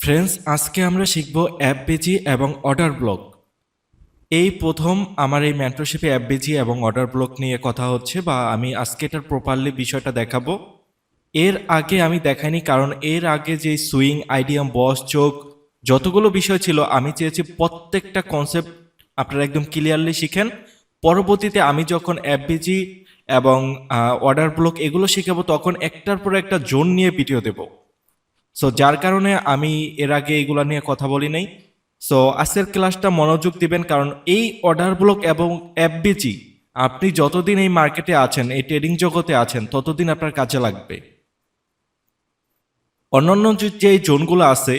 Friends, আজকে আমরা শিখব অ্যাপবিজি এবং অর্ডার ব্লক। এই প্রথম আমার এই মেন্টরশিপে অ্যাপবিজি এবং অর্ডার ব্লক নিয়ে কথা হচ্ছে, বা আমি আজকে এটার প্রপারলি বিষয়টা দেখাবো। এর আগে আমি দেখাইনি, কারণ এর আগে যে সুইং, আইডিয়াম, বস, চোখ যতগুলো বিষয় ছিল, আমি চেয়েছি প্রত্যেকটা কনসেপ্ট আপনারা একদম ক্লিয়ারলি শিখেন। পরবর্তীতে আমি যখন অ্যাপবিজি এবং অর্ডার ব্লক এগুলো শিখাবো, তখন একটার পর একটা জোন নিয়ে ভিডিও দেবো। সো যার কারণে আমি এর আগে এগুলা নিয়ে কথা বলি নাই। সো আজকের ক্লাসটা মনোযোগ দিবেন, কারণ এই অর্ডার ব্লক এবং এফবিজি আপনি যতদিন এই মার্কেটে আছেন, এই ট্রেডিং জগতে আছেন, ততদিন আপনার কাজে লাগবে। অন্যান্য যে জোনগুলো আছে,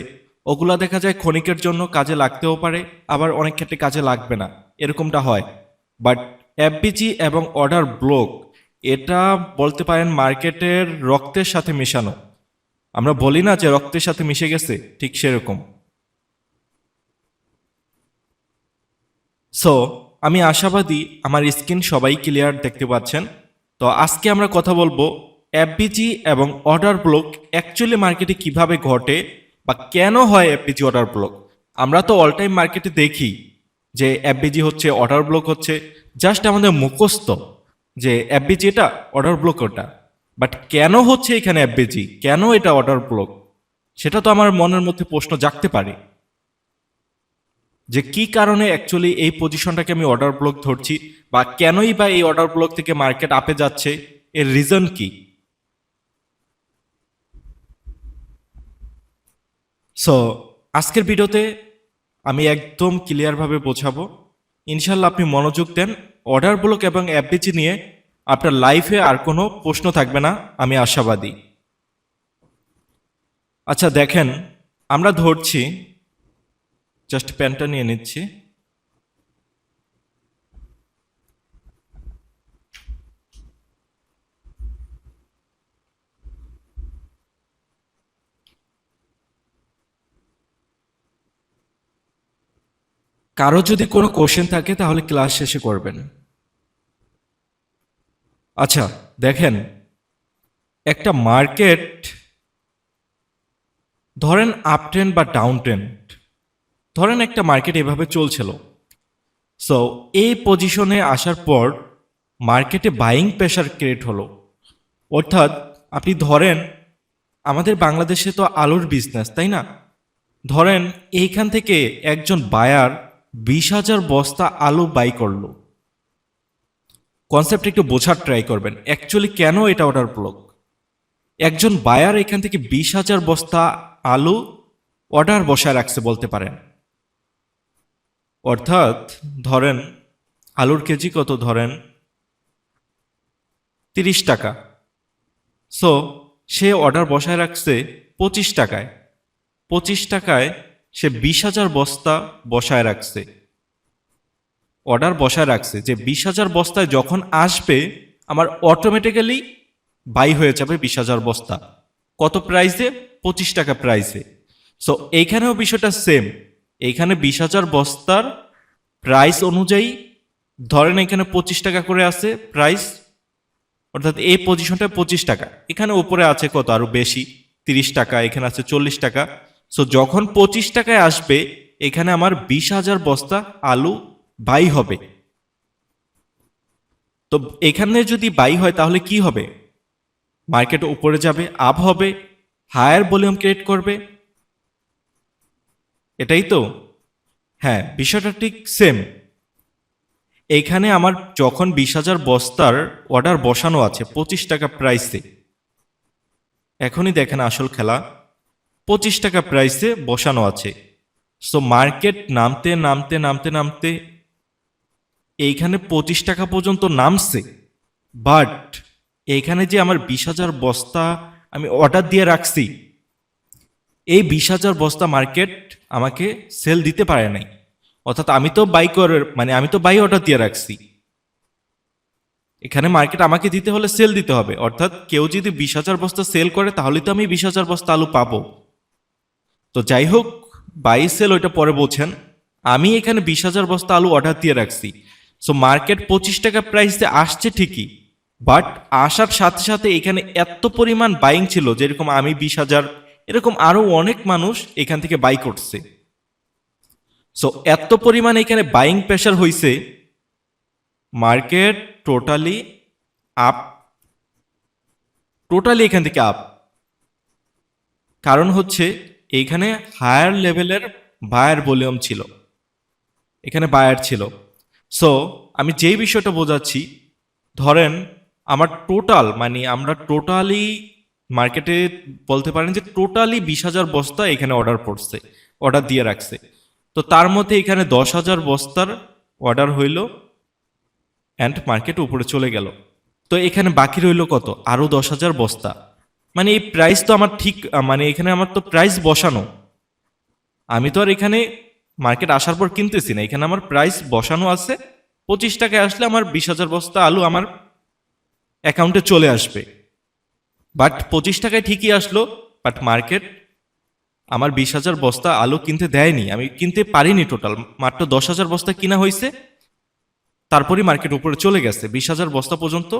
ওগুলা দেখা যায় ক্ষণিকের জন্য কাজে লাগতেও পারে, আবার অনেক ক্ষেত্রে কাজে লাগবে না, এরকমটা হয়। বাট এফবিজি এবং অর্ডার ব্লক, এটা বলতে পারেন মার্কেটের রক্তের সাথে মেশানো। আমরা বলি না যে রক্তের সাথে মিশে গেছে, ঠিক সেরকম। সো আমি আশাবাদী আমার স্ক্রিন সবাই ক্লিয়ার দেখতে পাচ্ছেন। তো আজকে আমরা কথা বলবো এফবিজি এবং অর্ডার ব্লক অ্যাকচুয়ালি মার্কেটে কিভাবে ঘটে, বা কেন হয় এফবিজি অর্ডার ব্লক। আমরা তো অল টাইম মার্কেটে দেখি যে এফবিজি হচ্ছে, অর্ডার ব্লক হচ্ছে, জাস্ট আমাদের মুখস্থ যে এফবিজি এটা, অর্ডার ব্লক ওটা। বাট কেন হচ্ছে এখানে এফবিজি, কেন এটা অর্ডার ব্লক, সেটা তো আমার মনের মধ্যে প্রশ্ন জাগতে পারে যে কি কারণে অ্যাকচুয়ালি এই পজিশনটাকে আমি অর্ডার ব্লক ধরছি, বা কেনই বা এই অর্ডার ব্লক থেকে মার্কেট আপে যাচ্ছে, এর রিজন কি। সো আজকের ভিডিওতে আমি একদম ক্লিয়ারভাবে বোঝাবো। ইনশাল্লাহ আপনি মনোযোগ দেন, অর্ডার ব্লক এবং এফবিজি নিয়ে আপনার লাইফে আর কোনো প্রশ্ন থাকবে না, আমি আশাবাদী। আচ্ছা দেখেন, আমরা ধরছি, জাস্ট পেনটা নিয়ে নিচ্ছি। কারো যদি কোনো কোশ্চেন থাকে তাহলে ক্লাস শেষে করবেন। আচ্ছা দেখেন, একটা মার্কেট ধরেন আপ ট্রেন্ড বা ডাউন ট্রেন্ড, ধরেন একটা মার্কেট এভাবে চলছিল। সো এই পজিশনে আসার পর মার্কেটে বাইং প্রেশার ক্রিয়েট হলো। অর্থাৎ আপনি ধরেন, আমাদের বাংলাদেশে তো আলুর বিজনেস, তাই না? ধরেন এইখান থেকে একজন বায়ার 20,000 বস্তা আলু বাই করলো। কনসেপ্ট একটু বোঝার ট্রাই করবেন, অ্যাকচুয়ালি কেন এটা অর্ডার ব্লক। একজন বায়ার এখান থেকে 20,000 বস্তা আলু অর্ডার বসায় রাখছে বলতে পারেন। অর্থাৎ ধরেন আলুর কেজি কত, ধরেন 30 টাকা। সো সে অর্ডার বসায় রাখছে 25 টাকায়। 25 টাকায় সে 20,000 বস্তা বসায় রাখছে, অর্ডার বসায় রাখছে যে 20,000 বস্তায় যখন আসবে আমার অটোমেটিক্যালি বাই হয়ে যাবে 20,000 বস্তা। কত প্রাইসে? 25 টাকা প্রাইসে। সো এইখানেও বিষয়টা সেম। এইখানে 20,000 বস্তার প্রাইস অনুযায়ী ধরেন এখানে 25 টাকা করে আছে প্রাইস, অর্থাৎ এই পজিশনটা 25 টাকা। এখানে উপরে আছে কত, আরো বেশি, 30 টাকা, এখানে আছে 40 টাকা। সো যখন 25 টাকায় আসবে, এখানে আমার 20,000 বস্তা আলু বাই হবে। তো এখানে যদি বাই হয় তাহলে কি হবে? মার্কেট উপরে যাবে, আপ হবে, হায়ার ভলিউম ক্রিয়েট করবে, এটাই তো। হ্যাঁ, বিষয়টা ঠিক সেম। এইখানে আমার যখন 20,000 বস্তার অর্ডার বসানো আছে 25 টাকা প্রাইসে, এখনই দেখেন আসল খেলা, 25 টাকা প্রাইসে বসানো আছে। সো মার্কেট নামতে নামতে নামতে নামতে এইখানে 25 টাকা পর্যন্ত নামছে। বাট এইখানে যে আমার 20,000 বস্তা আমি অর্ডার দিয়ে রাখছি, এই 20,000 বস্তা মার্কেট আমাকে সেল দিতে পারে নাই। অর্থাৎ আমি তো আমি তো বাই অর্ডার দিয়ে রাখছি। এখানে মার্কেট আমাকে দিতে হলে সেল দিতে হবে, অর্থাৎ কেউ যদি 20,000 বস্তা সেল করে তাহলে তো আমি 20,000 বস্তা আলু পাবো। তো যাই হোক, বাই সেল ওইটা পরে বলছেন, আমি এখানে 20,000 বস্তা আলু অর্ডার দিয়ে রাখছি। সো মার্কেট 25 টাকা প্রাইসে আসছে ঠিকই, বাট আসার সাথে সাথে এখানে এত পরিমাণ বাইং ছিল, যেরকম আমি 20,000 এরকম আরো অনেক মানুষ এখান থেকে বাই করছে। সো এত পরিমাণে এখানে বাইং প্রেশার হইছে, মার্কেট টোটালি আপ, টোটালি এখান থেকে আপ। কারণ হচ্ছে এইখানে হায়ার লেভেলের বায়ার ভলিউম ছিল, এখানে বায়ার ছিল। সো আমি যেই বিষয়টা বোঝাচ্ছি, ধরেন আমার টোটাল মানে আমরা টোটালি মার্কেটে বলতে পারেন যে টোটালি 20,000 বস্তা এখানে অর্ডার পড়ছে, অর্ডার দিয়ে রাখছে। তো তার মধ্যে এখানে 10,000 বস্তার অর্ডার হইল অ্যান্ড মার্কেট উপরে চলে গেল। তো এখানে বাকি রইল কত? আরো 10,000 বস্তা। মানে এই প্রাইস তো আমার ঠিক, মানে এখানে আমার তো প্রাইস বসানো, আমি তো আর এখানে মার্কেট আসার পর কিনতেছি না, এখানে আমার প্রাইস বসানো আছে। 25 টাকায় আসলে আমার 20,000 বস্তা আলু আমার অ্যাকাউন্টে চলে আসবে। বাট 25 টাকায় ঠিকই আসলো, বাট মার্কেট আমার 20,000 বস্তা আলু কিনতে দেয়নি, আমি কিনতে পারিনি। টোটাল মাত্র 10,000 বস্তা কিনা হয়েছে, তারপরই মার্কেট উপরে চলে গেছে। 20,000 বস্তা পর্যন্ত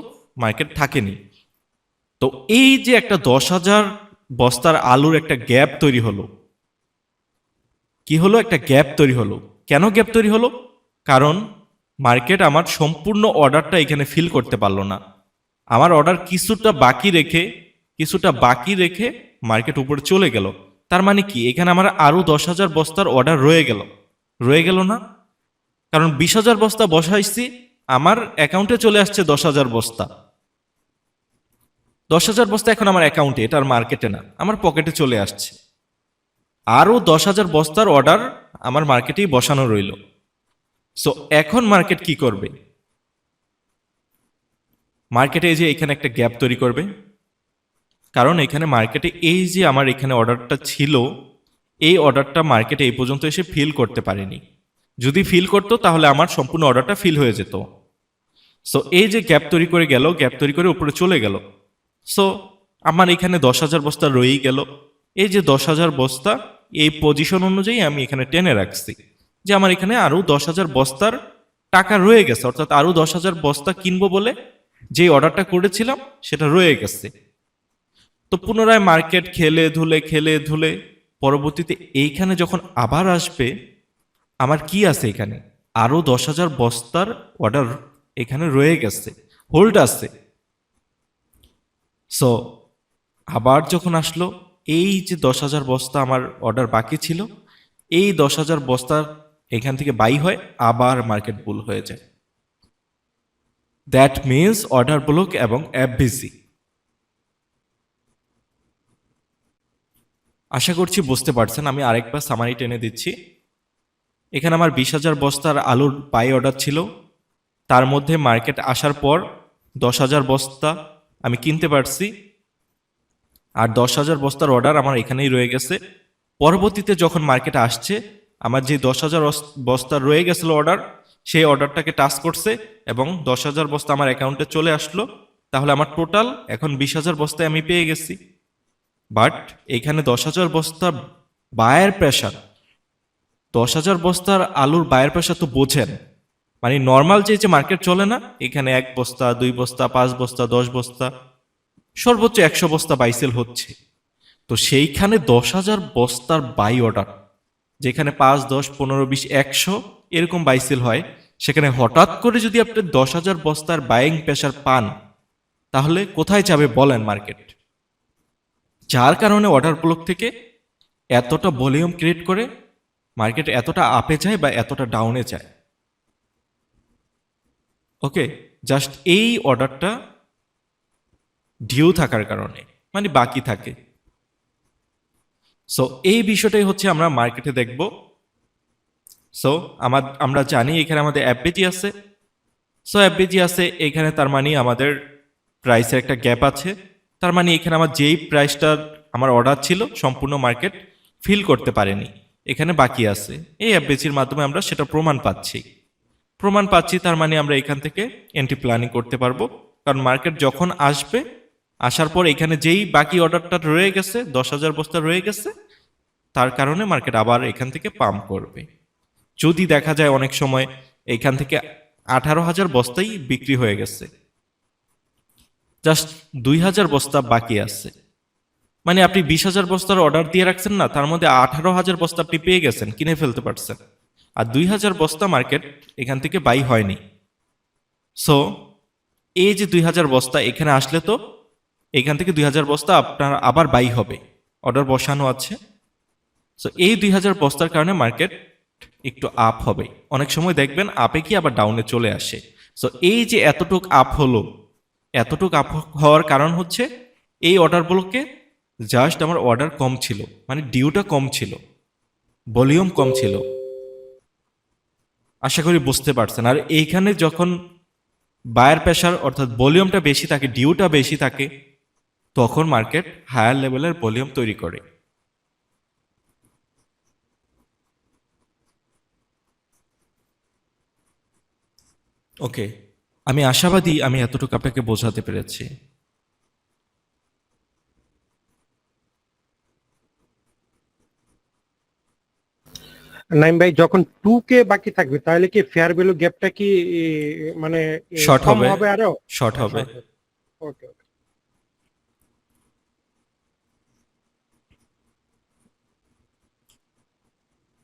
মার্কেট থাকেনি। তো এই যে একটা 10,000 বস্তার আলুর একটা গ্যাপ তৈরি হলো, কি হলো? একটা গ্যাপ তৈরি হলো। কেন গ্যাপ তৈরি হলো? কারণ মার্কেট আমার সম্পূর্ণ অর্ডারটা এখানে ফিল করতে পারলো না। আমার অর্ডার কিছুটা বাকি রেখে মার্কেট উপরে চলে গেল। তার মানে কি, এখানে আমার আরো 10,000 বস্তার অর্ডার রয়ে গেল না? কারণ 20,000 বস্তা বসাইছি, আমার অ্যাকাউন্টে চলে আসছে 10,000 বস্তা। 10,000 বস্তা এখন আমার অ্যাকাউন্টে, এটা আর মার্কেটে না, আমার পকেটে চলে আসছে। আরো 10,000 বস্তার অর্ডার আমার মার্কেটেই বসানো রইল। সো এখন মার্কেট কি করবে? মার্কেটে এই যে এখানে একটা গ্যাপ তৈরি করবে, কারণ এখানে মার্কেটে এই যে আমার এখানে অর্ডারটা ছিল, এই অর্ডারটা মার্কেটে এই পর্যন্ত এসে ফিল করতে পারেনি। যদি ফিল করতো তাহলে আমার সম্পূর্ণ অর্ডারটা ফিল হয়ে যেত। সো এই যে গ্যাপ তৈরি করে গেল, গ্যাপ তৈরি করে উপরে চলে গেল। সো আমার এখানে 10,000 বস্তা রয়েই গেল। এই যে 10,000 বস্তা, এই পজিশন অনুযায়ী আমি এখানে টেনে রাখছি যে আমার এখানে আরো 10,000 বস্তার টাকা রয়ে গেছে, অর্থাৎ আরো 10,000 বস্তা কিনবো বলে যে অর্ডারটা করেছিলাম সেটা রয়ে গেছে। তো পুনরায় মার্কেট খেলে ধুলে পরবর্তীতে এইখানে যখন আবার আসবে, আমার কি আছে এখানে? আরো 10,000 বস্তার অর্ডার এখানে রয়ে গেছে, হোল্ড আছে। সো আবার যখন আসলো, এই যে 10,000 বস্তা আমার অর্ডার বাকি ছিল, এই 10,000 বস্তা এখান থেকে বাই হয়, আবার মার্কেট বুল হয়ে যায়। দ্যাট মিনস অর্ডার ব্লক এবং এফবিসি। আশা করছি বুঝতে পারছেন। আমি আরেকবার সামারি টেনে দিচ্ছি। এখানে আমার 20,000 বস্তার আলুর বাই অর্ডার ছিল, তার মধ্যে মার্কেট আসার পর 10,000 বস্তা আমি কিনতে পারছি, আর 10,000 বস্তার অর্ডার আমার এখানেই রয়ে গেছে। পরবর্তীতে যখন মার্কেটে আসছে, আমার যে 10,000 বস্তা রয়ে গেছিল অর্ডার, সেই অর্ডারটাকে টাচ করছে এবং 10,000 বস্তা আমার অ্যাকাউন্টে চলে আসলো। তাহলে আমার টোটাল এখন 20,000 বস্তায় আমি পেয়ে গেছি। বাট এখানে 10,000 বস্তার বায়ার প্রেশার, 10,000 বস্তার আলুর বায়ার প্রেশার তো বোঝেন। মানে নর্মাল যে মার্কেট চলে না, এখানে 1 বস্তা 2 বস্তা 5 বস্তা 10 বস্তা সর্বোচ্চ 100 বস্তা বাইসেল হচ্ছে। তো সেইখানে 10,000 বস্তার বাই অর্ডার, যেখানে 5 10 15 20 100 এরকম বাইসেল হয়, সেখানে হঠাৎ করে যদি আপনি 10,000 বস্তার বাইং প্রেশার পান, তাহলে কোথায় যাবে বলেন মার্কেট? যার কারণে অর্ডার ব্লক থেকে এতটা ভলিউম ক্রিয়েট করে মার্কেট এতটা আপে যায় বা এতটা ডাউনে যায়। ওকে, জাস্ট এই অর্ডারটা ডিউ থাকার কারণে, মানে বাকি থাকে। সো এই বিষয়টাই হচ্ছে আমরা মার্কেটে দেখব। সো আমরা জানি এখানে আমাদের এফবিজি আছে। সো এফবিজি আছে এখানে, তার মানে আমাদের প্রাইসের একটা গ্যাপ আছে। তার মানে এখানে আমার যেই প্রাইসটা আমার অর্ডার ছিল সম্পূর্ণ মার্কেট ফিল করতে পারেনি, এখানে বাকি আছে। এই এফবিজির মাধ্যমে আমরা সেটা প্রমাণ পাচ্ছি। তার মানে আমরা এখান থেকে এন্ট্রি প্ল্যানিং করতে পারবো। কারণ মার্কেট যখন আসবে, আসার পর এখানে যেই বাকি অর্ডারটা রয়ে গেছে, 10,000 বস্তা রয়ে গেছে, তার কারণে মার্কেট আবার এখান থেকে পাম্প করবে। যদি দেখা যায় অনেক সময় এখান থেকে 18,000 বস্তাই বিক্রি হয়ে গেছে, জাস্ট 2,000 বস্তা বাকি আছে, মানে আপনি 20,000 বস্তার অর্ডার দিয়ে রাখছেন না, তার মধ্যে 18,000 বস্তা আপনি পেয়ে গেছেন, কিনে ফেলতে পারছেন, আর 2,000 বস্তা মার্কেট এখান থেকে বাই হয়নি। সো এই যে 2,000 বস্তা এখানে আসলে তো এখান থেকে 2,000 বস্তা আপনার আবার বাই হবে, অর্ডার বসানো আছে। সো এই 2,000 বস্তার কারণে মার্কেট একটু আপ হবে, অনেক সময় দেখবেন আপে কি আবার ডাউনে চলে আসে। সো এই যে এতটুক আপ হলো, এতটুক আপ হওয়ার কারণ হচ্ছে এই অর্ডারগুলোকে জাস্ট আমার অর্ডার কম ছিল, মানে ডিউটা কম ছিল, ভলিউম কম ছিল। আশা করি বুঝতে পারছেন। আর এইখানে যখন বায়ার প্রেশার অর্থাৎ ভলিউমটা বেশি থাকে, ডিউটা বেশি থাকে, তখন মার্কেট হায়ার লেভেলের ভলিউম তৈরি করে। ওকে, আমি আশাবাদী আমি এতটুকু আপনাকে বোঝাতে পেরেছি। নাইম ভাই, যখন 2K বাকি থাকবে তাহলে কি ফেয়ার ভ্যালু গ্যাপটা কি মানে শর্ট কম হবে, হবে আরো? শর্ট হবে। ওকে।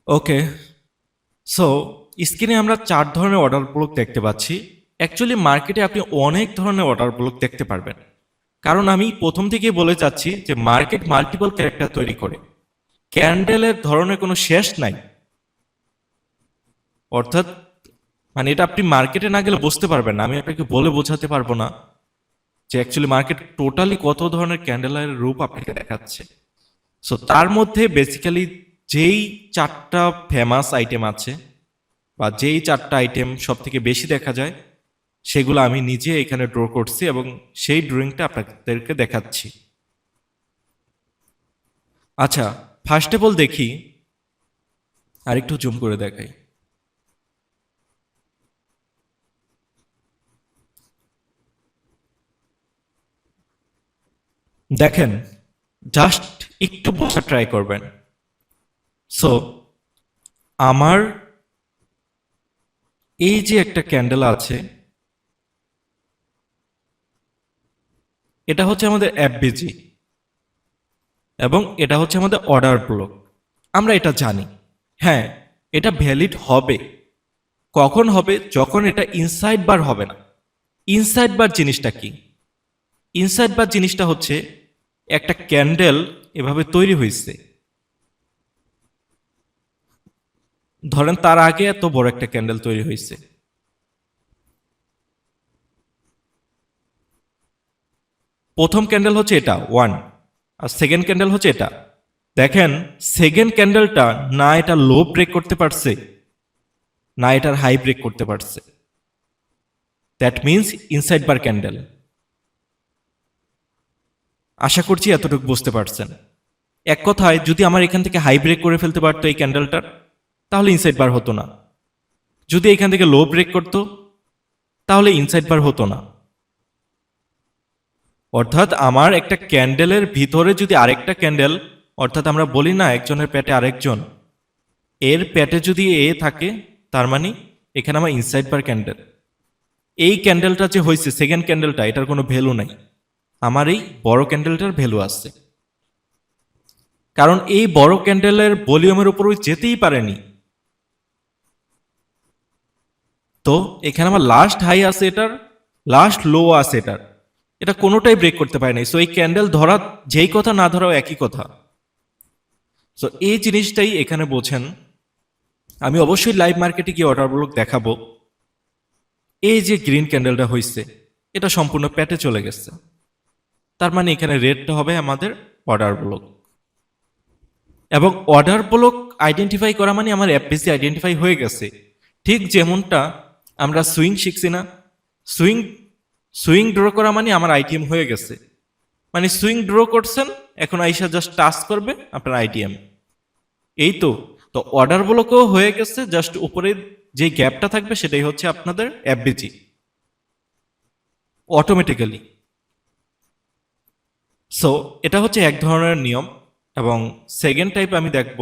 ওকে, সো স্ক্রিনে আমরা 4 ধরনের অর্ডার ব্লক দেখতে পাচ্ছি। অ্যাকচুয়ালি মার্কেটে আপনি অনেক ধরনের অর্ডার ব্লক দেখতে পারবেন, কারণ আমি প্রথম থেকেই বলে যাচ্ছি যে মার্কেট মাল্টিপল ক্যারেক্টার তৈরি করে, ক্যান্ডেলের ধরনের কোনো শেষ নাই। অর্থাৎ মানে এটা আপনি মার্কেটে না গেলে বুঝতে পারবেন না, আমি আপনাকে বলে বোঝাতে পারবো না যে অ্যাকচুয়ালি মার্কেট টোটালি কত ধরনের ক্যান্ডেলের রূপ আপনাকে দেখাচ্ছে। সো তার মধ্যে বেসিক্যালি যেই 4টা ফেমাস আইটেম আছে বা যেই 4টা আইটেম সব থেকে বেশি দেখা যায়, সেগুলো আমি নিজে এখানে ড্র করছি এবং সেই ড্রয়িংটা আপনাদেরকে দেখাচ্ছি। আচ্ছা, ফার্স্ট অফ অল দেখি, আরেকটু জুম করে দেখাই। দেখেন, জাস্ট একটু বোঝা ট্রাই করবেন। সো আমার এই যে একটা ক্যান্ডেল আছে, এটা হচ্ছে আমাদের এফবিজি এবং এটা হচ্ছে আমাদের অর্ডার ব্লক। আমরা এটা জানি, হ্যাঁ এটা ভ্যালিড হবে। কখন হবে? যখন এটা ইনসাইড বার হবে না। ইনসাইড বার জিনিসটা কি? ইনসাইড বার জিনিসটা হচ্ছে একটা ক্যান্ডেল এভাবে তৈরি হয়েছে, ধরেন তার আগে এত বড় একটা ক্যান্ডেল তৈরি হয়েছে, প্রথম ক্যান্ডেল হচ্ছে এটা 1, আর সেকেন্ড ক্যান্ডেল হচ্ছে এটা। দেখেন সেকেন্ড ক্যান্ডেলটা না এটা লো ব্রেক করতে পারছে, না এটার হাই ব্রেক করতে পারছে। That means inside bar candle. আশা করছি এতটুকু বুঝতে পারছেন। এক কথায় যদি আমার এখান থেকে হাই ব্রেক করে ফেলতে পারতো এই ক্যান্ডেলটার, তাহলে ইনসাইড বার হতো না। যদি এখান থেকে লো ব্রেক করতো, তাহলে ইনসাইড বার হতো না। অর্থাৎ আমার একটা ক্যান্ডেলের ভিতরে যদি আরেকটা ক্যান্ডেল, অর্থাৎ আমরা বলি না একজনের পেটে আরেকজন, এর পেটে যদি এ থাকে, তার মানে এখানে আমার ইনসাইড বার ক্যান্ডেল। এই ক্যান্ডেলটা যে হয়েছে সেকেন্ড ক্যান্ডেলটা, এটার কোনো ভ্যালু নাই, আমার এই বড় ক্যান্ডেলটার ভ্যালু আছে। কারণ এই বড় ক্যান্ডেলের ভলিউমের উপর যেতেই পারেনি। তো এখানে আমার লাস্ট হাই আছে এটার, লাস্ট লো আছে এটার, এটা কোনোটাই ব্রেক করতে পারে নাই। সো এই ক্যান্ডেল ধরা যেই কথা, না ধরাও একই কথা। সো এই জিনিসটাই এখানে বোঝেন। আমি অবশ্যই লাইভ মার্কেটে গিয়ে অর্ডার ব্লক দেখাবো। এই যে গ্রিন ক্যান্ডেলটা হয়েছে, এটা সম্পূর্ণ প্যাটে চলে গেছে, তার মানে এখানে রেডটা হবে আমাদের অর্ডার ব্লক। এবং অর্ডার ব্লক আইডেন্টিফাই করা মানে আমার এফবিসি আইডেন্টিফাই হয়ে গেছে। ঠিক যেমনটা আমরা সুইং শিখছি না, সুইং সুইং ড্র করা মানে আমার আইটিএম হয়ে গেছে। মানে সুইং ড্র করছেন, এখন আইসা জাস্ট টাচ করবে আপনার আইটিএম। এই তো, তো অর্ডার ব্লকও হয়ে গেছে, জাস্ট উপরে যে গ্যাপটা থাকবে সেটাই হচ্ছে আপনাদের এফবিজি অটোমেটিক্যালি। সো এটা হচ্ছে এক ধরনের নিয়ম। এবং সেকেন্ড টাইপ আমি দেখব,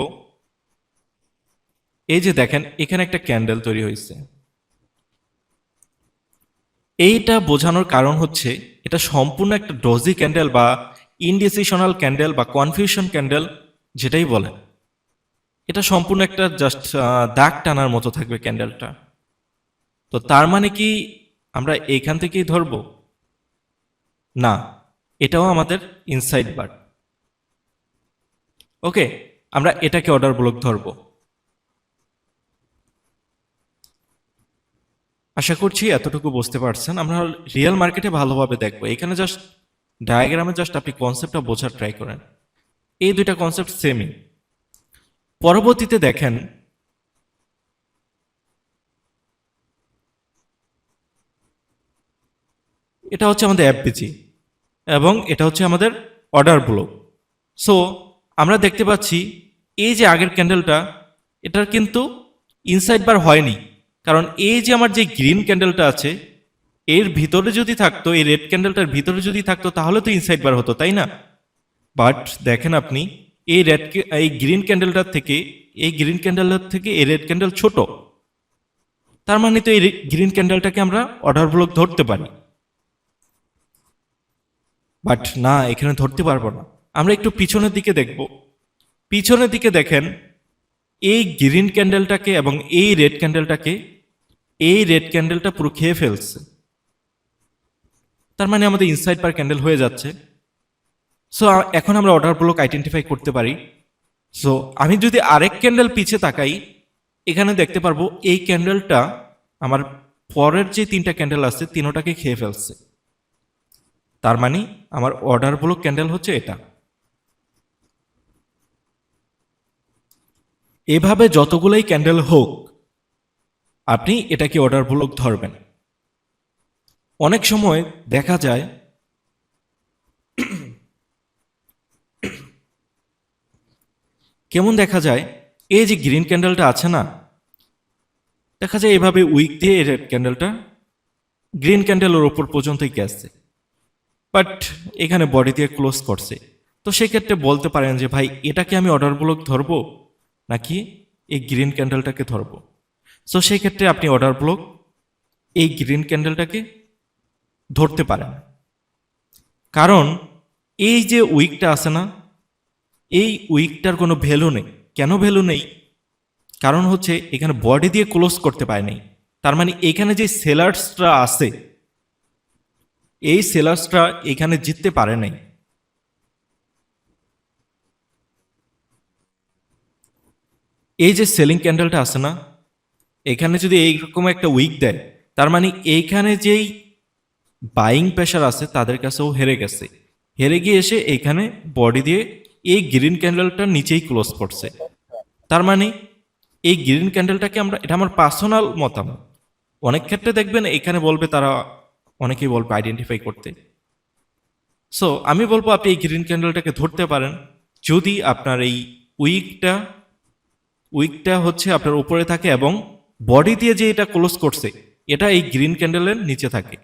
এই যে দেখেন এখানে একটা ক্যান্ডেল তৈরি হয়েছে। এইটা বোঝানোর কারণ হচ্ছে এটা সম্পূর্ণ একটা ডজি ক্যান্ডেল বা ইনডিসিশনাল ক্যান্ডেল বা কনফিউশন ক্যান্ডেল যেটাই বলেন, এটা সম্পূর্ণ একটা জাস্ট দাগ টানার মতো থাকবে ক্যান্ডেলটা। তো তার মানে কি আমরা এইখান থেকেই ধরবো? না, এটাও আমাদের ইনসাইড বার। ওকে, আমরা এটাকে অর্ডার ব্লক ধরবো। আশা করছি এতটুকু বুঝতে পারছেন। আমরা রিয়েল মার্কেটে ভালোভাবে দেখবো। এখানে জাস্ট ডায়াগ্রামে জাস্ট আপনি কনসেপ্টটা বোঝার ট্রাই করেন। এই দুইটা কনসেপ্ট সেমই। পরবর্তীতে দেখেন এটা হচ্ছে আমাদের এফবিজি এবং এটা হচ্ছে আমাদের অর্ডার ব্লক। সো আমরা দেখতে পাচ্ছি এই যে আগের ক্যান্ডেলটা, এটার কিন্তু ইনসাইড বার হয়নি, কারণ এই যে আমার যে গ্রিন ক্যান্ডেলটা আছে এর ভিতরে যদি থাকতো, এই রেড ক্যান্ডেলটার ভিতরে যদি থাকতো তাহলে তো ইনসাইড বার হতো, তাই না? বাট দেখেন আপনি এই গ্রিন ক্যান্ডেলটার থেকে এই রেড ক্যান্ডেল ছোট। তার মানে তো এই গ্রিন ক্যান্ডেলটাকে আমরা অর্ডার ব্লক ধরতে পারি। বাট না, এখানে ধরতে পারবো না। আমরা একটু পিছনের দিকে দেখব। পিছনের দিকে দেখেন এই গ্রিন ক্যান্ডেলটাকে এবং এই রেড ক্যান্ডেলটাকে, এই রেড ক্যান্ডেলটা পুরো খেয়ে ফেলছে। তার মানে আমাদের ইনসাইড বার ক্যান্ডেল হয়ে যাচ্ছে। সো এখন আমরা অর্ডার ব্লক আইডেন্টিফাই করতে পারি। সো আমি যদি আরেক ক্যান্ডেল পিছে তাকাই, এখানে দেখতে পারবো এই ক্যান্ডেলটা আমার পরের যে তিনটা ক্যান্ডেল আছে তিনোটাকে খেয়ে ফেলছে। তার মানে আমার অর্ডার ব্লক ক্যান্ডেল হচ্ছে এটা। এভাবে যতগুলোই ক্যান্ডেল হোক আপনি এটাকে অর্ডার ব্লক ধরবেন। অনেক সময় দেখা যায় কেমন দেখা যায়, এই যে গ্রিন ক্যান্ডেলটা আছে না, দেখা যায় এভাবে উইক দিয়ে রেড ক্যান্ডেলটা গ্রিন ক্যান্ডেলের ওপর পর্যন্তই গেছে, বাট এখানে বডি দিয়ে ক্লোজ করছে। তো সেক্ষেত্রে বলতে পারেন যে ভাই এটাকে আমি অর্ডার ব্লক ধরবো নাকি এই গ্রিন ক্যান্ডেলটাকে ধরবো? সো সেই ক্ষেত্রে আপনি অর্ডার ব্লক এই গ্রিন ক্যান্ডেলটাকে ধরতে পারেন, কারণ এই যে উইকটা আছে না, এই উইকটার কোনো ভ্যালু নেই। কেন ভ্যালু নেই? কারণ হচ্ছে এখানে বডি দিয়ে ক্লোজ করতে পারে নাই। তার মানে এখানে যে সেলার্সরা আছে, এই সেলার্সরা এখানে জিততে পারে নাই। এই যে সেলিং ক্যান্ডেলটা আছে না, এখানে যদি এইরকম একটা উইক দেয়, তার মানে এইখানে যেই বাইং প্রেশার আছে তাদের কাছেও হেরে গেছে। হেরে গিয়ে এসে এইখানে বডি দিয়ে এই গ্রিন ক্যান্ডেলটার নিচেই ক্লোজ করছে। তার মানে এই গ্রিন ক্যান্ডেলটাকে আমরা, এটা আমার পার্সোনাল মতামত, অনেক ক্ষেত্রে দেখবেন এখানে বলবে তারা, অনেকেই বলবে আইডেন্টিফাই করতে। সো আমি বলবো আপনি এই গ্রিন ক্যান্ডেলটাকে ধরতে পারেন যদি আপনার এই উইকটা উইকটা হচ্ছে আপনার উপরে থাকে এবং বডি দিয়ে যে এটা ক্লোজ করছে এটা এই গ্রিন ক্যান্ডেলের নিচে থাকে।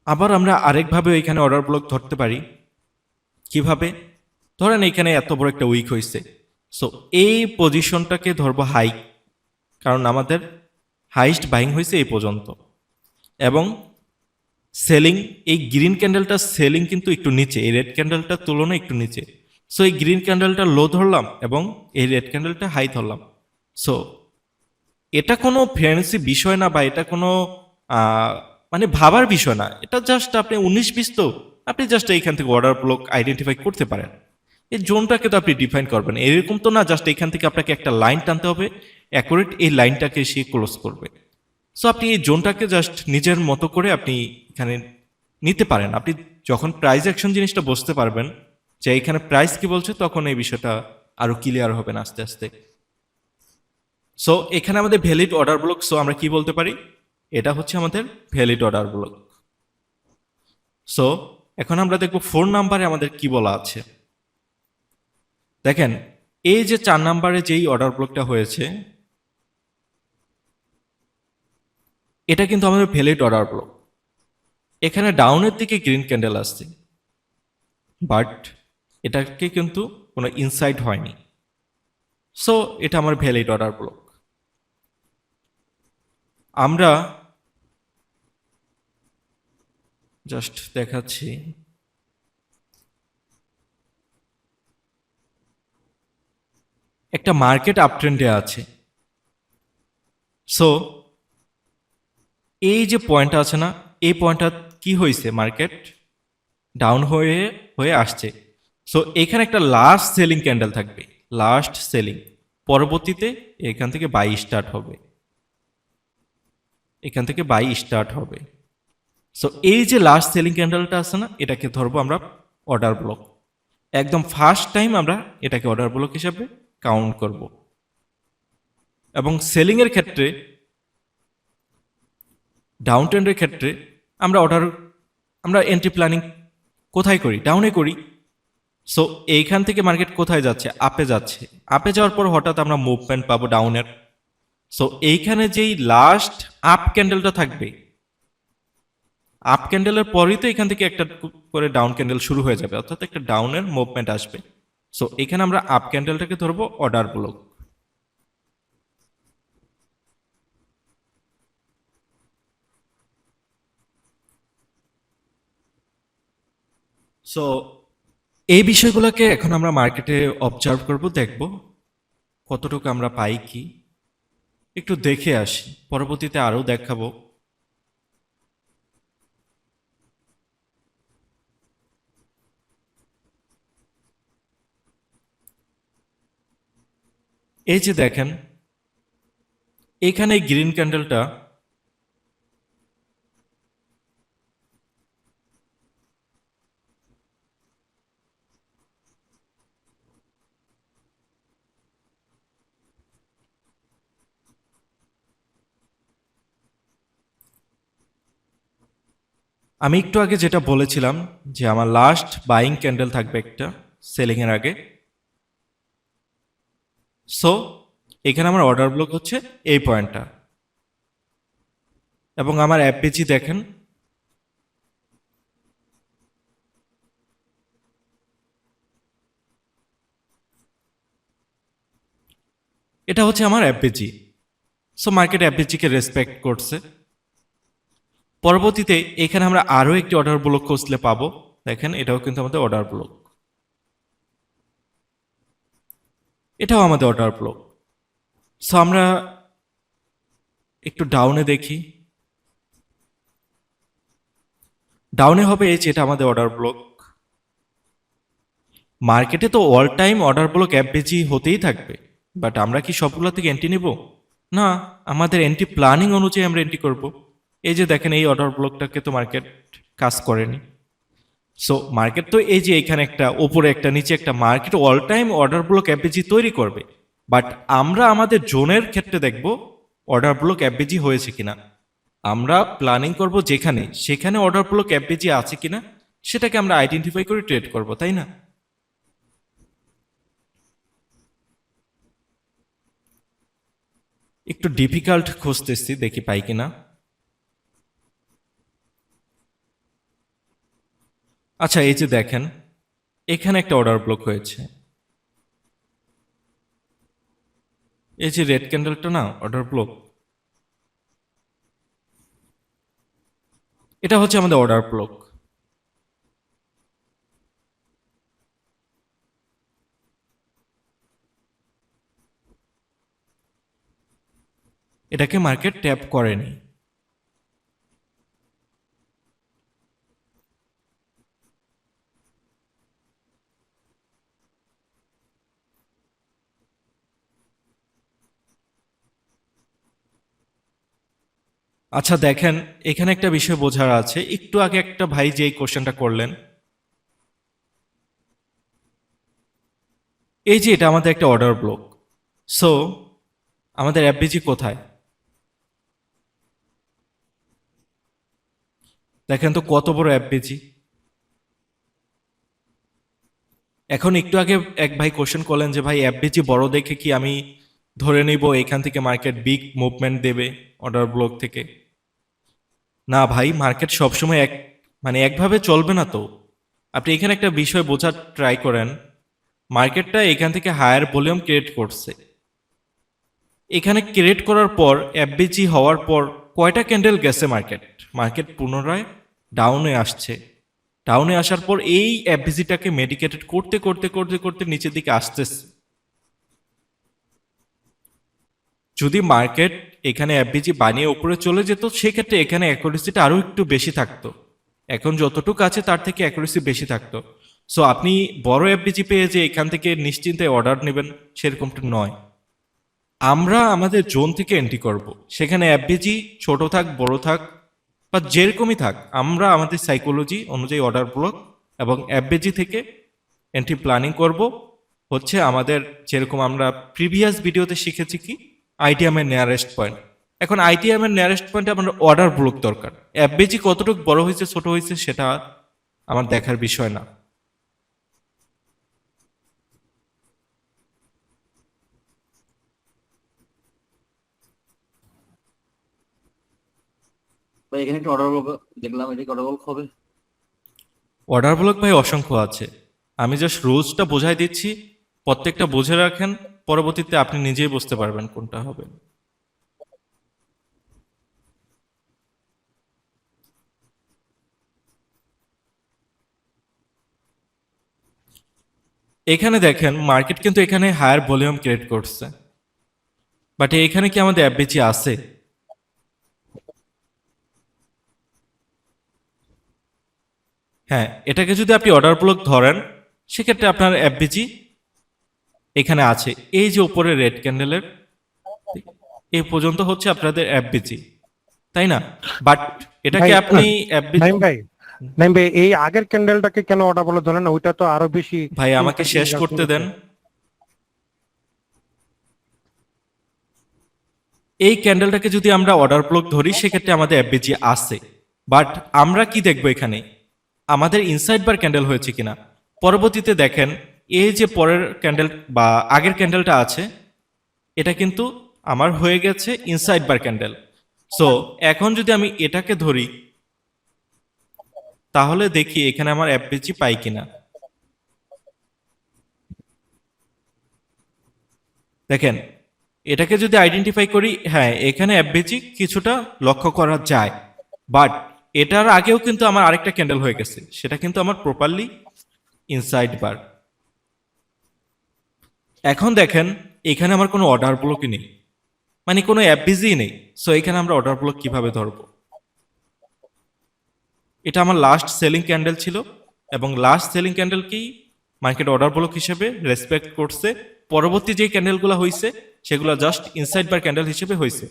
আবার আমরা আরেকভাবে এখানে অর্ডার ব্লক ধরতে পারি। কিভাবে? ধরেন এখানে এত বড় একটা উইক হয়েছে, সো এই পজিশনটাকে ধরবো হাই, কারণ আমাদের হাইস্ট বাইং হয়েছে এই পর্যন্ত, এবং সেলিং, এই গ্রিন ক্যান্ডেলটা সেলিং কিন্তু একটু নিচে, এই রেড ক্যান্ডেলটার তুলনায় একটু নিচে। সো এই গ্রিন ক্যান্ডেলটা লো ধরলাম এবং এই রেড ক্যান্ডেলটা হাই ধরলাম। সো এটা কোনো ফ্যান্সি বিষয় না, বা এটা কোনো মানে ভাবার বিষয় না। এটা জাস্ট আপনি 19-20, তো আপনি জাস্ট এইখান থেকে অর্ডার ব্লক আইডেন্টিফাই করতে পারেন। এই জোনটাকে তো আপনি ডিফাইন করবেন, এরকম তো না জাস্ট এখান থেকে আপনাকে একটা লাইন টানতে হবে, অ্যাকুরেট এই লাইনটাকে সে ক্লোজ করবে। সো আপনি এই জোনটাকে জাস্ট নিজের মতো করে আপনি এখানে নিতে পারেন। আপনি যখন প্রাইস অ্যাকশন জিনিসটা বুঝতে পারবেন যে এখানে প্রাইস কি বলছে, তখন এই বিষয়টা আরো ক্লিয়ার হবে না আস্তে আস্তে। সো এখানে আমাদের ভ্যালিড অর্ডার ব্লক, সো আমরা কি বলতে পারি, এটা হচ্ছে আমাদের ভ্যালিড অর্ডার ব্লক। সো এখন আমরা দেখব 4 নাম্বারে আমাদের কি বলা আছে। দেখেন এই যে 4 নাম্বারে যেই অর্ডার ব্লকটা হয়েছে, এটা কিন্তু আমাদের ভ্যালিড অর্ডার ব্লক। এখানে ডাউনের দিকে গ্রিন ক্যান্ডেল আসছে, বাট এটাকে কিন্তু কোনো ইনসাইড হয়নি। সো এটা আমার ভ্যালিড অর্ডার ব্লক। আমরা জাস্ট দেখাচ্ছি। একটা মার্কেট আপ ট্রেন্ডে আছে। সো এই যে পয়েন্টটা আছে না, এই পয়েন্টটা কি হয়েছে, মার্কেট ডাউন হয়ে হয়ে আসছে। সো এখানে একটা লাস্ট সেলিং ক্যান্ডেল থাকবে, লাস্ট সেলিং। পরবর্তীতে এখান থেকে বাই স্টার্ট হবে, এখান থেকে বাই স্টার্ট হবে। সো এই যে লাস্ট সেলিং ক্যান্ডেলটা আছে না, এটাকে ধরবো আমরা অর্ডার ব্লক। একদম ফার্স্ট টাইম আমরা এটাকে অর্ডার ব্লক হিসাবে কাউন্ট করব। এবং সেলিং এর ক্ষেত্রে, ডাউন ট্রেন্ডের ক্ষেত্রে আমরা এন্ট্রি প্ল্যানিং কোথায় করি? ডাউনে করি। সো এইখান থেকে মার্কেট কোথায় যাচ্ছে? আপে যাচ্ছে। আপে যাওয়ার পর হঠাৎ আমরা মুভমেন্ট পাবো ডাউনের। সো এইখানে যেই লাস্ট আপ ক্যান্ডেলটা থাকবে, আপ ক্যান্ডেলের পরেই তো এখান থেকে একটা করে ডাউন ক্যান্ডেল শুরু হয়ে যাবে, অর্থাৎ একটা ডাউনের মুভমেন্ট আসবে। সো এখানে আমরা আপ ক্যান্ডেলটাকে ধরবো অর্ডার ব্লক। সো এই বিষয়গুলোকে এখন আমরা মার্কেটে অবজার্ভ করব, দেখব কতটুকু আমরা পাই কি, একটু দেখে আসি, পরবর্তীতে আরও দেখাবো। এই যে দেখেন, এখানে গ্রিন ক্যান্ডেলটা আমি একটু আগে যেটা বলেছিলাম যে আমার লাস্ট বাইং ক্যান্ডেল থাকবে একটা সেলিং এর আগে। সো এখানে আমার অর্ডার ব্লক হচ্ছে এই পয়েন্টটা। এবং আমার অ্যাপেজি দেখেন, এটা হচ্ছে আমার অ্যাপেজি। সো মার্কেট অ্যাপেজিকে রেসপেক্ট করছে। পরবর্তীতে এখানে আমরা আরও একটি অর্ডার ব্লক খুঁজলে পাবো। দেখেন, এটাও কিন্তু আমাদের অর্ডার ব্লক, এটাও আমাদের অর্ডার ব্লক। সো আমরা একটু ডাউনে দেখি। ডাউনে হবে এই যে এটা আমাদের অর্ডার ব্লক। মার্কেটে তো অল টাইম অর্ডার ব্লক অ্যাপেজি হতেই থাকবে, বাট আমরা কি সবগুলো থেকে এন্ট্রি নিব? না, আমাদের এন্ট্রি প্ল্যানিং অনুযায়ী আমরা এন্ট্রি করব। এই যে দেখেন, এই অর্ডার ব্লকটাকে তো মার্কেট কাজ করেনি। সো মার্কেট তো এই যে এখানে একটা, ওপরে একটা, নিচে একটা, market all time order block অ্যাপেজি তৈরি করবে। বাট আমরা আমাদের জোনের ক্ষেত্রে দেখব অর্ডার ব্লক অ্যাপেজি হয়েছে কিনা। আমরা প্ল্যানিং করব যেখানে, সেখানে অর্ডার ব্লক অ্যাপেজি আছে কিনা সেটাকে আমরা আইডেন্টিফাই করে ট্রেড করব, তাই না? একটু ডিফিকাল্ট খুঁজতেছি, দেখি পাই কিনা। আচ্ছা, এই যে দেখেন, এখানে একটা অর্ডার ব্লক হয়েছে। এই যে রেড ক্যান্ডেলটা না, অর্ডার ব্লক, এটা হচ্ছে আমাদের অর্ডার ব্লক। এটাকে মার্কেট ট্যাপ করেনি। আচ্ছা দেখেন, এখানে একটা বিষয় বোঝার আছে। একটু আগে একটা ভাই যে কোশ্চেনটা করলেন, এই যে এটা আমাদের একটা অর্ডার ব্লক। সো আমাদের অ্যাপবিজি কোথায়? দেখেন তো কত বড় অ্যাপবিজি। এখন একটু আগে এক ভাই কোশ্চেন করলেন যে ভাই অ্যাপবিজি বড় দেখে কি আমি ধরে নিব এখান থেকে মার্কেট বিগ মুভমেন্ট দেবে অর্ডার ব্লক থেকে? না ভাই, মার্কেট সবসময় একভাবে চলবে না তো। আপনি এখানে একটা বিষয় বোঝার ট্রাই করেন। মার্কেটটা এখান থেকে হায়ার ভলিউম ক্রিয়েট করছে। এখানে ক্রিয়েট করার পর এফবিজি হওয়ার পর কয়টা ক্যান্ডেল গেছে মার্কেট পুনরায় ডাউনে আসছে, ডাউনে আসার পর এই এফবিজিটাকে মেডিকেটেড করতে করতে করতে করতে নিচের দিকে আসতেছে। যদি মার্কেট এখানে এফবিজি বানিয়ে উপরে চলে যেত সেক্ষেত্রে এখানে অ্যাকুরেসিটা আরো একটু বেশি থাকতো। এখন যতটুকু আছে তার থেকে অ্যাকুরেসি বেশি থাকতো। সো আপনি বড় এফবিজি পেয়ে যে এখান থেকে নিশ্চিন্তে অর্ডার নেবেন সেরকমটা নয়। আমরা আমাদের জোন থেকে এন্ট্রি করব, সেখানে এফবিজি ছোট থাক বড় থাক বা যেরকমই থাক, আমরা আমাদের সাইকোলজি অনুযায়ী অর্ডার ব্লক এবং এফবিজি থেকে এন্ট্রি প্ল্যানিং করব। হচ্ছে আমাদের যেরকম আমরা প্রিভিয়াস ভিডিওতে শিখেছি কি আইটিএম এর নিয়ারেস্ট পয়েন্ট। এখন আইটিএম এর নিয়ারেস্ট পয়েন্টে আমাদের অর্ডার ব্লক দরকার। এফবিজি কতটুকু বড় হয়েছে ছোট হয়েছে সেটা আমার দেখার বিষয় না। ভাই এখানে একটা অর্ডার দেখলাম, এটা কি অর্ডার হবে? অর্ডার ব্লক ভাই অসংখ্য আছে, আমি জাস্ট রুলসটা বোঝাই দিচ্ছি, প্রত্যেকটা বুঝে রাখেন, পরবর্তীতে আপনি নিজেই বুঝতে পারবেন কোনটা হবে। এখানে দেখেন মার্কেট কিন্তু এখানে হায়ার ভলিউম ক্রিয়েট করছে, বাট এখানে কি আমাদের এফবিজি আছে? হ্যাঁ, এটাকে যদি আপনি অর্ডার ব্লক ধরেন সেক্ষেত্রে আপনার এফবিজি এখানে আছে। এই যে উপরে রেড ক্যান্ডেলের এই পর্যন্ত হচ্ছে আপনাদের এফবিজি, তাই না? বাট এটাকে ভাই, আপনি এফবিজি নাইম ভাই এই আগের ক্যান্ডেলটাকে কেন অর্ডার বলে ধরেন না, ওইটা তো আরো বেশি ভাই আমাকে শেষ করতে দেন। এই ক্যান্ডেলটাকে যদি আমরা অর্ডার ব্লক ধরি সেক্ষেত্রে আমাদের এফবিজি আছে, বাট আমরা কি দেখবো এখানে আমাদের ইনসাইড বার ক্যান্ডেল হয়েছে কিনা। পরবর্তীতে দেখেন এই যে পরের ক্যান্ডেল বা আগের ক্যান্ডেলটা আছে এটা কিন্তু আমার হয়ে গেছে ইনসাইড বার ক্যান্ডেল। সো এখন যদি আমি এটাকে ধরি তাহলে দেখি এখানে আমার এফবিজি পাই কিনা। দেখেন এটাকে যদি আইডেন্টিফাই করি, হ্যাঁ এখানে এফবিজি কিছুটা লক্ষ্য করা যায়, বাট এটার আগেও কিন্তু আমার আরেকটা ক্যান্ডেল হয়ে গেছে, সেটা কিন্তু আমার প্রপারলি ইনসাইড বার। এখন দেখেন এখানে আমার কোনো অর্ডার ব্লকই নেই, মানে কোনো এফবিজি নেই। সো এখানে আমরা অর্ডার ব্লক কিভাবে ধরবো? এটা আমার লাস্ট সেলিং ক্যান্ডেল ছিল এবং লাস্ট সেলিং ক্যান্ডেলকেই মার্কেট অর্ডার ব্লক হিসেবে রেসপেক্ট করছে। পরবর্তী যে ক্যান্ডেলগুলো হয়েছে সেগুলো জাস্ট ইনসাইড বার ক্যান্ডেল হিসেবে হয়েছে।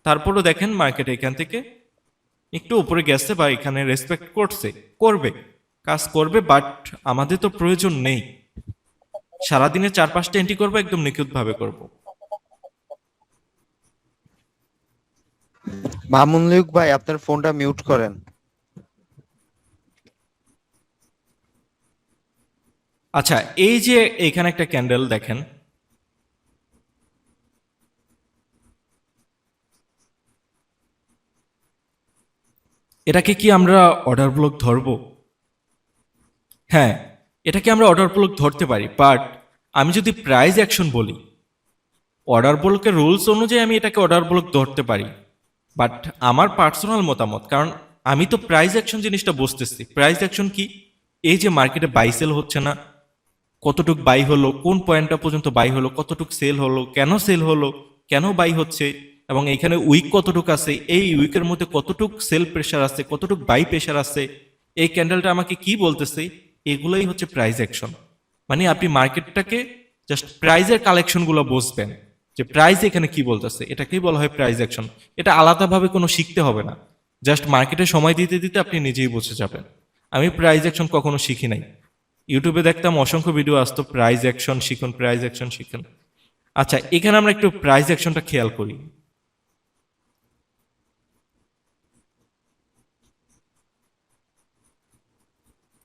তারপরও দেখেন মার্কেট এখান থেকে একটু উপরে গেছে বা এখানে রেসপেক্ট করছে, করবে, কাজ করবে, বাট আমাদের তো প্রয়োজন নেই। সারাদিনে 4-5টা এন্ট্রি করবো, একদম নিখুঁতভাবে করবো। মামুন লিক ভাই আপনার ফোনটা মিউট করেন। আচ্ছা, এই যে এখানে একটা ক্যান্ডেল দেখেন, এটাকে কি আমরা অর্ডার ব্লক ধরবো? হ্যাঁ, এটাকে আমরা অর্ডার ব্লক ধরতে পারি, বাট আমি যদি প্রাইস অ্যাকশন বলি, অর্ডার ব্লকের রুলস অনুযায়ী আমি এটাকে অর্ডার ব্লক ধরতে পারি, বাট আমার পার্সোনাল মতামত, কারণ আমি তো প্রাইস অ্যাকশন জিনিসটা বুঝতেছি। প্রাইস অ্যাকশন কি? এই যে মার্কেটে বাই সেল হচ্ছে না, কতটুক বাই হলো, কোন পয়েন্টটা পর্যন্ত বাই হলো, কতটুক সেল হলো, কেন বাই হচ্ছে, এবং এখানে উইক কতটুক আছে, এই উইকের মধ্যে কতটুক সেল প্রেশার আছে, কতটুক বাই প্রেশার আছে, এই ক্যান্ডেলটা আমাকে কি বলতেছে, এগুলোই হচ্ছে প্রাইস অ্যাকশন। মানে আপনি মার্কেটটাকে জাস্ট প্রাইজের কালেকশনগুলো বুঝবেন যে প্রাইস এখানে কি বলতেছে, এটাকেই বলা হয় প্রাইস অ্যাকশন। এটা আলাদাভাবে কোনো শিখতে হবে না, জাস্ট মার্কেটে সময় দিতে দিতে আপনি নিজেই বুঝে যাবেন। আমি প্রাইস অ্যাকশন কখনো শিখি নাই, ইউটিউবে দেখতাম অসংখ্য ভিডিও আসতো প্রাইস অ্যাকশন শিখুন, প্রাইস অ্যাকশন শিখুন। আচ্ছা, এখানে আমরা একটু প্রাইস অ্যাকশনটা খেয়াল করি।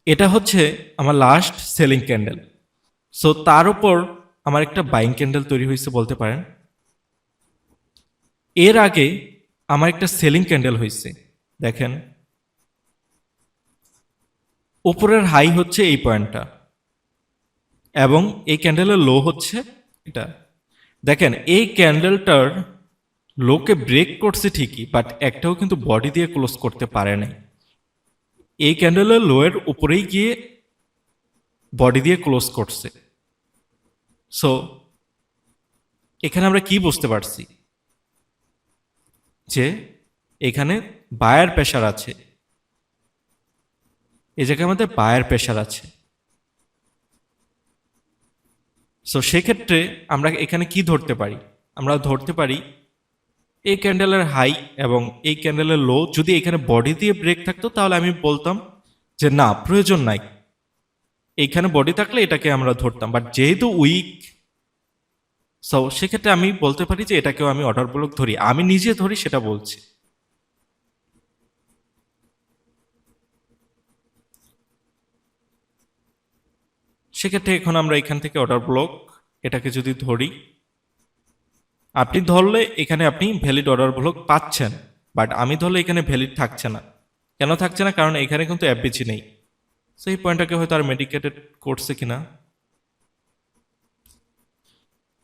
এটা হচ্ছে আমার লাস্ট সেলিং ক্যান্ডেল। সো তার উপর আমার একটা বাইং ক্যান্ডেল তৈরি হয়েছে বলতে পারেন। এর আগে আমার একটা সেলিং ক্যান্ডেল হয়েছে, দেখেন উপরের হাই হচ্ছে এই পয়েন্টটা এবং এই ক্যান্ডেলের লো হচ্ছে এটা। দেখেন এই ক্যান্ডেলটার লোকে ব্রেক করছে ঠিকই, বাট একটাও কিন্তু বডি দিয়ে ক্লোজ করতে পারে নাই। এই ক্যান্ডেলের লোয়ের উপরেই গিয়ে বডি দিয়ে ক্লোজ করছে। সো এখানে আমরা কি বুঝতে পারছি যে এখানে বায়ার প্রেশার আছে, এই জায়গায় আমাদের বায়ার প্রেশার আছে। সো সেক্ষেত্রে আমরা এখানে কি ধরতে পারি, আমরা ধরতে পারি এই ক্যান্ডেলের হাই এবং এই ক্যান্ডেলের লো যদি এখানে বডি দিয়ে ব্রেক থাকতো তাহলে আমি বলতাম যে না, প্রয়োজন নাই, এইখানে বডি থাকলে এটাকে আমরা ধরতাম। বাট যেহেতু উইক, সো সেক্ষেত্রে আমি বলতে পারি যে এটাকেও আমি অর্ডার ব্লক ধরি, আমি নিজে ধরি সেটা বলছি। সেক্ষেত্রে এখন আমরা এখান থেকে অর্ডার ব্লক এটাকে যদি ধরি, আপনি ধরলে এখানে আপনি ভ্যালিড অর্ডার ব্লক পাচ্ছেন, বাট আমি ধরলে এখানে ভ্যালিড থাকছে না। কেন থাকছে না? কারণ এখানে কিন্তু এফবিজি নেই। সেই পয়েন্টটাকে হয়তো আর মেডিকেটেড করছে কিনা।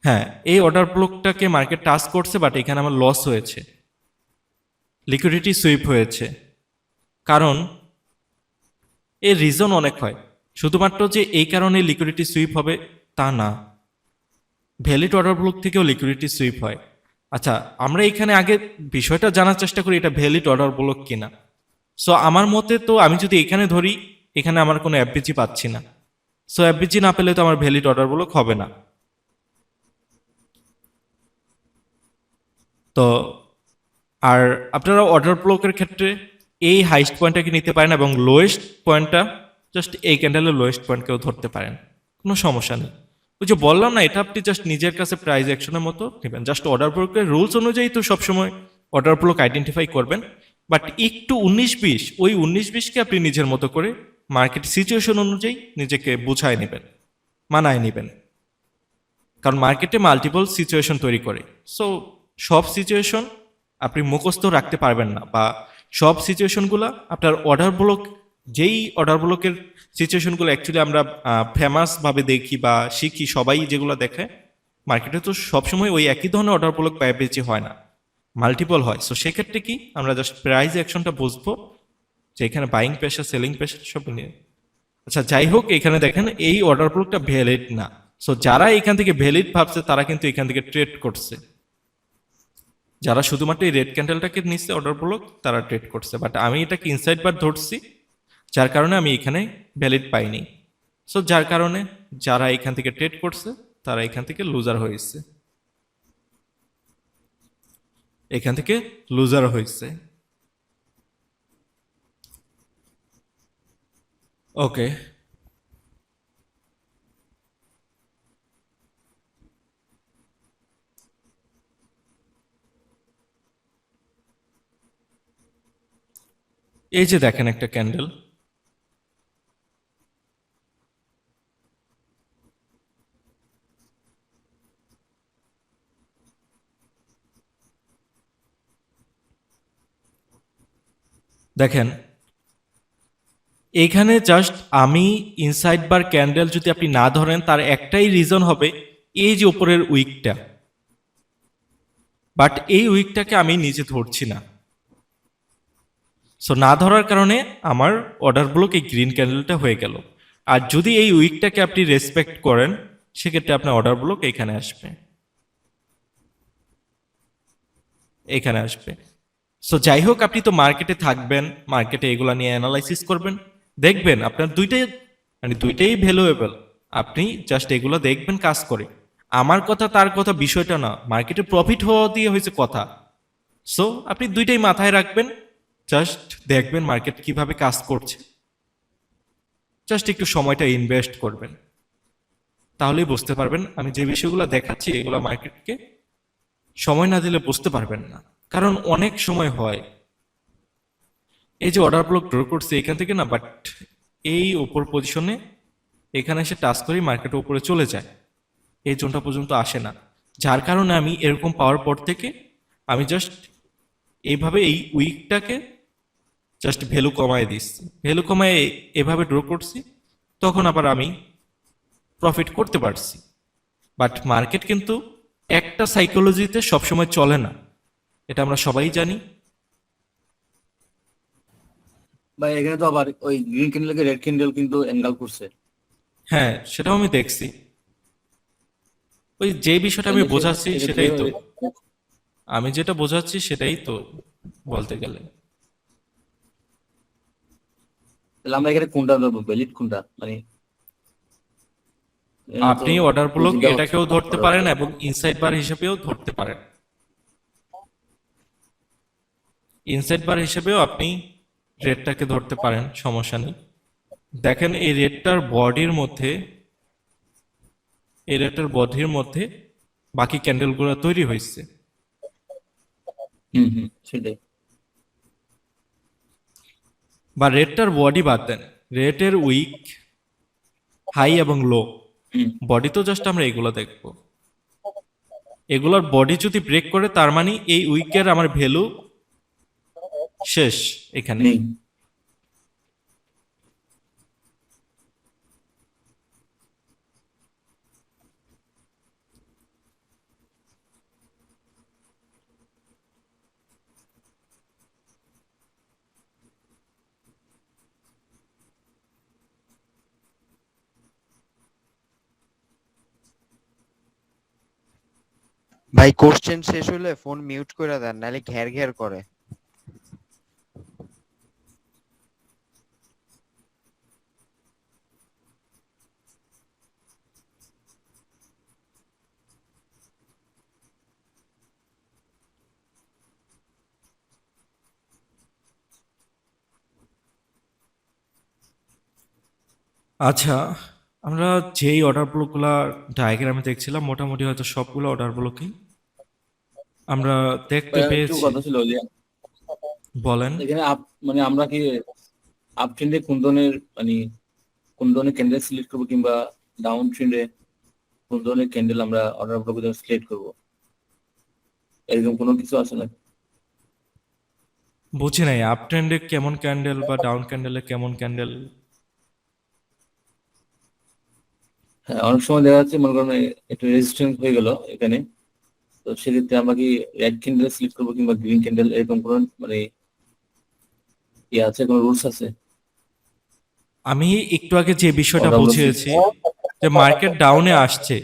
হ্যাঁ, এই অর্ডার ব্লকটাকে মার্কেট টাচ করছে, বাট এখানে আমার লস হয়েছে, লিকুইডিটি সুইপ হয়েছে। কারণ এর রিজন অনেক হয়, শুধুমাত্র যে এই কারণে লিকুইডিটি সুইপ হবে তা না, ভ্যালিড অর্ডার ব্লক থেকেও লিকুইডিটি সুইপ হয়। আচ্ছা, আমরা এখানে আগে বিষয়টা জানার চেষ্টা করি এটা ভ্যালিড অর্ডার ব্লক কিনা। সো আমার মতে তো আমি যদি এখানে ধরি, এখানে আমার কোনো এফবিজি পাচ্ছি না। সো এফবিজি না পেলে তো আমার ভ্যালিড অর্ডার ব্লক হবে না। তো আর আপনারা অর্ডার ব্লকের ক্ষেত্রে এই হাইস্ট পয়েন্টটাকে নিতে পারেন এবং লোয়েস্ট পয়েন্টটা জাস্ট এই ক্যান্ডেলের লোয়েস্ট পয়েন্টকেও ধরতে পারেন, কোনো সমস্যা নেই। ওই যে বললাম না, এটা আপনি জাস্ট নিজের কাছে প্রাইস অ্যাকশনের মতো নেবেন। জাস্ট অর্ডার ব্লকের রুলস অনুযায়ী তো সবসময় অর্ডার ব্লক আইডেন্টিফাই করবেন, বাট একটু 19-20, ওই 19-20কে আপনি নিজের মতো করে মার্কেট সিচুয়েশন অনুযায়ী নিজেকে বুঝায় নেবেন, মানায় নেবেন। কারণ মার্কেটে মাল্টিপল সিচুয়েশন তৈরি করে। সো সব সিচুয়েশন আপনি মুখস্থ রাখতে পারবেন না, বা সব সিচুয়েশনগুলো আপনার অর্ডার ব্লক, যেই অর্ডার ব্লকের সিচুয়েশনগুলো অ্যাকচুয়ালি আমরা ফেমাসভাবে দেখি বা শিখি, সবাই যেগুলো দেখে মার্কেটে, তো সবসময় ওই একই ধরনের অর্ডার ব্লক বেশি হয় না, মাল্টিপল হয়। সো সেক্ষেত্রে কি আমরা জাস্ট প্রাইস অ্যাকশনটা বুঝবো যে এখানে বাইং প্রেশার, সেলিং প্রেশার সব নিয়ে। আচ্ছা, যাই হোক, এখানে দেখেন এই অর্ডার ব্লকটা ভ্যালিড না। সো যারা এখান থেকে ভ্যালিড ভাবছে তারা কিন্তু এখান থেকে ট্রেড করছে, যারা শুধুমাত্র এই রেড ক্যান্ডেলটাকে নিচ্ছে অর্ডার ব্লক তারা ট্রেড করছে। বাট আমি এটাকে ইনসাইড বার ধরছি, যার কারণে আমি এখানে ভ্যালিড পাইনি। সো যার কারণে যারা এখান থেকে ট্রেড করছে তারা এখান থেকে লুজার হয়েছে, এখান থেকে লুজার হয়েছে। ওকে, এই যে দেখেন একটা ক্যান্ডেল, দেখেন এইখানে জাস্ট আমি ইনসাইড বার ক্যান্ডেল যদি আপনি না ধরেন তার একটাই রিজন হবে এই যে উপরের উইকটা, বাট এই উইকটাকে আমি নিজে ধরছি না। সো না ধরার কারণে আমার অর্ডার ব্লক এই গ্রিন ক্যান্ডেলটা হয়ে গেল। আর যদি এই উইকটাকে আপনি রেসপেক্ট করেন সেক্ষেত্রে আপনার অর্ডার ব্লক এখানে আসবে, এখানে আসবে। সো যাই হোক, আপনি তো মার্কেটে থাকবেন, মার্কেটে এগুলা নিয়ে অ্যানালাইসিস করবেন, দেখবেন আপনার দুইটাই ভ্যালুয়েবল। আপনি জাস্ট এগুলো দেখবেন কাজ করে। আমার কথা তার কথা বিষয়টা না, মার্কেটে প্রফিট হওয়া দিয়ে হয়েছে কথা। সো আপনি দুইটাই মাথায় রাখবেন, জাস্ট দেখবেন মার্কেট কিভাবে কাজ করছে, জাস্ট একটু সময়টা ইনভেস্ট করবেন, তাহলেই বুঝতে পারবেন। আমি যে বিষয়গুলো দেখাচ্ছি এগুলো মার্কেটকে সময় না দিলে বুঝতে পারবেন না। কারণ অনেক সময় হয় এই যে অর্ডার ব্লক ড্র করছে এখান থেকে না, বাট এই উপর পজিশনে এখানে এসে টাচ করে মার্কেট উপরে চলে যায়, এই জোনটা পর্যন্ত আসে না। যার কারণে আমি এরকম পাওয়ার পর থেকে আমি জাস্ট এইভাবে এই উইকটাকে জাস্ট ভ্যালু কমায় দিচ্ছি, ভ্যালু কমায় এভাবে ড্র করছি, তখন আবার আমি প্রফিট করতে পারছি। বাট মার্কেট কিন্তু একটা সাইকোলজিতে সবসময় চলে না, এটা আমরা সবাই জানি। ভাই এখানে তো আবার ওই গ্রিন ক্যান্ডেলকে রেড ক্যান্ডেল কিন্তু এনগাল করছে। হ্যাঁ, সেটাও আমি দেখছি। ওই যে বিষয়টা আমি তাহলে বোঝাচ্ছি সেক্ষেত্রে সেটাই তো, আমি যেটা বোঝাচ্ছি সেটাই তো বলতে গেলে। তাহলে আমরা এখানে কোনটা ধরবো, ভ্যালিড কোনটা, মানে এখানে তো আপনি অর্ডার ব্লক দুইটা হচ্ছে এটাকেও ধরতে order পারেন block। এবং ইনসাইড বার হিসেবেও ধরতে পারেন। ইনসাইড বার হিসেবেও আপনি রেটটাকে ধরতে পারেন, সমস্যা নেই। দেখেন এই রেটটার বডির মধ্যে, এই রেটটার বডির মধ্যে বাকি ক্যান্ডেলগুলো তৈরি হয়েছে। সেটাই। বা রেটটার বডি বাদ দেন, রেটের উইক, হাই এবং লো, হুম বডি তো জাস্ট আমরা এগুলো দেখব। এগুলোর বডি যদি ব্রেক করে তার মানে এই উইকের আমার ভ্যালু শেষ এখানে। নেই। ভাই কোশ্চেন শেষ হলে ফোন মিউট করে দেন, নাহলে ঘ্যার ঘ্যার করে। আচ্ছা, আমরা যেই অর্ডার ব্লকগুলা ডায়াগ্রামে দেখছিলাম মোটামুটি হয়তো সবগুলো অর্ডার ব্লকই আমরা দেখতে ভাই একটু পেয়েছি। কথা ছিল যে বলেন। এখানে মানে আমরা কি আপ ট্রেন্ডে কোন ধরনের ক্যান্ডেল সিলেক্ট করবো, কিংবা ডাউন ট্রেন্ডে কোন ধরনের ক্যান্ডেল আমরা অর্ডার ব্লকে সিলেক্ট করবো, এরকম কোনো কিছু আছে না? বুঝি নাই আপ ট্রেন্ডে কেমন ক্যান্ডেল বা ডাউন ক্যান্ডেলে কেমন ক্যান্ডেল। হ্যাঁ, অনেক সময় দেখা যাচ্ছে মনে করেন একটু রেজিস্ট্যান্স হয়ে গেল এখানে, তো সেক্ষেত্রে আমরা কি রেড ক্যান্ডেল সিলেক্ট করবো কিংবা গ্রিন ক্যান্ডেল, এরকম কোনো মানে ইয়ে আছে, কোনো রুলস আছে আমি একটু আগে যে বিষয়টা অর্ডার ব্লক? বুঝিয়েছি যে মার্কেট ডাউনে আসছে,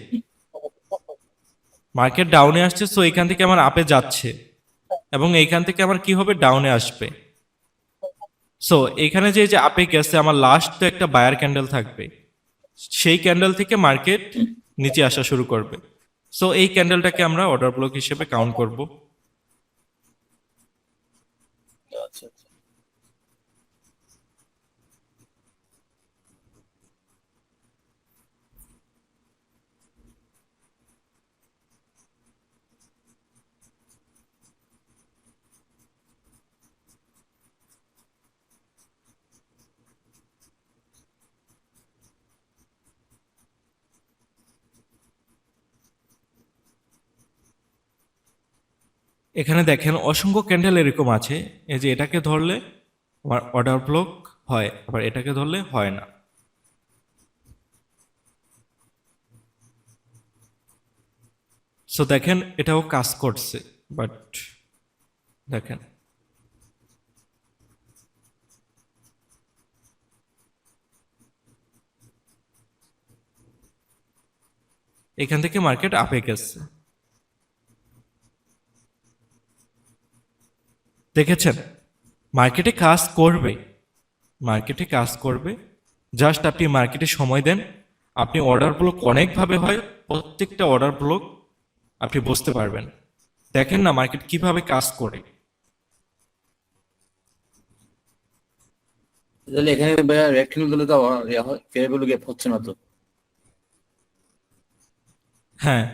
মার্কেট ডাউনে আসছে, সো এখান থেকে আমার আপে যাচ্ছে এবং এইখান থেকে আমার কি হবে, ডাউনে আসবে। সো এখানে যে যে আপে গেছে আমার লাস্ট তো একটা বায়ার ক্যান্ডেল থাকবে, সেই ক্যান্ডেল থেকে মার্কেট নিচে আসা শুরু করবে। সো এই ক্যান্ডেলটাকে আমরা অর্ডার ব্লক হিসেবে কাউন্ট করব। আচ্ছা আচ্ছা। এখানে দেখেন অসংখ্য ক্যান্ডেল এরকম আছে, এই যে এটাকে ধরলে আমার অর্ডার ব্লক হয়, আবার এটাকে ধরলে হয় না। সো দেখেন এটাও কাজ করছে, বাট দেখেন এখান থেকে মার্কেট আপে গেছে, দেখেছেন? মার্কেটে কাজ করবে, মার্কেটে কাজ করবে, জাস্ট আপনি মার্কেটে সময় দেন। আপনি অর্ডার ব্লক অনেকভাবে হয়, প্রত্যেকটা অর্ডার ব্লক আপনি বুঝতে পারবেন। দেখেন না মার্কেট কিভাবে কাজ করে। তাহলে এখানে রেড ক্যান্ডেল দিলে তো ফেয়ার ভ্যালু গ্যাপ হচ্ছে না তো? হ্যাঁ,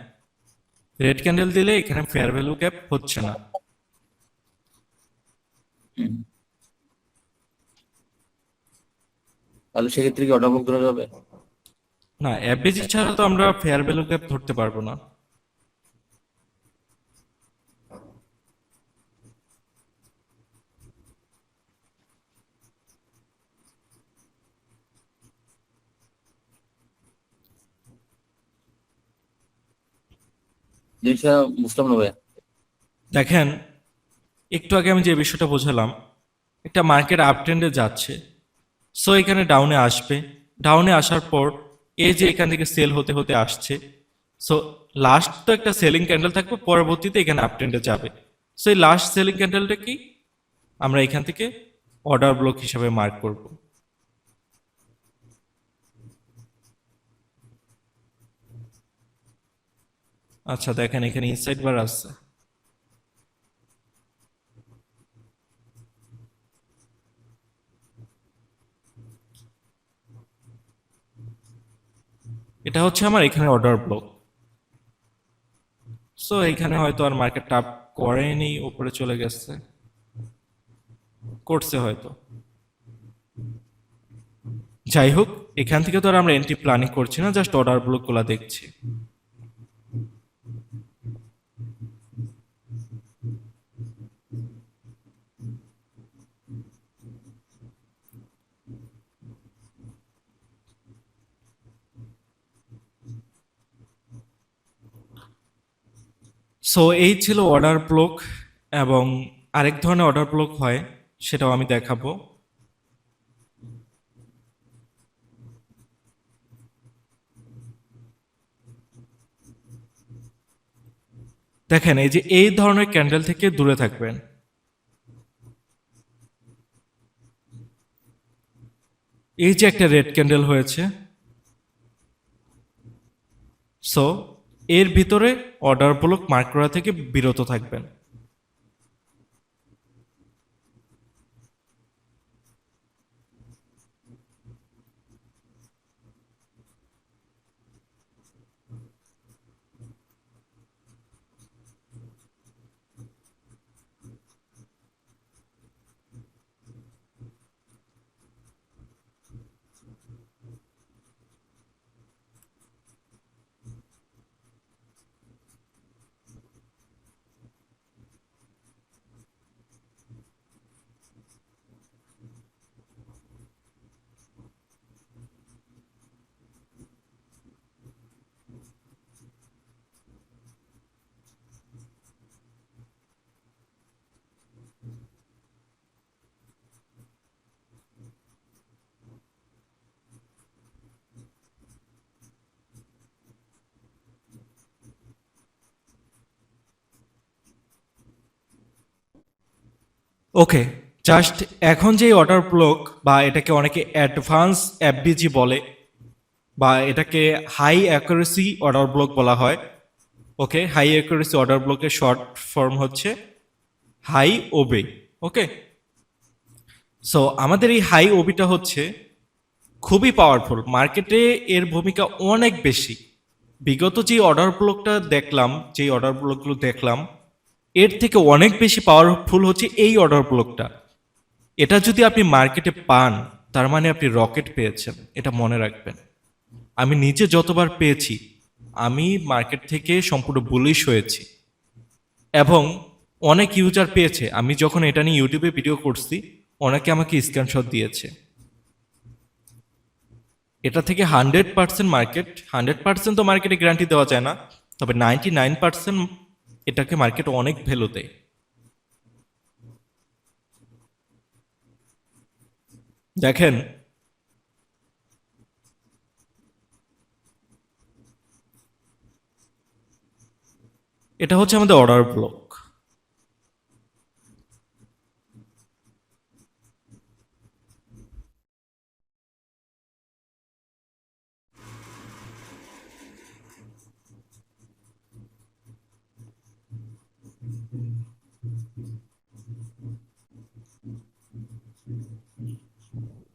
রেড ক্যান্ডেল দিলে এখানে ফেয়ার ভ্যালু গ্যাপ হচ্ছে না। হুম। তাহলে সেক্ষেত্রে কি অর্ডার ব্লক ধরা যাবে? না, অ্যাভারেজ ছাড়া তো আমরা ফেয়ার ভ্যালু গ্যাপ ধরতে পারবো না। জিনিসটা বুঝলাম না ভাইয়া। দেখেন একটু আগে আমি যে বিষয়টা বোঝালাম, একটা মার্কেট আপ ট্রেন্ডে যাচ্ছে, সো এখানে ডাউনে আসবে। ডাউনে আসার পর এই যে এখান থেকে সেল হতে হতে আসছে, সো লাস্ট তো একটা সেলিং ক্যান্ডেল থাকবে, পরবর্তীতে এখানে আপ ট্রেন্ডে যাবে। সো এই লাস্ট সেলিং ক্যান্ডেলটা কি আমরা এখান থেকে অর্ডার ব্লক হিসাবে মার্ক করব। আচ্ছা দেখেন এখানে ইনসাইড বার আছে। এটা হচ্ছে আমার এখানে অর্ডার ব্লক। সো এখানে হয়তো আর মার্কেট আপ করেনি, উপরে চলে গেছে, করছে হয়তো। যাই হোক, এখান থেকে তো আর আমরা এন্ট্রি প্ল্যানিং করছি না, জাস্ট অর্ডার ব্লক গুলা দেখছি। সো এই ছিল অর্ডার ব্লক, এবং আরেক ধরনের অর্ডার ব্লক হয়, সেটাও আমি দেখাবো। দেখেন এই যে এই ধরনের ক্যান্ডেল থেকে দূরে থাকবেন। এই যে একটা রেড ক্যান্ডেল হয়েছে, সো এর ভিতরে অর্ডার ব্লক মার্ক করা থেকে বিরত থাকবেন। ওকে, জাস্ট এখন যে অর্ডার ব্লক, বা এটাকে অনেকে অ্যাডভান্স এফবিজি বলে, বা এটাকে হাই অ্যাকুরেসি অর্ডার ব্লক বলা হয়। ওকে, হাই অ্যাকুরেসি অর্ডার ব্লকের শর্ট ফর্ম হচ্ছে হাই ওবে। ওকে, সো আমাদের এই হাই ওবিটা হচ্ছে খুবই পাওয়ারফুল, মার্কেটে এর ভূমিকা অনেক বেশি। বিগত যে অর্ডার ব্লকটা দেখলাম, যে অর্ডার ব্লকগুলো দেখলাম, এর থেকে অনেক বেশি পাওয়ারফুল হচ্ছে এই অর্ডার ব্লকটা। এটা যদি আপনি মার্কেটে পান, তার মানে আপনি রকেট পেয়েছেন, এটা মনে রাখবেন। আমি নিজে যতবার পেয়েছি, আমি মার্কেট থেকে সম্পূর্ণ বুলিশ হয়েছি, এবং অনেক ইউজার পেয়েছে। আমি যখন এটা নিয়ে ইউটিউবে ভিডিও করছি, অনেকে আমাকে স্ক্রিনশট দিয়েছে। এটা থেকে 100% মার্কেট, 100% তো মার্কেটে গ্যারান্টি দেওয়া যায় না, তবে 99% এটাকে মার্কেট অনেক ভ্যালু দেয়। দেখেন এটা হচ্ছে আমাদের অর্ডার ব্লক।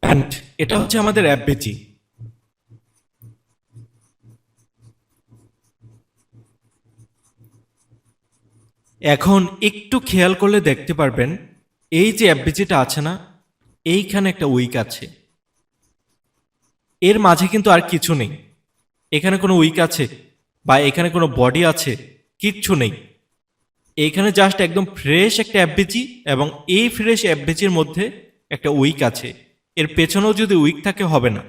অ্যান্ড এটা হচ্ছে আমাদের অ্যাপবিজি। এখন একটু খেয়াল করলে দেখতে পারবেন, এই যে অ্যাপবিজিটা আছে না, এইখানে একটা উইক আছে, এর মাঝে কিন্তু আর কিছু নেই। এখানে কোনো উইক আছে বা এখানে কোনো বডি আছে, কিচ্ছু নেই। এইখানে জাস্ট একদম ফ্রেশ একটা অ্যাপবিজি, এবং এই ফ্রেশ অ্যাপবিজির মধ্যে একটা উইক আছে। এর পেছনেও যদি উইক থাকে হবে না,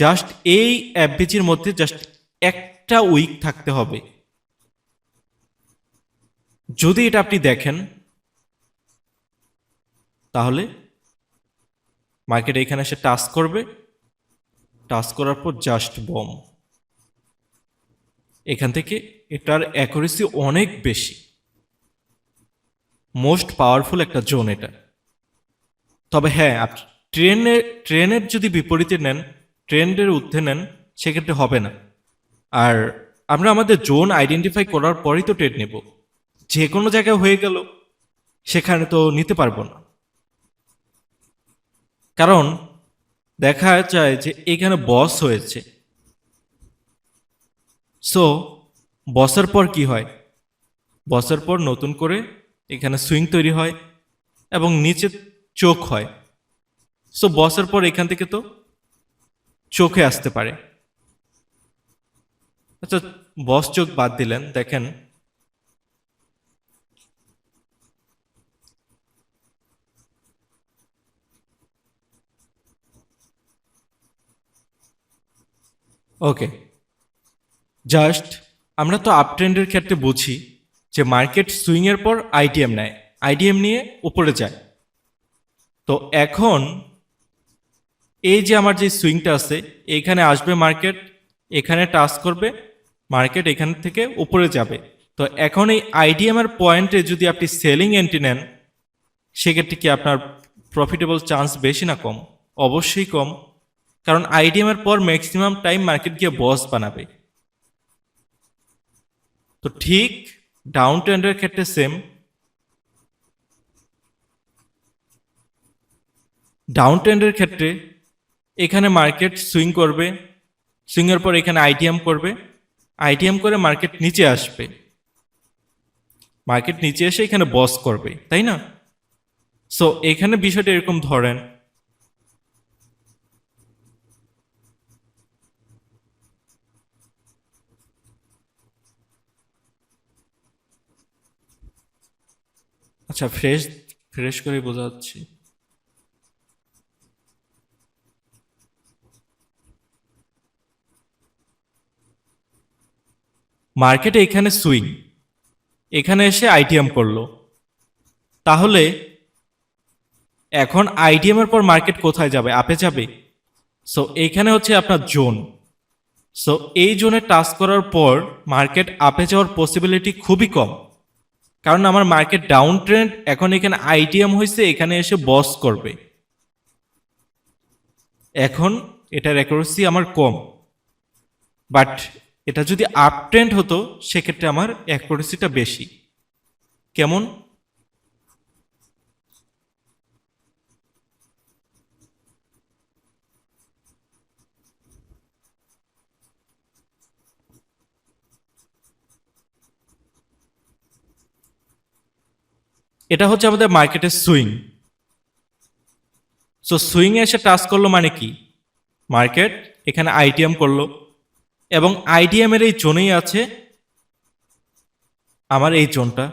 জাস্ট এই অ্যাপবিজির মধ্যে জাস্ট একটা উইক থাকতে হবে। যদি এটা আপনি দেখেন, তাহলে মার্কেট এখানে এসে টাচ করবে, টাচ করার পর জাস্ট বম। এখান থেকে এটার অ্যাকুরেসি অনেক বেশি, মোস্ট পাওয়ারফুল একটা জোন এটা। তবে হ্যাঁ, আপনি ট্রেনের যদি বিপরীতে নেন, ট্রেন্ডের ঊর্ধ্বে নেন, সেক্ষেত্রে হবে না। আর আমরা আমাদের জোন আইডেন্টিফাই করার পরেই তো ট্রেড নেব। যে কোনো জায়গায় হয়ে গেল সেখানে তো নিতে পারবো না, কারণ দেখা যায় যে এখানে বস হয়েছে। সো বসের পর কি হয়, বসের পর নতুন করে এখানে সুইং তৈরি হয় এবং নিচে চোখ হয়। সো বসের পর এখান থেকে তো চোখে আসতে পারে। আচ্ছা, বস চোখ বাদ দিলেন, দেখেন ওকে, জাস্ট আমরা তো আপ ট্রেন্ডের ক্ষেত্রে বুঝি যে মার্কেট সুইং এর পর আইডিএম নেয়, আইডিএম নিয়ে উপরে যায়। তো এখন এই যে আমার যে সুইংটা আছে, এখানে আসবে মার্কেট, এখানে টাচ করবে, মার্কেট এখান থেকে উপরে যাবে। তো এখন এই আইডিএম এর পয়েন্টে যদি আপনি সেলিং এন্ট্রি নেন, সেক্ষেত্রে কি আপনার প্রফিটেবল চান্স বেশি না কম? অবশ্যই কম, কারণ আইডিএম এর পর ম্যাক্সিমাম টাইম মার্কেট গিয়ে বস বানাবে। তো ঠিক ডাউন ট্রেন্ডের ক্ষেত্রে সেম, ডাউন ট্রেন্ডের ক্ষেত্রে এখানে মার্কেট সুইং করবে, সুইং এর পর এখানে আইডিএম করবে, আইডিএম করে মার্কেট নিচে আসবে, মার্কেট নিচে এসে এখানে বস করবে, তাই না? সো এখানে বিষয়টা এরকম ধরেন, আচ্ছা ফ্রেশ ফ্রেশ করে বোঝাচ্ছি। মার্কেটে এখানে সুইং, এখানে এসে আইডিএম করলো, তাহলে এখন আইডিএম এর পর মার্কেট কোথায় যাবে? আপে যাবে। সো এইখানে হচ্ছে আপনার জোন। সো এই জোনে টাচ করার পর মার্কেট আপে যাওয়ার পসিবিলিটি খুবই কম, কারণ আমার মার্কেট ডাউন ট্রেন্ড, এখন এখানে আইডিএম হয়েছে, এখানে এসে বস করবে। এখন এটার অ্যাকুরেসি আমার কম, বাট এটা যদি আপ ট্রেন্ড হতো সেক্ষেত্রে আমার অ্যাকুরেসিটা বেশি। কেমন? এটা হচ্ছে আমাদের মার্কেটের সুইং। সো সুইং এ এসে টাচ করলো মানে কি, মার্কেট এখানে আইডিএম করলো, এবং আইডিএম এর এই জোনেই আছে আমার এই জোনটা,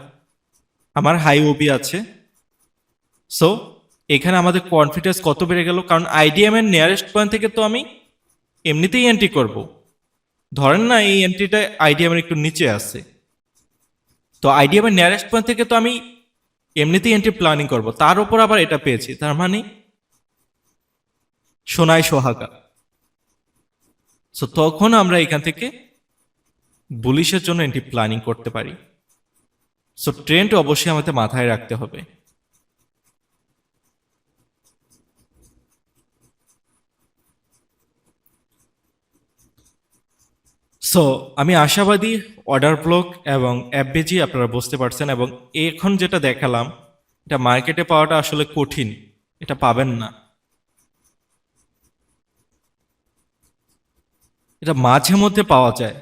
আমার হাই ওবি আছে। সো এখানে আমাদের কনফিডেন্স কত বেড়ে গেল, কারণ আইডিএম এর নিয়ারেস্ট পয়েন্ট থেকে তো আমি এমনিতেই এন্ট্রি করব। ধরেন না এই এন্ট্রিটা আইডিএম এর একটু নিচে আছে, তো আইডিএম এর নিয়ারেস্ট পয়েন্ট থেকে তো আমি এমনিতেই এন্ট্রি প্ল্যানিং করব, তার উপর আবার এটা পেয়েছি, তার মানে সোনায় সোহাগা। সো তখন আমরা এখান থেকে বুলিশের জন্য এন্ট্রি প্ল্যানিং করতে পারি। সো ট্রেন্ড অবশ্যই আমাদের মাথায় রাখতে হবে। সো আমি আশাবাদী অর্ডার ব্লক এবং এফবিজি আপনারা বুঝতে পারছেন, এবং এখন যেটা দেখালাম এটা মার্কেটে পাওয়াটা আসলে কঠিন, এটা পাবেন না। এটা মাঝে মধ্যে পাওয়া যায়।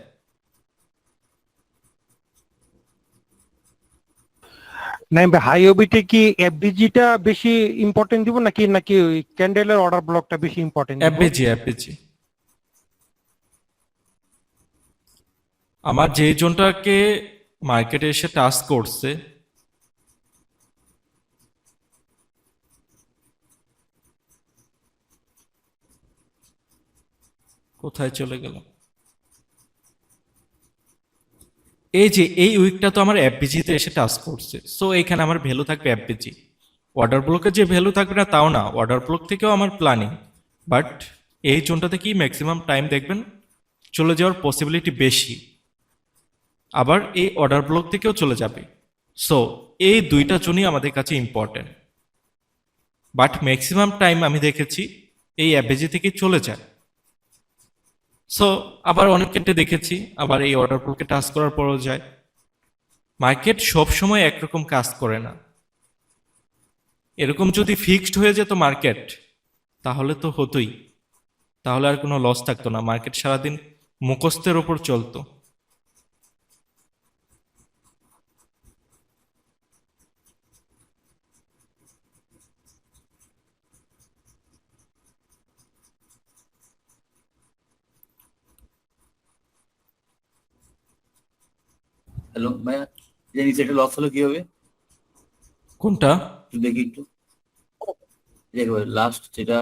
নাইম ভাই, হাই ওবিতে কি এফডিজিটা বেশি ইম্পর্টেন্ট দিব নাকি নাকি ওই ক্যান্ডেলের অর্ডার ব্লকটা বেশি ইম্পর্টেন্ট দিব? এফবিজি আমার যে জোনটাকে মার্কেটে এসে টাচ করছে, কোথায় চলে গেল, এই যে এই উইকটা তো আমার এফবিজিতে এসে টাচ করছে। সো এখানে আমার ভ্যালু থাকবে এফবিজি। অর্ডার ব্লকে যে ভ্যালু থাকবে না তাও না, অর্ডার ব্লক থেকেও আমার প্ল্যানিং, বাট এই জোনটাতে কি ম্যাক্সিমাম টাইম দেখবেন চলে যাওয়ার পসিবিলিটি বেশি, আবার এই অর্ডার ব্লক থেকেও চলে যাবে। সো এই দুইটা জোনই আমাদের কাছে ইম্পর্টেন্ট, বাট ম্যাক্সিমাম টাইম আমি দেখেছি এই অ্যাভারেজি থেকে চলে যায়। সো আবার অনেক ক্ষেত্রে দেখেছি আবার এই অর্ডার ব্লকে টাচ করার পরও যায়। মার্কেট সবসময় একরকম কাজ করে না। এরকম যদি ফিক্সড হয়ে যেত মার্কেট তাহলে তো হতোই, তাহলে আর কোনো লস থাকতো না, মার্কেট সারাদিন মুখস্থের ওপর চলতো। হ্যালো ভাইয়া, যে নিচে একটা লস হলো কি হবে কোনটা? একটু দেখি একটু। লাস্ট যেটা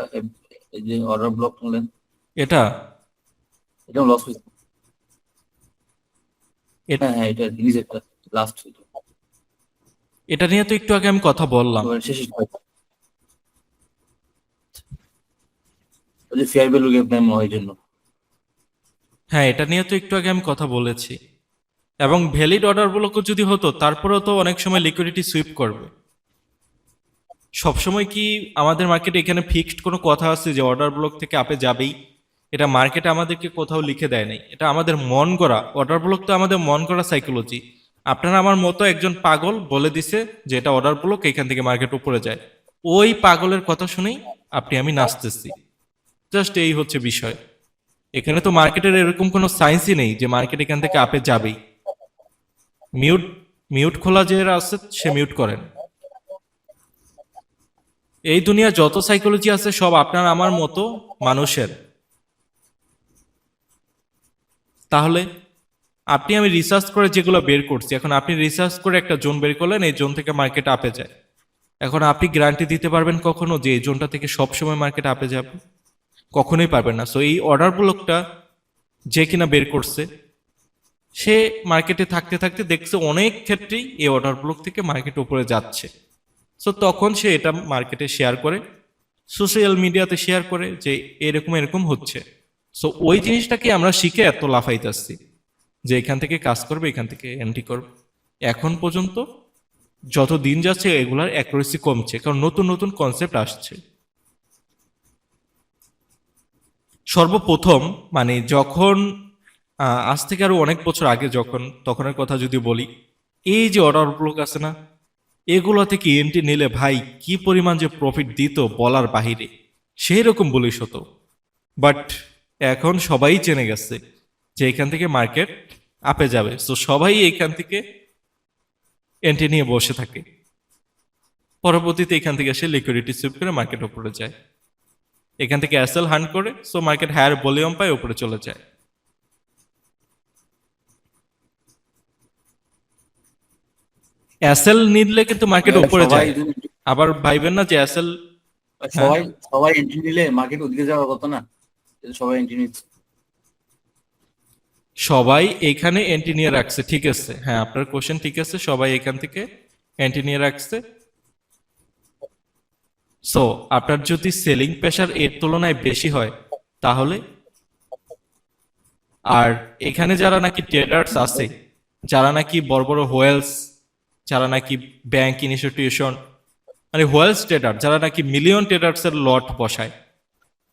এই যে অর্ডার ব্লক করলেন, এটা এটা লস হয়েছে। এ- হ্যাঁ হ্যাঁ, এটা নিচেরটা লাস্ট এটা নিয়ে তো একটু আগে আমি কথা বললাম। শেষে ওই যে ফেয়ার ভ্যালু গ্যাপ নেই মনে হয় এই জন্য। হ্যাঁ, এটা নিয়ে তো একটু আগে আমি কথা বলেছি। এবং ভ্যালিড অর্ডারগুলোকে যদি হতো তারপরেও তো অনেক সময় লিকুইডিটি সুইপ করবে। সবসময় কি আমাদের মার্কেটে এখানে ফিক্সড কোনো কথা আছে যে অর্ডার ব্লক থেকে আপে যাবেই? এটা মার্কেটে আমাদেরকে কোথাও লিখে দেয় নাই, এটা আমাদের মন গড়া। অর্ডার ব্লক তো আমাদের মন গড়া সাইকোলজি। আপনারা আমার মতো একজন পাগল বলে দিছে যে এটা অর্ডার ব্লক, এখান থেকে মার্কেট উপরে যায়, ওই পাগলের কথা শুনেই আপনি আমি নাচতেছি। জাস্ট এই হচ্ছে বিষয়। এখানে তো মার্কেটের এরকম কোনো সায়েন্সই নেই যে মার্কেট এখান থেকে আপে যাবেই। মিউট মিউট খোলা যে আছে সে মিউট করেন। এই দুনিয়া যত সাইকোলজি আছে সব আপনার আমার মতো মানুষের। তাহলে আপনি আমি রিসার্চ করে যেগুলো বের করছি, এখন আপনি রিসার্চ করে একটা জোন বের করলেন, এই জোন থেকে মার্কেট আপে যায়। এখন আপনি গ্যারান্টি দিতে পারবেন কখনো যে এই জোনটা থেকে সবসময় মার্কেট আপে যাবে? কখনোই পারবেন না। সো এই অর্ডার ব্লকটা যে কিনা বের করছে সে মার্কেটে থাকতে থাকতে দেখছে অনেক ক্ষেত্রেই এই অর্ডার ব্লক থেকে মার্কেট উপরে যাচ্ছে। সো তখন সে এটা মার্কেটে শেয়ার করে, সোশ্যাল মিডিয়াতে শেয়ার করে যে এরকম এরকম হচ্ছে। সো ওই জিনিসটাকে আমরা শিখে এত লাফাইতেছি যে এখান থেকে কাজ করবে, এখান থেকে এন্ট্রি করবে। এখন পর্যন্ত যত দিন যাচ্ছে এগুলার অ্যাকুরেসি কমছে, কারণ নতুন নতুন কনসেপ্ট আসছে। সর্বপ্রথম মানে যখন আজ থেকে আরো অনেক বছর আগে যখন, তখনের কথা যদি বলি, এই যে অর্ডার ব্লক আছে না, এগুলো থেকে এন্ট্রি নিলে ভাই কি পরিমাণ যে প্রফিট দিত বলার বাহিরে, সেই রকম বলিস হতো। বাট এখন সবাই জেনে গেছে যে এখান থেকে মার্কেট আপে যাবে, তো সবাই এখান থেকে এন্ট্রি নিয়ে বসে থাকে। পরবর্তীতে এখান থেকে এসে লিকুইডিটি সুইপ করে মার্কেট উপরে যায়, এখান থেকে অ্যাসেল হান্ট করে, সো মার্কেট হায়ার ভলিউম পায়, উপরে চলে যায়। অ্যাসেল নিলে কিন্তু মার্কেট উপরে সবাই যায়। আবার ভাইবেন না যে অ্যাসেল, সবাই সবাই এন্ট্রি নিলে মার্কেট ওদিকে যাওয়ার কথা না, সবাই এন্ট্রি নিচ্ছে। সবাই এখানে এন্ট্রি নিয়ে রাখছে, ঠিক আছে, হ্যাঁ আপনার কোশ্চেন ঠিক আছে, সবাই এখান থেকে এন্ট্রি নিয়ে রাখছে। সো আপনার যদি সেলিং প্রেশার এর তুলনায় বেশি হয় তাহলে, আর এখানে যারা নাকি ট্রেডার্স আছে, যারা নাকি বড় বড় হোয়েলস, যারা নাকি ব্যাংক ইনস্টিটিউশন, মানে হোয়েলস ট্রেডার যারা নাকি মিলিয়ন ট্রেডার্স এর লট বসায়,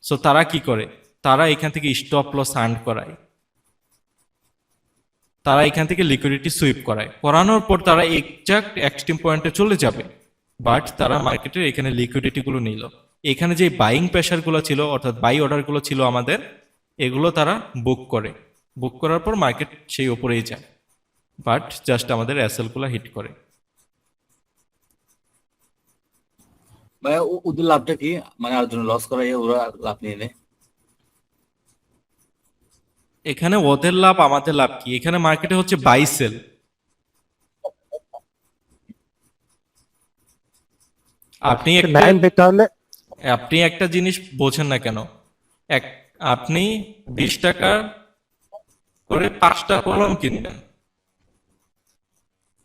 সো তারা কি করে, তারা এখান থেকে স্টপ লস আর্ন করায়, তারা এখান থেকে লিকুইডিটি সুইপ করায়, করানোর পর তারা এক্সাক্ট এক্সট্রিম পয়েন্টে চলে যাবে, বাট তারা মার্কেটের এখানে লিকুইডিটি গুলো নিল। এখানে যে বাইং প্রেশার গুলো ছিল, অর্থাৎ বাই অর্ডার গুলো ছিল আমাদের, এগুলো তারা বুক করে, বুক করার পর মার্কেট সেই উপরেই যায়, বাট জাস্ট আমাদের অ্যাসেল গুলো হিট করে। ভাইয়া ওদের লাভটা কি, মানে আর জন্য লস করাই ওরা লাভ নিয়ে নেয়? এখানে ওদের লাভ আমাদের লাভ কি? এখানে মার্কেটে হচ্ছে বাই সেল। আপনি একটা নাইম ভাই তাহলে আপনি একটা জিনিস বোঝেন না কেন, এক আপনি 20 টাকা করে 5টা কলম কিনবেন।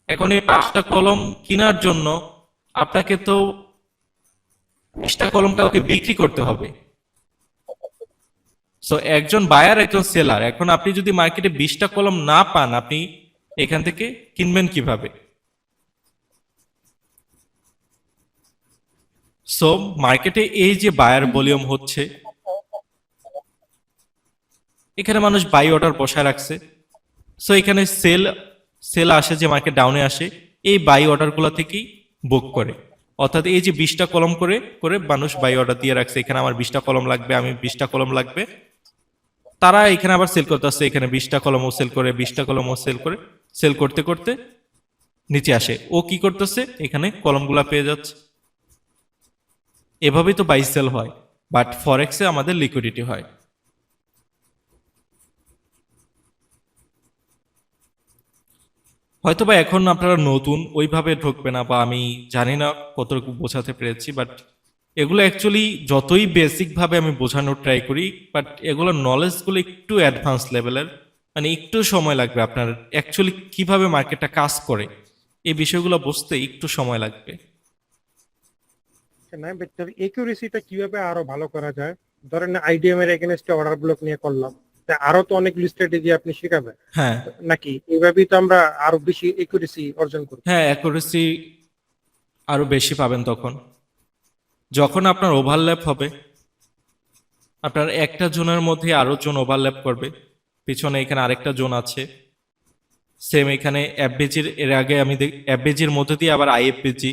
এখন এই 5টা কলম কেনার জন্য আপনাকে তো 20টা কলমটা ওকে বিক্রি করতে হবে। সো একজন বায়ার একজন সেলার, এখন আপনি যদি মার্কেটে 20টা কলম না পান, আপনি এখান থেকে কিনবেন কিভাবে? সো মার্কেটে এই যে বায়ার ভলিউম হচ্ছে, এখানে মানুষ বাই অর্ডার বসায় রাখছে। সো এখানে সেল আসে, যে মার্কেট ডাউনে আসে, এই বাই অর্ডারগুলো থেকেই বুক করে। অর্থাৎ এই যে 20টা কলম করে করে মানুষ বাই অর্ডার দিয়ে রাখছে, এখানে আমার 20টা কলম লাগবে, আমি 20টা কলম লাগবে, তারা এখানে আবার সেল করতে আসছে, এখানে 20টা কলমও সেল করে, 20টা কলমও সেল করে, সেল করতে করতে নিচে আসে, ও কি করতেছে, এখানে কলমগুলা পেয়ে যাচ্ছে। এভাবেই তো বাই সেল হয়, বাট ফরেক্সে আমাদের লিকুইডিটি হয়। হয়তোবা এখন আপনারা নতুন, ওইভাবে ঢুকবে না, বা আমি জানি না কতটুকু বোঝাতে পেরেছি, বাট এগুলো অ্যাকচুয়ালি যতই বেসিক ভাবে আমি বোঝানোর ট্রাই করি, বাট এগুলো নলেজগুলো একটু অ্যাডভান্স লেভেলের, মানে একটু সময় লাগবে আপনার অ্যাকচুয়ালি কিভাবে মার্কেটটা কাজ করে, এই বিষয়গুলো বুঝতে একটু সময় লাগবে। না বেটার একিউরেসিটা কিভাবে আরো ভালো করা যায়? ধরেন আইডিএম এর এগেনস্টে অর্ডার ব্লক নিয়ে করলাম, তা আরো তো অনেকগুলো স্ট্র্যাটেজি আপনি শিখাবেন হ্যাঁ, নাকি? এইভাবেই তো আমরা আরো বেশি একিউরেসি অর্জন করব। হ্যাঁ, অ্যাকুরেসি আরো বেশি পাবেন তখন, যখন আপনার ওভারল্যাপ হবে, আপনার একটা জোনের মধ্যে আরো জোন ওভারল্যাপ করবে, পিছনে এখানে আরেকটা জোন আছে, সেম এখানে এফবিজির, এর আগে আমি এফবিজির মধ্যে দিয়ে আবার আইএফবিজি,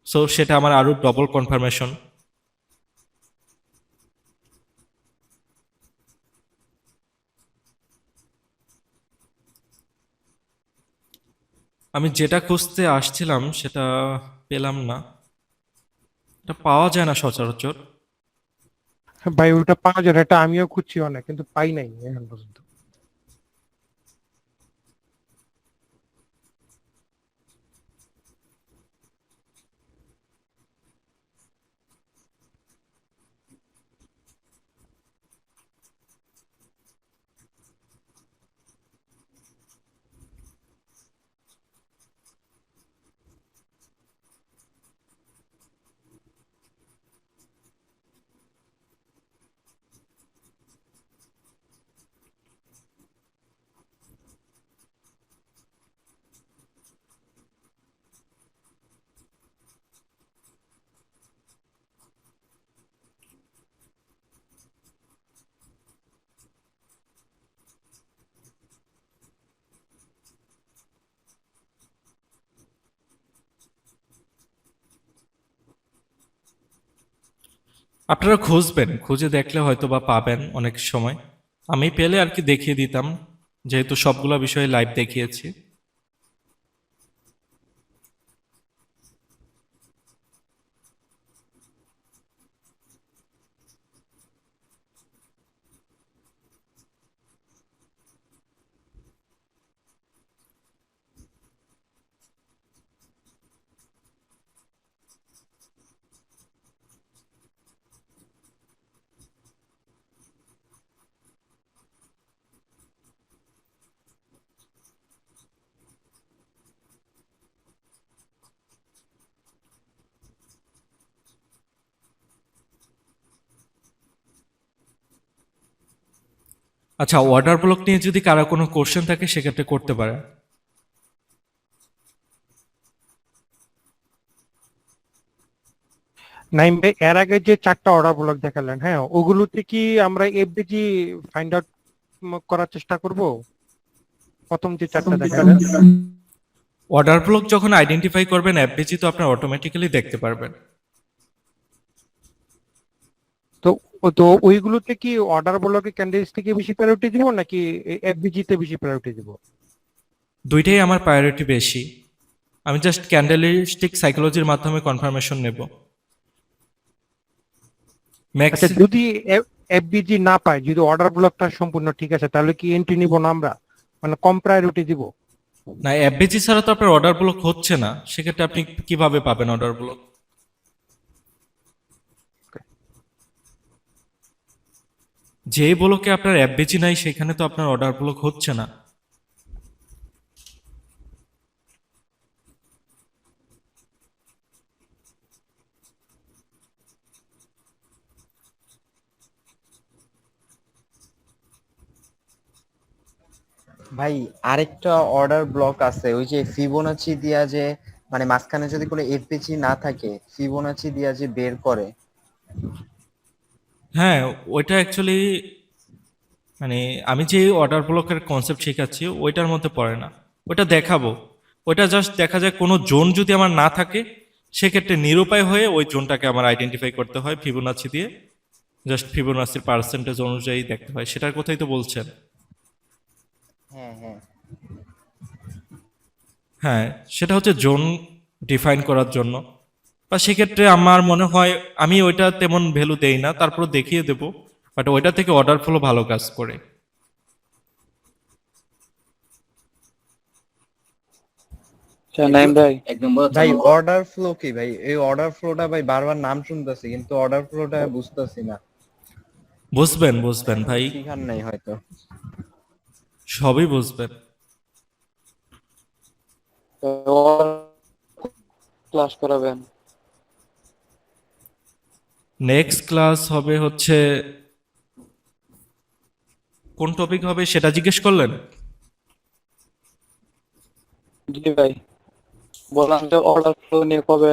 সো সেটা আমার আরো ডবল কনফার্মেশন। আমি যেটা খুঁজতে আসছিলাম সেটা পেলাম না, এটা পাওয়া যায় না সচরাচর। ভাই ওটা পাওয়া যায় না, এটা আমিও খুঁজছি অনেক, কিন্তু পাই নাই এখন পর্যন্ত। আপনারা খুঁজবেন, খুঁজে দেখলে হয়তো বা পাবেন অনেক সময়। আমি পেলে আর কি দেখিয়ে দিতাম, যেহেতু সবগুলো বিষয়ে লাইভ দেখিয়েছি। আচ্ছা, অর্ডার ব্লক নিয়ে যদি কারো কোনো কোশ্চেন থাকে সেক্ষেত্রে করতে পারেন। নাইম ভাই, এর আগে যে 4টা অর্ডার ব্লক দেখালেন, হ্যাঁ ওগুলোতে কি আমরা এফবিজি ফাইন্ড আউট করার চেষ্টা করব? প্রথম যে 4টা দেখালেন, অর্ডার ব্লক যখন আইডেন্টিফাই করবেন এফবিজি, তো আপনার অটোমেটিক্যালি দেখতে পারবেন। তো তো ওইগুলোতে কি অর্ডার ব্লকে ক্যান্ডিডেটস থেকে বেশি প্রায়োরিটি দিব নাকি এফবিজি তে বেশি প্রায়োরিটি দিব? দুইটাই আমার প্রায়োরিটি বেশি, আমি জাস্ট ক্যান্ডেলিস্টিক সাইকোলজির মাধ্যমে কনফার্মেশন নেব। আচ্ছা, যদি এফবিজি না পাই, যদি অর্ডার ব্লকটা সম্পূর্ণ ঠিক আছে, তাহলে কি এন্ট্রি নিব না আমরা, মানে কম প্রায়োরিটি দিব? না, এফবিজি ছাড়া তো আপনার অর্ডার ব্লক হচ্ছে না, সেক্ষেত্রে আপনি কিভাবে পাবেন অর্ডার ব্লক? যে ব্লকে আপনার এফবিজি নাই সেখানে তো আপনার অর্ডার ব্লক হচ্ছে না। ভাই আরেকটা অর্ডার ব্লক আছে, ওই যে ফিবোনাচি দিয়া যে, মানে মাঝখানে যদি কোনো এফপিজি না থাকে, ফিবোনাচি দিয়া যে বের করে। হ্যাঁ, ওইটা অ্যাকচুয়ালি মানে আমি যে অর্ডার ব্লকের কনসেপ্ট শেখাচ্ছি ওইটার মধ্যে পড়ে না। ওটা দেখাবো, ওটা জাস্ট দেখা যায় কোনো জোন যদি আমার না থাকে সেক্ষেত্রে নিরুপায় হয়ে ওই জোনটাকে আমার আইডেন্টিফাই করতে হয় ফিবোনাচি দিয়ে। জাস্ট ফিবোনাচির পার্সেন্টেজ অনুযায়ী দেখতে হয়, সেটার কথাই তো বলছেন। হ্যাঁ হ্যাঁ। হ্যাঁ, সেটা হচ্ছে জোন ডিফাইন করার জন্য। বা সেক্ষেত্রে আমার মনে হয় আমি ওইটা তেমন ভ্যালু দেই না, তারপর দেখিয়ে দেবো। বাট ওইটা থেকে অর্ডার ফ্লো ভালো কাজ করে। নাইম ভাই, এক নম্বর ভাই অর্ডার ফ্লো কি ভাই? এই অর্ডার ফ্লোটা ভাই বারবার নাম শুনতেছি, কিন্তু অর্ডার ফ্লোটা বুঝতেছি না। বুঝবেন বুঝবেন ভাই, শিখার নাই হয়তো। সবই বুঝবেন। ক্লাস করাবেন? নেক্সট ক্লাস হবে হচ্ছে কোন টপিক হবে সেটা জিজ্ঞেস করলেন? জি ভাই, বললাম যে অর্ডার ফ্লো নিয়ে কবে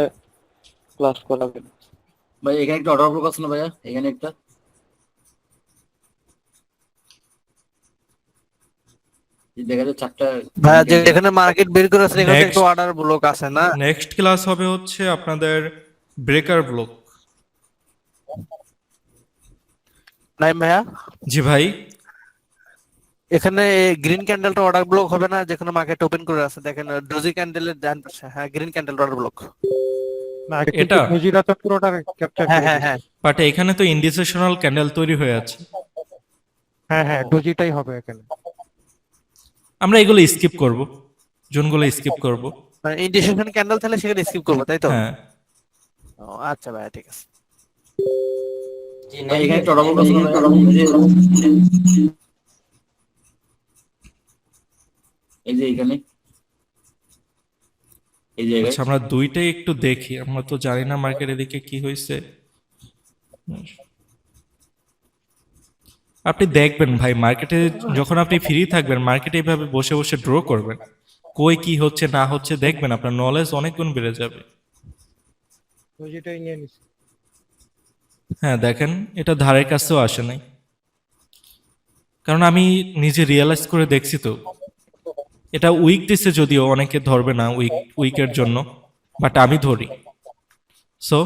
ক্লাস করাবেন? ভাই এখানে একটা অর্ডার ব্লক আছে না ভাইয়া, এখানে একটা এই দেখা যায় চারটা ভাইয়া যে candle। এখানে মার্কেট বের করে আছে এখানে তো একটু নেক্সট অর্ডার ব্লক আছে না? নেক্সট ক্লাস হবে হচ্ছে আপনাদের ব্রেকার ব্লক। নাইম ভাইয়া, জি ভাই। এখানে গ্রিন ক্যান্ডেলটা অর্ডার ব্লক হবে না? যেখানে মার্কেট ওপেন করে আছে দেখেন, ডোজি ক্যান্ডেলের ডান পাশে, হ্যাঁ গ্রিন ক্যান্ডেল অর্ডার ব্লক। না কিন্তু এটা ডোজিরা তো পুরোটা ক্যাপচার হ্যাঁ করে হ্যাঁ দিছে। হ্যাঁ বাট এখানে তো ইন্ডিসেশনাল ক্যান্ডেল তৈরি হয়ে আছে। হ্যাঁ হ্যাঁ, ডোজিটাই হবে এখানে। আমরা এগুলো স্কিপ করব, জোনগুলো স্কিপ করব। মানে ইন্ডিকেশন ক্যান্ডেল তাহলে সেখানে স্কিপ করবো তাই তো? হ্যাঁ, ও, আচ্ছা ভাইয়া ঠিক আছে। ভাই এখানে একটা অর্ডার ব্লক আছে না ভাইয়া? এই যে এখানে এই জায়গায় আচ্ছা আমরা দুইটাই একটু দেখি, আমরা তো জানি না মার্কেট এদিকে কি হয়েছে। আপনি দেখবেন ভাই, মার্কেটে যখন আপনি ফ্রি থাকবেন মার্কেটে এইভাবে বসে বসে ড্র করবেন, কই কি হচ্ছে না হচ্ছে দেখবেন, আপনার নলেজ অনেক গুণ বেড়ে যাবে। ডোজিটাই নিয়ে নিছি। হ্যাঁ দেখেন, এটা ধারের কাছেও আসে নাই, কারণ আমি নিজে রিয়েলাইজ করে দেখছি তো। এটা উইক দিছে, যদিও অনেকে ধরবে না উইকের জন্য, বাট আমি ধরি। সো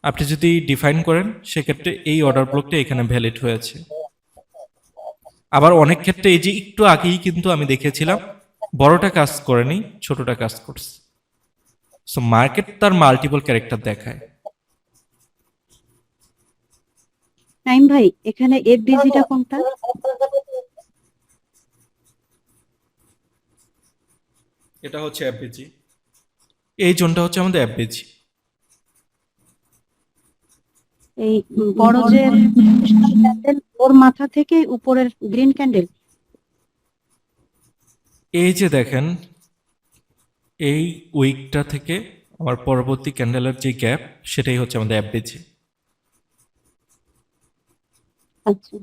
আপনি যদি ডিফাইন করেন সেক্ষেত্রে এই অর্ডার ব্লকটা এখানে ভ্যালিড হয়েছে। আবার অনেক ক্ষেত্রে এই যে একটু আগেই কিন্তু আমি দেখেছিলাম বড়টা কাজ করেনি, ছোটটা কাজ করছে। সো মার্কেট তার মাল্টিপল ক্যারেক্টার দেখায়। নাইম ভাই, এখানে এফডিজিটা কোনটা? এটা হচ্ছে এফবিজি, এই জোনটা হচ্ছে আমাদের এফবিজি। এই বড় যে ক্যান্ডেল, ওর মাথা থেকে উপরের গ্রিন ক্যান্ডেল। এই যে দেখেন, এই উইকটা থেকে আমার পরবর্তী ক্যান্ডেলের যে গ্যাপ সেটাই হচ্ছে আমাদের এফবিজি। আচ্ছা,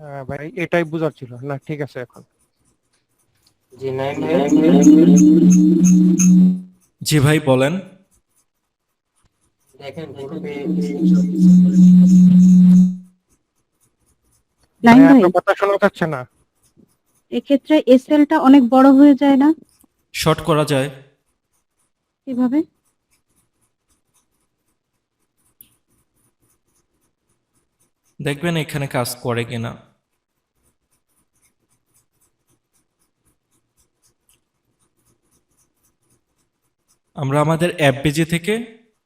হ্যাঁ ভাই, এটাই বোঝার ছিল না। ঠিক আছে এখন। জি ভাই বলেন। নাইম ভাই ভাই, আপনার কথা শোনা যাচ্ছে না। এক্ষেত্রে এসএলটা অনেক বড় হয়ে যায় না? শর্ট করা যায়। কিভাবে? দেখবেন এখানে কাজ করে কিনা। আমরা আমাদের এফবিজি থেকে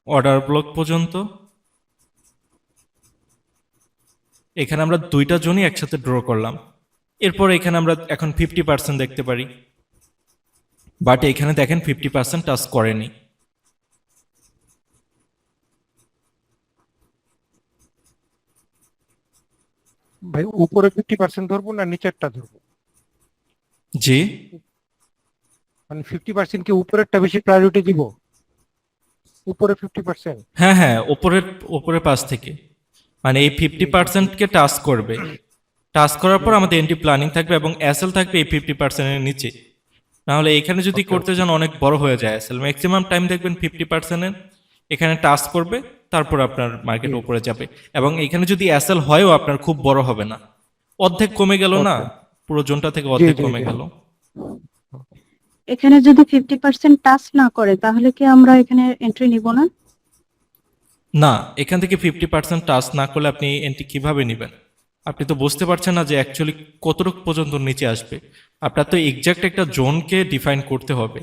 অর্ডার ব্লক পর্যন্ত এখানে আমরা দুইটা জনই একসাথে ড্র করলাম। এরপর এখানে আমরা এখন 50% দেখতে পারি, বাট এখানে দেখেন 50% টাচ করেনি। ভাই উপরে 50% ধরবো না নিচেরটা ধরবো? জি, মানে 50% কি উপরেরটা বেশি প্রায়োরিটি দিব? উপরে 50%? হ্যাঁ হ্যাঁ, ওপরের ওপরের পাশ থেকে, মানে এই 50%কে টাচ করবে, টাচ করার পর আমাদের এন্ট্রি প্ল্যানিং থাকবে এবং এসএল থাকবে এই 50%-এর নিচে। নাহলে এখানে যদি করতে যান অনেক বড় হয়ে যায় এসএল, ম্যাক্সিমাম টাইম দেখবেন 50%-এর এখানে টাচ করবে, তারপর আপনার মার্কেট উপরে যাবে। এবং এখানে যদি এসএল হয়ও আপনার খুব বড় হবে না, অর্ধেক কমে গেল না, পুরো জোনটা থেকে অর্ধেক জি, কমে জি। গেল। এখানে যদি 50% টাচ না করে তাহলে কি আমরা এখানে এন্ট্রি নিব না? না, এখান থেকে 50% টাচ না করলে আপনি এন্ট্রি কিভাবে নেবেন? আপনি তো বুঝতে পারছেন না যে অ্যাকচুয়ালি কতটুকু পর্যন্ত নিচে আসবে। আপনার তো এক্সাক্ট একটা জোনকে ডিফাইন করতে হবে।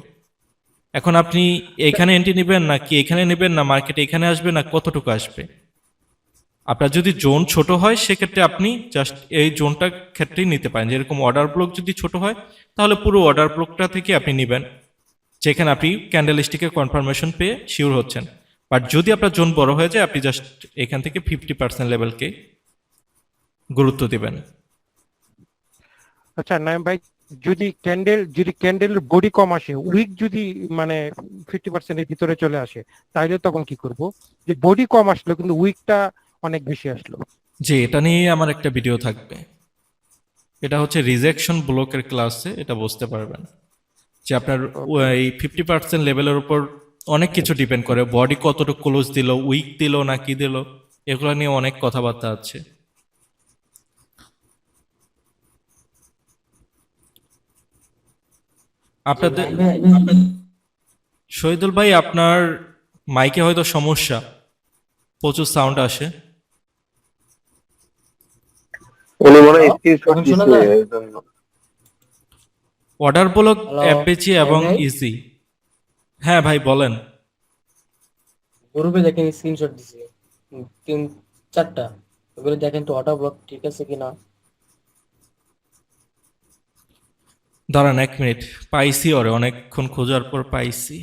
এখন আপনি এখানে এন্ট্রি নেবেন না কি এখানে নেবেন, না মার্কেট এখানে আসবে, না কতটুকু আসবে? আপনার যদি জোন ছোট হয় সেক্ষেত্রে আপনি জাস্ট এই জোনটার ক্ষেত্রেই নিতে পারেন। যেরকম অর্ডার ব্লক যদি ছোট হয় তাহলে পুরো অর্ডার ব্লকটা থেকে আপনি নেবেন, যেখানে আপনি ক্যান্ডেল স্টিকের কনফার্মেশন পেয়ে শিওর হচ্ছেন। বাট যদি আপনার জোন বড় হয়ে যায় আপনি জাস্ট এখান থেকে 50% লেভেলকে গুরুত্ব দিবেন। আচ্ছা নাইম ভাই, যদি ক্যান্ডেলের বডি কম আসে, উইক যদি মানে 50% এর ভিতরে চলে আসে, তাহলে তখন কি করব? যে বডি কম আসলো কিন্তু উইকটা অনেক বেশি আসলো। যে এটা নিয়ে আমার একটা ভিডিও থাকবে, এটা হচ্ছে রিজেকশন ব্লকের ক্লাসে, এটা বুঝতে পারবেন যে আপনার এই 50% লেভেলের উপর অনেক কিছু ডিপেন্ড করে, বডি কতটুকু ক্লোজ দিল, উইক দিল না কি দিল, এগুলো নিয়ে অনেক কথাবার্তা আছে। আপনাদের শহীদুল ভাই, আপনার মাইকে হয়তো সমস্যা, প্রচুর সাউন্ড আসে। উনি মনে হয় স্ক্রিনশট এখন শোনা দিচ্ছে যায়? এই জন্য। অর্ডার ব্লক হ্যালো, অ্যাপেচি এবং ভাই? ইজি। হ্যাঁ ভাই বলেন। গ্রুপে দেখেন স্ক্রিনশট দিছে 3-4টা, ওগুলো দেখেন তো অটো ব্লক ঠিক আছে কিনা। দাঁড়ান 1 মিনিট, পাইছি ওরে, অনেকক্ষণ খোঁজার পর পাইছি।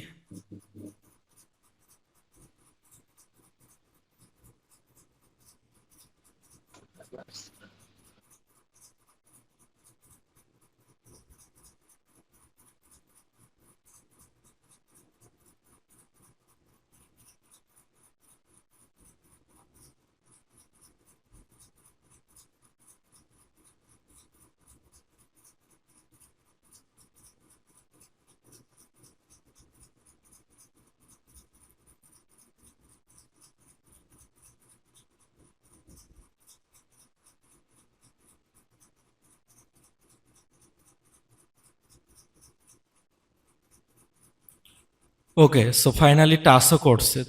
ওকে, সো ফাইনালি টাচও করছে।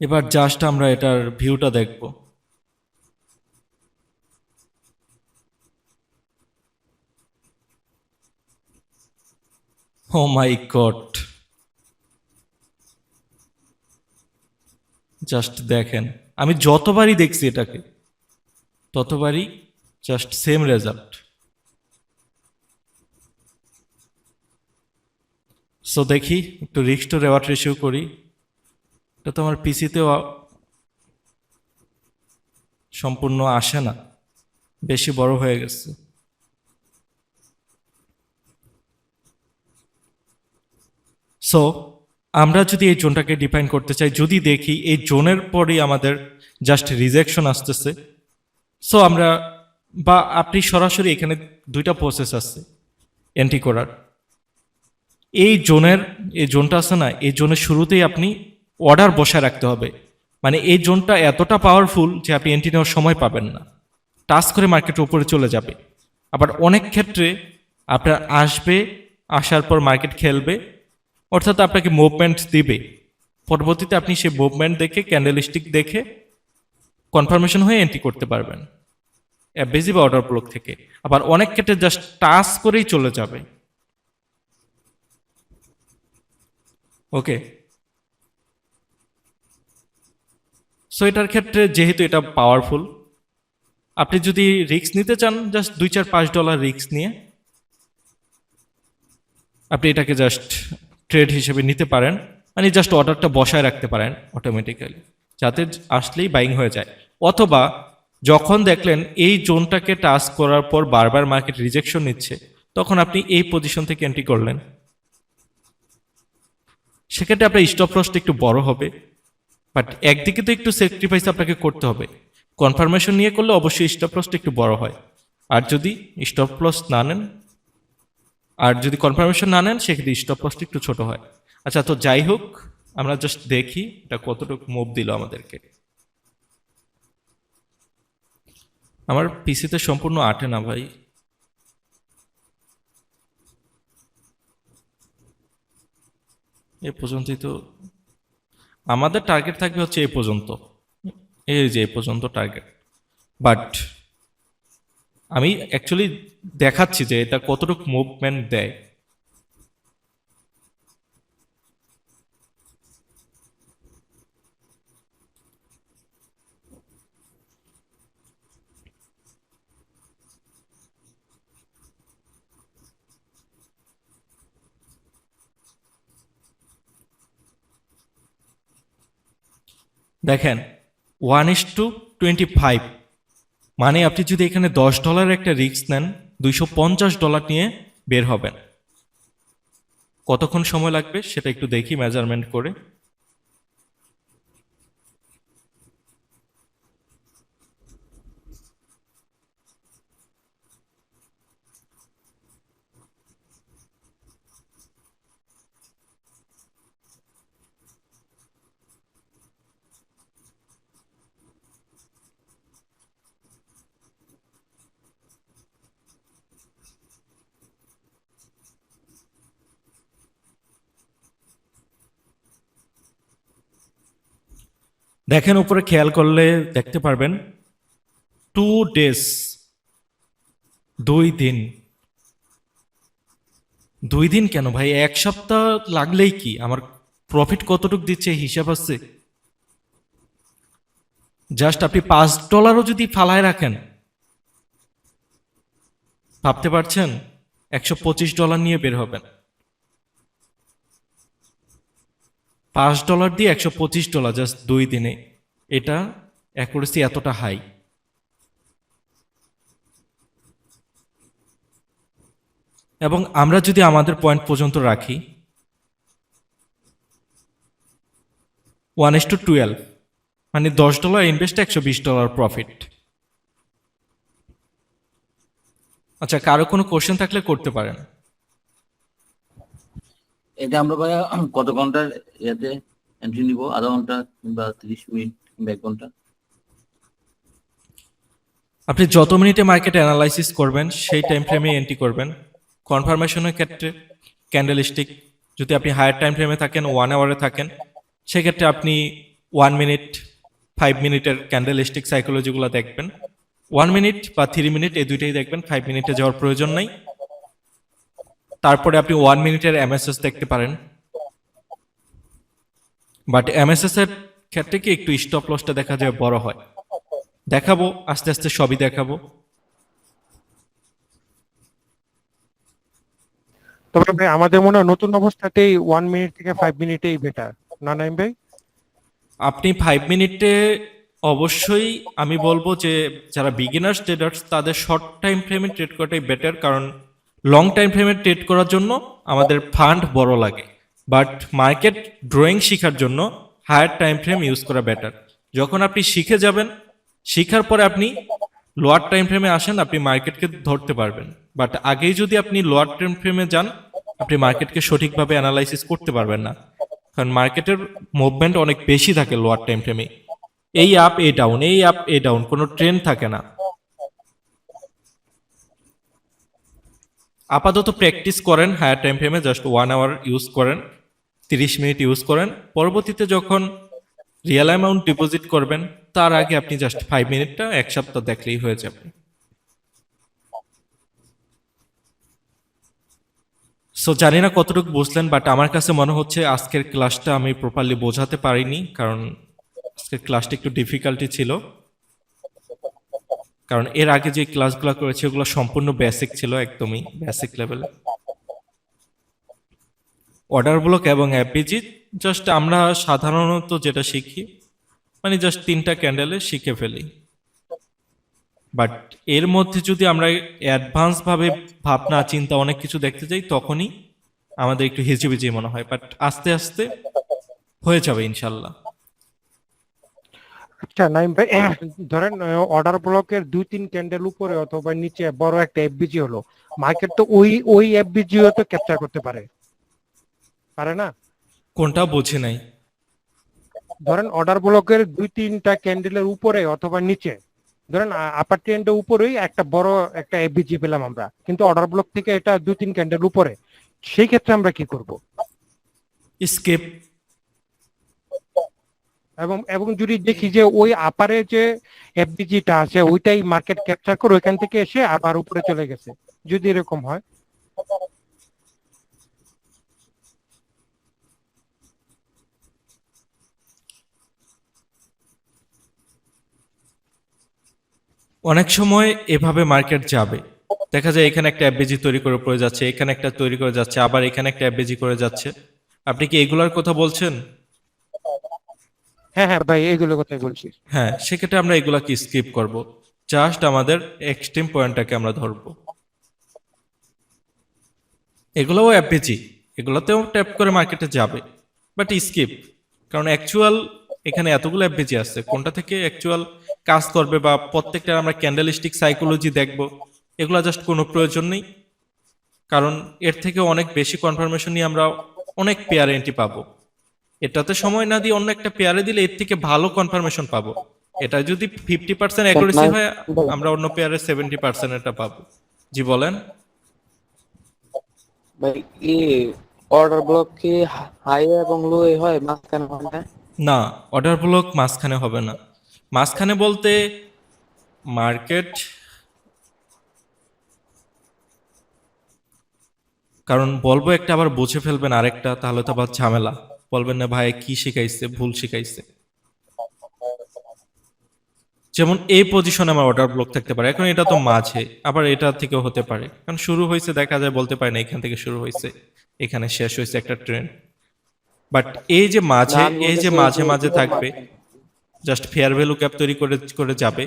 এবার জাস্ট আমরা এটার ভিউটা দেখব। ও মাই গড, জাস্ট দেখেন, আমি যতবারই দেখছি এটাকে ততবারই জাস্ট সেম রেজাল্ট। সো দেখি একটু রিস্ক টু রেওয়ার্ড রেশিও করি। এটা তো আমার পিসিতেও সম্পূর্ণ আসে না, বেশি বড় হয়ে গেছে। সো আমরা যদি এই জোনটাকে ডিফাইন করতে চাই, যদি দেখি এই জোনের পরেই আমাদের জাস্ট রিজেকশন আসতেছে, সো আমরা বা আপনি সরাসরি এখানে দুইটা প্রসেস আছে এন্ট্রি করার। এই জোনটা আছে না, এই জোনের শুরুতেই আপনি অর্ডার বসায় রাখতে হবে। মানে এই জোনটা এতটা পাওয়ারফুল যে আপনি এন্ট্রি নেওয়ার সময় পাবেন না, টাচ করে মার্কেটের উপরে চলে যাবে। আবার অনেক ক্ষেত্রে আপনার আসবে, আসার পর মার্কেট খেলবে, অর্থাৎ আপনাকে মুভমেন্ট দিবে, পরবর্তীতে আপনি সেই মুভমেন্ট দেখে ক্যান্ডেলস্টিক দেখে কনফার্মেশন হয়ে এন্ট্রি করতে পারবেন বেজি বা অর্ডার ব্লক থেকে। আবার অনেক ক্ষেত্রে জাস্ট টাচ করেই চলে যাবে। ওকে, সো এটার ক্ষেত্রে যেহেতু এটা পাওয়ারফুল, আপনি যদি রিস্ক নিতে চান জাস্ট $2-4-5 রিস্ক নিয়ে আপনি এটাকে জাস্ট ট্রেড হিসেবে নিতে পারেন। মানে জাস্ট অর্ডারটা বসায় রাখতে পারেন অটোমেটিক্যালি, যাতে আসলেই বাইং হয়ে যায়। অথবা যখন দেখলেন এই জোনটাকে টাচ করার পর বারবার মার্কেট রিজেকশন নিচ্ছে, তখন আপনি এই পজিশন থেকে এন্ট্রি করলেন। সেক্ষেত্রে আপনার স্টপ লসটা একটু বড় হবে, বাট একদিকে তো একটু স্যাক্রিফাইস আপনাকে করতে হবে। কনফার্মেশন নিয়ে করলে অবশ্যই স্টপ লসটা একটু বড় হয়। আর যদি স্টপ লস না নেন, আর যদি কনফার্মেশন না নেন, সেক্ষেত্রে স্টপ লসটা একটু ছোট হয়। আচ্ছা, তো যাই হোক, আমরা জাস্ট দেখি এটা কতটুকু মুভ দিল আমাদেরকে। আমার পিসিতে সম্পূর্ণ আটে না ভাই। এ পর্যন্তই তো আমাদের টার্গেট থাকবে, হচ্ছে এ পর্যন্ত, এই যে এ পর্যন্ত টার্গেট। বাট আমি অ্যাকচুয়ালি দেখাচ্ছি যে এটা কতটুকু মুভমেন্ট দেয়। দেখেন 1:25, মানে আপনি যদি এখানে $10 একটা রিস্ক নেন, $250 নিয়ে বের হবেন। কতক্ষণ সময় লাগবে সেটা একটু দেখি মেজারমেন্ট করে। দেখেন উপরে খেয়াল করলে দেখতে পারবেন 2 days, 2 দিন। 2 দিন কেন ভাই, 1 সপ্তাহ লাগলেই কি আমার প্রফিট কতটুকু দিচ্ছে হিসাব আছে। জাস্ট আপনি $5 যদি ফালায় রাখেন, ভাবতে পারছেন $125 নিয়ে বের হবেন। $5 দিয়ে $125 জাস্ট 2 দিনে, এটা অ্যাকুরেসি এতটা হাই। এবং আমরা যদি আমাদের পয়েন্ট পর্যন্ত রাখি 1:12, মানে $10 ইনভেস্ট, $120 প্রফিট। আচ্ছা, কারো কোনো কোশ্চেন থাকলে করতে পারেন। এটা আমরা ভাইয়া কত ঘন্টার ইয়াতে এন্ট্রি নিব? আধা ঘন্টা কিংবা 30 মিনিট কিংবা 1 ঘন্টা? আপনি যত মিনিটে মার্কেট অ্যানালাইসিস করবেন সেই টাইম ফ্রেমে এন্ট্রি করবেন। কনফার্মেশনের ক্ষেত্রে ক্যান্ডেল স্টিক, যদি আপনি হায়ার টাইম ফ্রেমে থাকেন, 1 আওয়ারে থাকেন, সেক্ষেত্রে আপনি 1 মিনিট, 5 মিনিটের ক্যান্ডেল স্টিক সাইকোলজিগুলো দেখবেন। 1 মিনিট বা 3 মিনিট, এই দুইটাই দেখবেন, 5 মিনিটে যাওয়ার প্রয়োজন নাই। তারপরে আপনি 1 মিনিটের এমএসএস দেখতে পারেন। বাট এমএসএস এর ক্ষেত্রে কি একটু স্টপ লসটা দেখা যায় বড় হয়। দেখাবো আস্তে আস্তে, সবই দেখাবো। তবে ভাই আমাদের মনে হয় নতুন অবস্থাতেই 1 মিনিট থেকে 5 মিনিটেই বেটার, না নাইম ভাই? আপনি 5 মিনিটে অবশ্যই আমি বলবো যে যারা বিগিনার্স ট্রেডার্স তাদের শর্ট টাইম ফ্রেমে ট্রেড করাটাই বেটার, কারণ লং টাইম ফ্রেমে ট্রেড করার জন্য আমাদের ফান্ড বড় লাগে। বাট মার্কেট ড্রয়িং শেখার জন্য হায়ার টাইম ফ্রেম ইউজ করা বেটার। যখন আপনি শিখে যাবেন, শিখার পরে আপনি লোয়ার টাইম ফ্রেমে আসেন, আপনি মার্কেটকে ধরতে পারবেন। বাট আগেই যদি আপনি লোয়ার টাইম ফ্রেমে যান, আপনি মার্কেটকে সঠিকভাবে অ্যানালাইসিস করতে পারবেন না, কারণ মার্কেটের মুভমেন্ট অনেক বেশি থাকে লোয়ার টাইম ফ্রেমে। এই আপ এ ডাউন, এই আপ এ ডাউন, কোনো ট্রেন্ড থাকে না। আপাতত প্র্যাকটিস করেন হায়ার টাইম ফ্রেমে, জাস্ট 1 আওয়ার ইউজ করেন, 30 মিনিট ইউজ করেন। পরবর্তীতে যখন রিয়েল অ্যামাউন্ট ডিপোজিট করবেন, তার আগে আপনি জাস্ট 5 মিনিটটা 1 সপ্তাহ দেখলেই হয়ে যাবে। সো জানি না কতটুকু বুঝলেন, বাট আমার কাছে মনে হচ্ছে আজকের ক্লাসটা আমি প্রপারলি বোঝাতে পারিনি, কারণ আজকের ক্লাসটা একটু ডিফিকাল্টি ছিল। কারণ এর আগে যে ক্লাসগুলো করেছি ওগুলো সম্পূর্ণ বেসিক ছিল, একদমই বেসিক লেভেলে। অর্ডার ব্লক এবং এফবিজি জাস্ট আমরা সাধারণত যেটা শিখি, মানে জাস্ট 3টা ক্যান্ডেলে শিখে ফেলি। বাট এর মধ্যে যদি আমরা অ্যাডভান্স ভাবে ভাবনা চিন্তা অনেক কিছু দেখতে যাই, তখনই আমাদের একটু হিজিবিজি মনে হয়। বাট আস্তে আস্তে হয়ে যাবে ইনশাল্লাহ। আচ্ছা নাইম ভাই, ধরেন অর্ডার ব্লকের 2-3 ক্যান্ডেল উপরে অথবা নিচে বড় একটা এফবিজি হলো, মার্কেট তো ওই এফবিজিও তো ক্যাপচার করতে পারে, পারে না? কোনটা বুঝি নাই। ধরেন অর্ডার ব্লকের 2-3টা ক্যান্ডেলের উপরে অথবা নিচে, ধরেন আপার ট্রেন্ডের উপরেই একটা বড় একটা এফবিজি পেলাম আমরা, কিন্তু অর্ডার ব্লক থেকে এটা 2-3 ক্যান্ডেল উপরে, সেই ক্ষেত্রে আমরা কি করব? স্কিপ। এবং যদি দেখি যে ওই আপারে যে এফবিজিটা আছে ওইটাই মার্কেট ক্যাপচার করে ওইখান থেকে এসে আবার উপরে চলে গেছে, যদি এরকম হয়? অনেক সময় এভাবে মার্কেট যাবে, দেখা যায় এখানে একটা এফবিজি তৈরি করে পড়ে যাচ্ছে, এখানে একটা তৈরি করে যাচ্ছে, আবার এখানে একটা এফবিজি করে যাচ্ছে। আপনি কি এগুলার কথা বলছেন? হ্যাঁ হ্যাঁ ভাই, এইগুলো কথাই বলছি। হ্যাঁ, সেক্ষেত্রে আমরা এগুলাকে স্কিপ করব, জাস্ট আমাদের এক্সট্রিম পয়েন্টটাকে আমরা ধরবো। এগুলোও এফবিজি, এগুলোতেও ট্যাপ করে মার্কেটে যাবে, বাট স্কিপ। কারণ অ্যাকচুয়াল এখানে এতগুলো এফবিজি আছে, কোনটা থেকে অ্যাকচুয়াল কাজ করবে বা প্রত্যেকটা আমরা ক্যান্ডেলিস্টিক সাইকোলজি দেখব, এগুলো জাস্ট কোনো প্রয়োজন নেই। কারণ এর থেকে অনেক বেশি কনফার্মেশন নিয়ে আমরা অনেক পেয়ার এন্ট্রি পাবো। এটাতে সময় না দিয়ে অন্য একটা পেয়ারে দিলে এর থেকে ভালো কনফার্মেশন পাবো। এটা যদি 50% অ্যাকুরেসি হয়, আমরা অন্য পেয়ারে 70% এটা পাবো। জি বলেন। ভাই কি অর্ডার ব্লক কি হাই এবং লো হয়, মাঝখানে হয় না? না, অর্ডার ব্লক মাঝখানে হবে না। মাঝখানে বলতে মার্কেট, কারণ বলবো একটা আবার বুঝে ফেলবেন আরেকটা, তাহলে তো আবার ঝামেলা, বলবেন না ভাই কি শিখাইছে, ভুল শিখাইছে। যেমন এই পজিশনে আমার অর্ডার ব্লক থাকতে পারে, এখন এটা তো মাঝে, আবার এটা থেকেও হতে পারে, কারণ শুরু হয়েছে দেখা যায়, বলতে পারে না এখান থেকে শুরু হয়েছে এখানে শেষ হয়েছে একটা ট্রেন্ড। বাট এই যে না, মাঝে, আমি এই যে বলতেছি মাঝে যে মাঝে পুরো থাকবে, জাস্ট ফেয়ার ভ্যালু ক্যাপ তৈরি করে করে যাবে,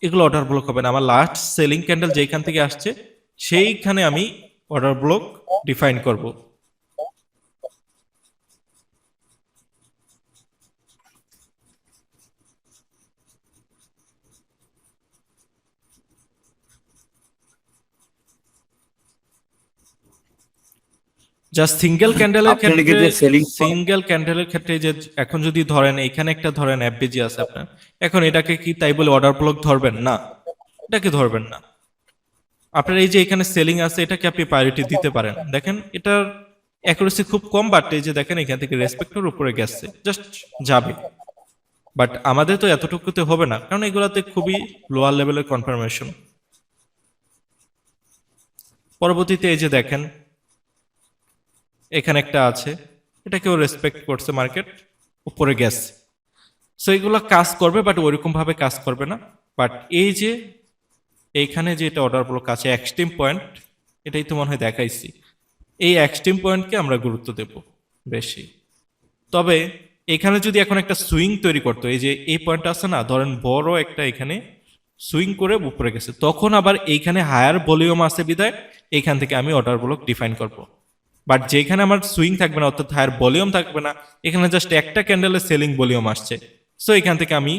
এগুলো অর্ডার ব্লক হবে না। আমার লাস্ট সেলিং ক্যান্ডেল যেখান থেকে আসছে সেইখানে আমি অর্ডার ব্লক ডিফাইন করব। জাস্ট সিঙ্গেল ক্যান্ডেলের আপনার ক্ষেত্রে, যে সেলিং সিঙ্গেল ক্যান্ডেলের ক্ষেত্রে যে এখন যদি ধরেন এখানে একটা ধরেন এফবিজি আছে আপনার, এখন এটাকে কি তাই বলে অর্ডার ব্লক ধরবেন না? এটাকে ধরবেন না। আপনার এই যে এখানে সেলিং আছে, এটাকে আপনি প্রায়োরিটি দিতে পারেন। দেখেন এটার অ্যাকুরেসি খুব কম, বাট এই যে দেখেন এখান থেকে রেসপেক্টের উপরে গেছে, জাস্ট যাবে। বাট আমাদের তো এতটুকুতে হবে না, কারণ এগুলাতে খুবই লোয়ার লেভেলের কনফার্মেশন। পরবর্তীতে এই যে দেখেন এখানে একটা আছে, এটাকেও রেসপেক্ট করছে মার্কেট, উপরে গেছে। সো এগুলো কাজ করবে, বাট ওইরকম ভাবে কাজ করবে না। বাট এই যে এইখানে যে এটা অর্ডার ব্লক আছে এক্সট্রিম পয়েন্ট, এটাই তো মনে হয় দেখাইছি, এই এক্সট্রিম পয়েন্টকে আমরা গুরুত্ব দেব বেশি। তবে এখানে যদি এখন একটা সুইং তৈরি করতো, এই যে এই পয়েন্ট আছে না, ধরেন বড় একটা এখানে সুইং করে উপরে গেছে, তখন আবার এইখানে হায়ার ভলিউম আছে বিধায় এইখান থেকে আমি অর্ডার ব্লক ডিফাইন করব। বাট যেখানে আমার সুইং থাকবে না, অর্থাৎ হায়ার ভলিউম থাকবে না, এখানে জাস্ট একটা ক্যান্ডেলের সেলিং ভলিউম আসছে, সো এখান থেকে আমি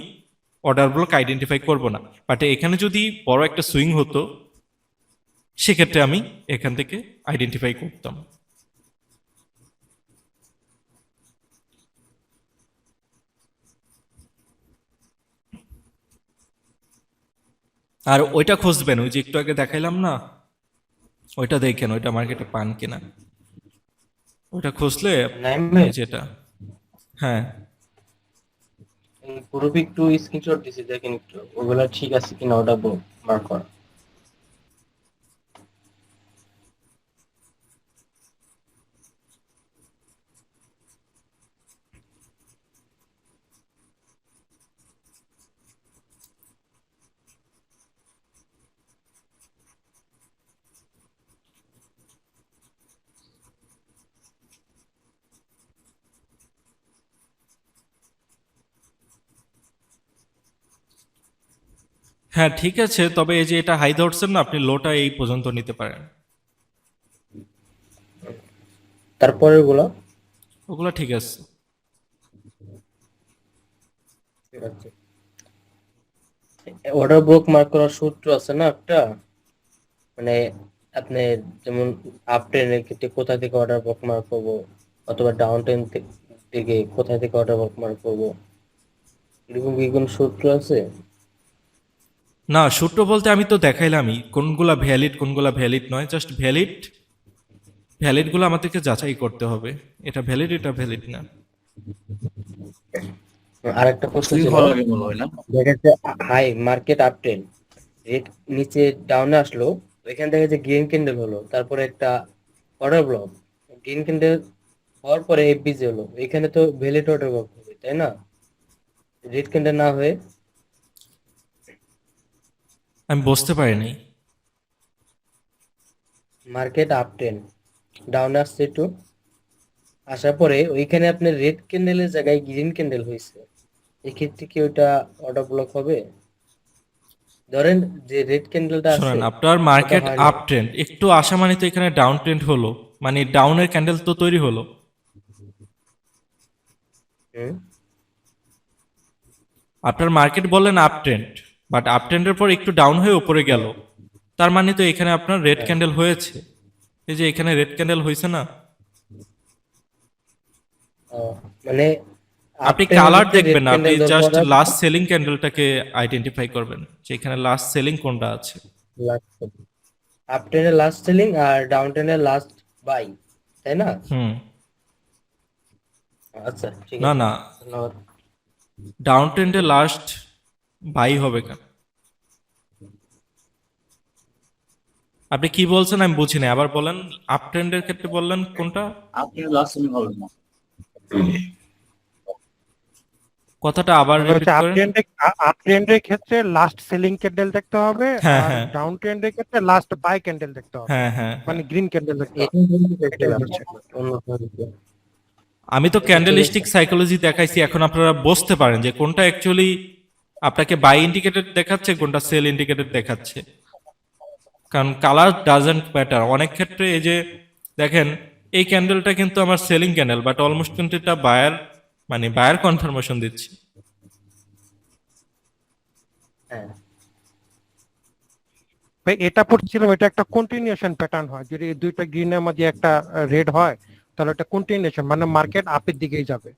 অর্ডার ব্লক আইডেন্টিফাই করব না। বাট এখানে যদি বড় একটা সুইং হতো, সেক্ষেত্রে আমি এখান থেকে আইডেন্টিফাই করতাম। আর ওইটা খুঁজবেন, ওই যে একটু আগে দেখাইলাম না, ওইটা দেখেন, ওইটা মার্কেটে পান কিনা, ওইটা খুঁজলে নাইম ভাই, এই যেটা, হ্যাঁ এই গ্রুপে একটু স্ক্রিনশট দিছি, দেখেন একটু ওগুলা ঠিক আছে কিনা, ওটা মার্ক করা। হ্যাঁ ঠিক আছে, তবে এই যে এটা হাই ধরছেন না, আপনি লোটা এই পর্যন্ত নিতে পারেন। তারপরে ওগুলা ওগুলো ঠিক আছে। ঠিক আছে। অর্ডার ব্লক মার্ক করার সূত্র আছে না একটা, মানে আপনি যেমন আপ ট্রেনের ক্ষেত্রে কোথা থেকে অর্ডার ব্লক মার্ক করবো, অথবা ডাউন ট্রেন থেকে কোথা থেকে অর্ডার ব্লক মার্ক করবো, এরকম কি কোনো সূত্র আছে? না, সূত্র বলতে আমি তো দেখাইলামই কোনগুলা ভ্যালিড কোনগুলা ভ্যালিড নয়, জাস্ট ভ্যালিড ভ্যালিডগুলো আমাদেরকে যাচাই করতে হবে, এটা ভ্যালিড এটা ভ্যালিড না। আর একটা প্রশ্ন শুরু ছিল, হওয়ার আগে মনে হয় না? দেখা যাচ্ছে high market uptrend, rate নিচে ডাউনে আসলো, এখান থেকে যে গ্রিন ক্যান্ডেল হলো, তারপরে একটা অর্ডার ব্লক, গ্রিন ক্যান্ডেল হওয়ার পরে এফবিজি হলো, এখানে তো ভ্যালিড অর্ডার ব্লক হবে তাই না? রেড ক্যান্ডেল না হয়ে আমি বুঝতে পারিনি। মার্কেট আপ ট্রেন, ডাউনে আসছে একটু, আসার পরে ওইখানে আপনার রেড ক্যান্ডেলের জায়গায় গ্রিন ক্যান্ডেল হয়েছে, এক্ষেত্রে কি ওইটা অর্ডার ব্লক হবে? ধরেন যে রেড ক্যান্ডেলটা আছে শোনেন, আপনার ওটা মার্কেট হয় আপ নাই। ট্রেন্ড একটু আসা মানে তো এখানে ডাউন ট্রেন্ড হলো, মানে ডাউনের ক্যান্ডেল তো তৈরি হলো। হুম, আপনার মার্কেট বললেন আপ ট্রেন্ড, বাট আপ ট্রেন্ডের পর একটু ডাউন হয়ে উপরে গেল, তার মানে তো এখানে আপনার রেড হ্যাঁ। ক্যান্ডেল হয়েছে। এই যে এখানে রেড ক্যান্ডেল হয়েছে না, মানে আপনি আপট্রেন্ডে কালার যদি রেড দেখবেন না, আপনি ক্যান্ডেল জাস্ট দরকার লাস্ট সেলিং ক্যান্ডেলটাকে আইডেন্টিফাই করবেন যে এখানে লাস্ট সেলিং কোনটা আছে। আপট্রেন্ডে লাস্ট সেলিং আর ডাউন ট্রেন্ডে লাস্ট বাই, তাই না? হুম। আচ্ছা ঠিক না আছে, না, ধন্যবাদ। ডাউন ট্রেন্ডে লাস্ট বাই হবে কেন? আপনি কি বলছেন আমি বুঝিনি, আবার বলেন। আপ ট্রেন্ডের ক্ষেত্রে বললেন কোনটা? আপনি লাস্ট সেলিং হবে না। কথাটা আবার তবে রিপিট হচ্ছে করেন। আপ ট্রেন্ডের ক্ষেত্রে লাস্ট সেলিং ক্যান্ডেল দেখতে হবে, হ্যাঁ আর হ্যাঁ ডাউন ট্রেন্ডের ক্ষেত্রে লাস্ট বাই ক্যান্ডেল দেখতে হবে, হ্যাঁ হ্যাঁ মানে হ্যাঁ। গ্রিন ক্যান্ডেল দেখতে হবে। এটা কিন্তু দেখতে এটাই হবে, হচ্ছে। অন্য কোনো কিছু। আমি তো এটা ঠিক ক্যান্ডেলিস্টিক আছে। সাইকোলজি দেখাইছি, এখন আপনারা বুঝতে পারেন যে কোনটা অ্যাকচুয়ালি আপনাকে বাই ইন্ডিকেটর দেখাচ্ছে কোনটা সেল ইন্ডিকেটর দেখাচ্ছে। কারণ কালার ডাজেন্ট ম্যাটার অনেক ক্ষেত্রে। এই যে দেখেন, এই ক্যান্ডেলটা কিন্তু আমার সেলিং ক্যান্ডেল, বাট অলমোস্ট কিন্তু এটা বায়ার, মানে বায়ার কনফার্মেশন দিচ্ছে। হ্যাঁ, ভাই এটা পড়ছিলাম, এটা একটা কন্টিনিউশন প্যাটার্ন হয়, যদি এই দুইটা গ্রিনের মধ্যে একটা রেড হয় তাহলে এটা কন্টিনিউশন, মানে মার্কেট আপের দিকেই যাবে।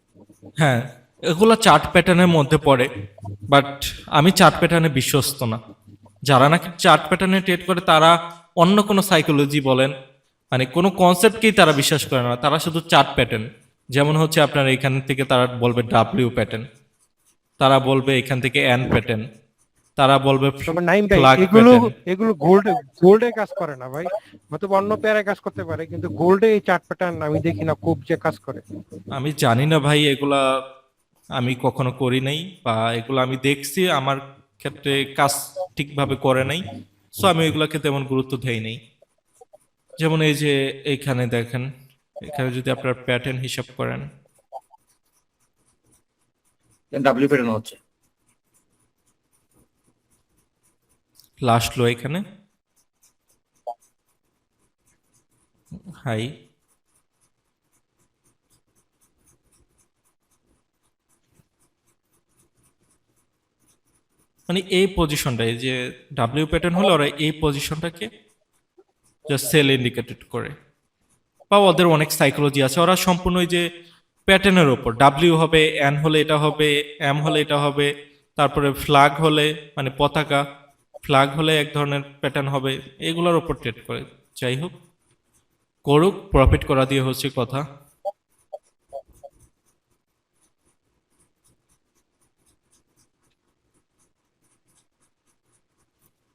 হ্যাঁ, এগুলো চার্ট প্যাটার্নের মধ্যে পড়ে, বাট আমি চার্ট প্যাটার্নে বিশ্বস্ত না। যারা নাকি চার্ট প্যাটার্নে ট্রেড করে তারা অন্য কোনো সাইকোলজি বলেন, মানে কোনো কনসেপ্টকেই তারা বিশ্বাস করে না, তারা শুধু চার্ট প্যাটার্ন। যেমন হচ্ছে আপনার এখান থেকে তারা বলবে ডাব্লিউ প্যাটার্ন, তারা বলবে এখান থেকে এন প্যাটার্ন, তারা বলবে তবে নাইম ভাই, ফ্ল্যাগ এগুলো প্যাটার্ন। এগুলো গোল্ডে কাজ করে না ভাই, হয়তো অন্য পেয়ারে কাজ করতে পারে, কিন্তু গোল্ডে এই চার্ট প্যাটার্ন আমি দেখি না খুব যে কাজ করে। আমি জানি না ভাই, এগুলা আমি কখনো করি নাই, বা এগুলো আমি দেখছি আমার ক্ষেত্রে কাজ ঠিকভাবে করে নাই, সো আমি এগুলাকে তেমন গুরুত্ব দেই নাই। যেমন এই যে এইখানে দেখেন, এখানে যদি আপনার প্যাটার্ন হিসাব করেন, ডাব্লিউ প্যাটার্ন হচ্ছে। লাস্ট লো এখানে হাই, মানে এই পজিশনটা, এই যে ডাব্লিউ প্যাটার্ন হলে ওরা এই পজিশনটাকে জাস্ট সেল ইন্ডিকেটেড করে, বা ওদের অনেক সাইকোলজি আছে, ওরা সম্পূর্ণ ওই যে প্যাটার্নের ওপর, ডাব্লিউ হবে, এন হলে এটা হবে, এম হলে এটা হবে, তারপরে ফ্ল্যাগ হলে মানে পতাকা, ফ্ল্যাগ হলে এক ধরনের প্যাটার্ন হবে, এগুলোর ওপর ট্রেড করে। যাই হোক, করুক, প্রফিট করা দিয়ে হচ্ছে কথা।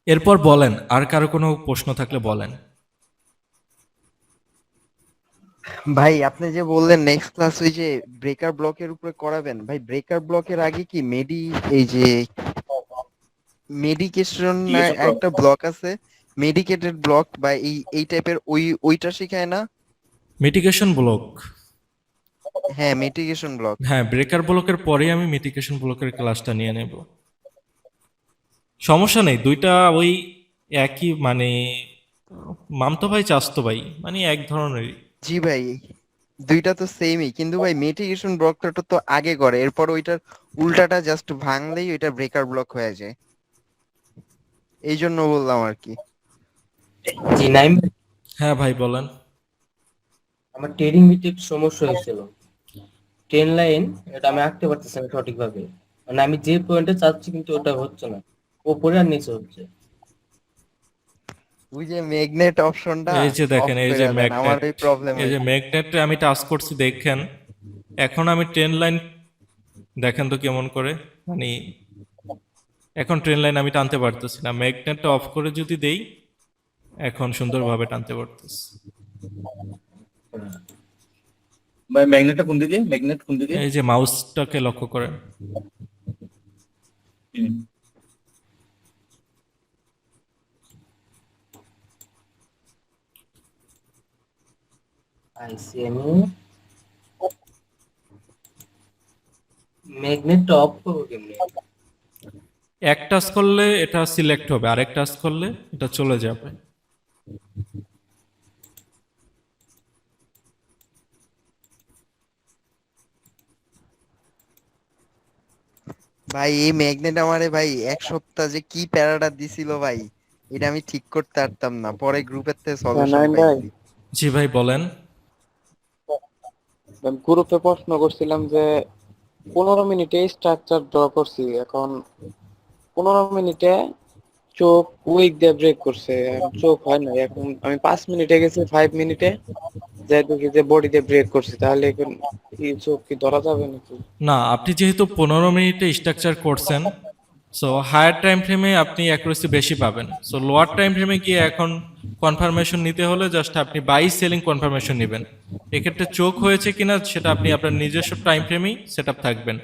এরপর বলেন, আর কারো কোনো প্রশ্ন থাকলে বলেন। ভাই আপনি যে বললেন নেক্সট ক্লাস ওই যে ব্রেকার ব্লকের উপরে করাবেন, ভাই ব্রেকার ব্লকের আগে কি এই যে মেডিকেশন কি না এসব ব্লক? একটা ব্লক আছে, মেডিকেটেড ব্লক বা এই টাইপের, ওইটা শেখায় না? মিটিগেশন ব্লক, হ্যাঁ মেডিকেশন ব্লক। হ্যাঁ ব্রেকার ব্লকের পরেই আমি মিটিগেশন ব্লকের ক্লাসটা নিয়ে নেব, সমস্যা নেই। দুইটা ওই একই, মানে মামতো ভাই চাস্তো ভাই, মানে এক ধরনেরই। জি ভাই, দুইটা তো সেমই, কিন্তু ভাই মিটিগেশন ব্লকটা তো আগে করে, এরপর ওইটার উল্টাটা জাস্ট ভাঙলেই ওইটা ব্রেকার ব্লক হয়ে যায়। এই জন্য বললাম আর কি। জি নাইম ভাই, হ্যাঁ ভাই বলেন। আমার ট্রেডিং ভিত্তিক সমস্যা হয়েছিল। ট্রেন লাইন এটা আমি আঁকতে পারতেছি না সঠিকভাবে, মানে আমি যে পয়েন্টে চাচ্ছি কিন্তু ওটা হচ্ছে না, উপরে আর নিচে হচ্ছে। ওই যে ম্যাগনেট অপশনটা এই যে অফ দেখেন, এই যে করে দেন, আমার ম্যাগনেট, ওই প্রবলেম এই যে হয়েছে। ম্যাগনেটে আমি টাচ করছি দেখেন। এখন আমি ট্রেন লাইন, দেখেন তো কেমন করে, মানে এখন ট্রেন লাইন আমি টানতে পারতেছি না। ম্যাগনেটটা অফ করে যদি দেই, এখন সুন্দরভাবে টানতে পারতেছি। ভাই ম্যাগনেটটা কোন দিকে? ম্যাগনেট কোন দিকে? এই যে মাউসটাকে লক্ষ্য করেন। হুম। আইসি আমি ম্যাগনেটটা অফ করবো কেমনি? এক টাচ করলে এটা সিলেক্ট হবে, আরেক টাচ করলে এটা চলে যাবে। ভাই এই ম্যাগনেট আমারে ভাই এক সপ্তাহ যে কি প্যারাটা দিছিল ভাই, এটা আমি ঠিক করতে পারতাম না, পরে গ্রুপের থেকে সলিউশন নাইম ভাই, পাইছি। জি ভাই বলেন। আমি গ্রুপে প্রশ্ন করছিলাম যে 15 মিনিটে স্ট্রাকচার ড্র করছি, এখন 15 মিনিটে চোখ উইক দিয়ে ব্রেক করছে, এখন চোখ হয় না। এখন আমি 5 মিনিটে গেছি, 5 মিনিটে যাই দেখি যে বডি দিয়ে ব্রেক করছি, তাহলে এখন কি চোখ কি ধরা যাবে নাকি? না, আপনি যেহেতু 15 মিনিটে স্ট্রাকচার করছেন, সো হায়ার টাইম ফ্রেমে আপনি অ্যাকুরেসি বেশি পাবেন। সো লোয়ার টাইম ফ্রেমে গিয়ে এখন কনফার্মেশন নিতে হলে জাস্ট আপনি বাই সেলিং কনফার্মেশন নেবেন। এক্ষেত্রে চোখ হয়েছে কিনা সেটা আপনি আপনার নিজস্ব টাইম ফ্রেমেই সেট আপ থাকবেন।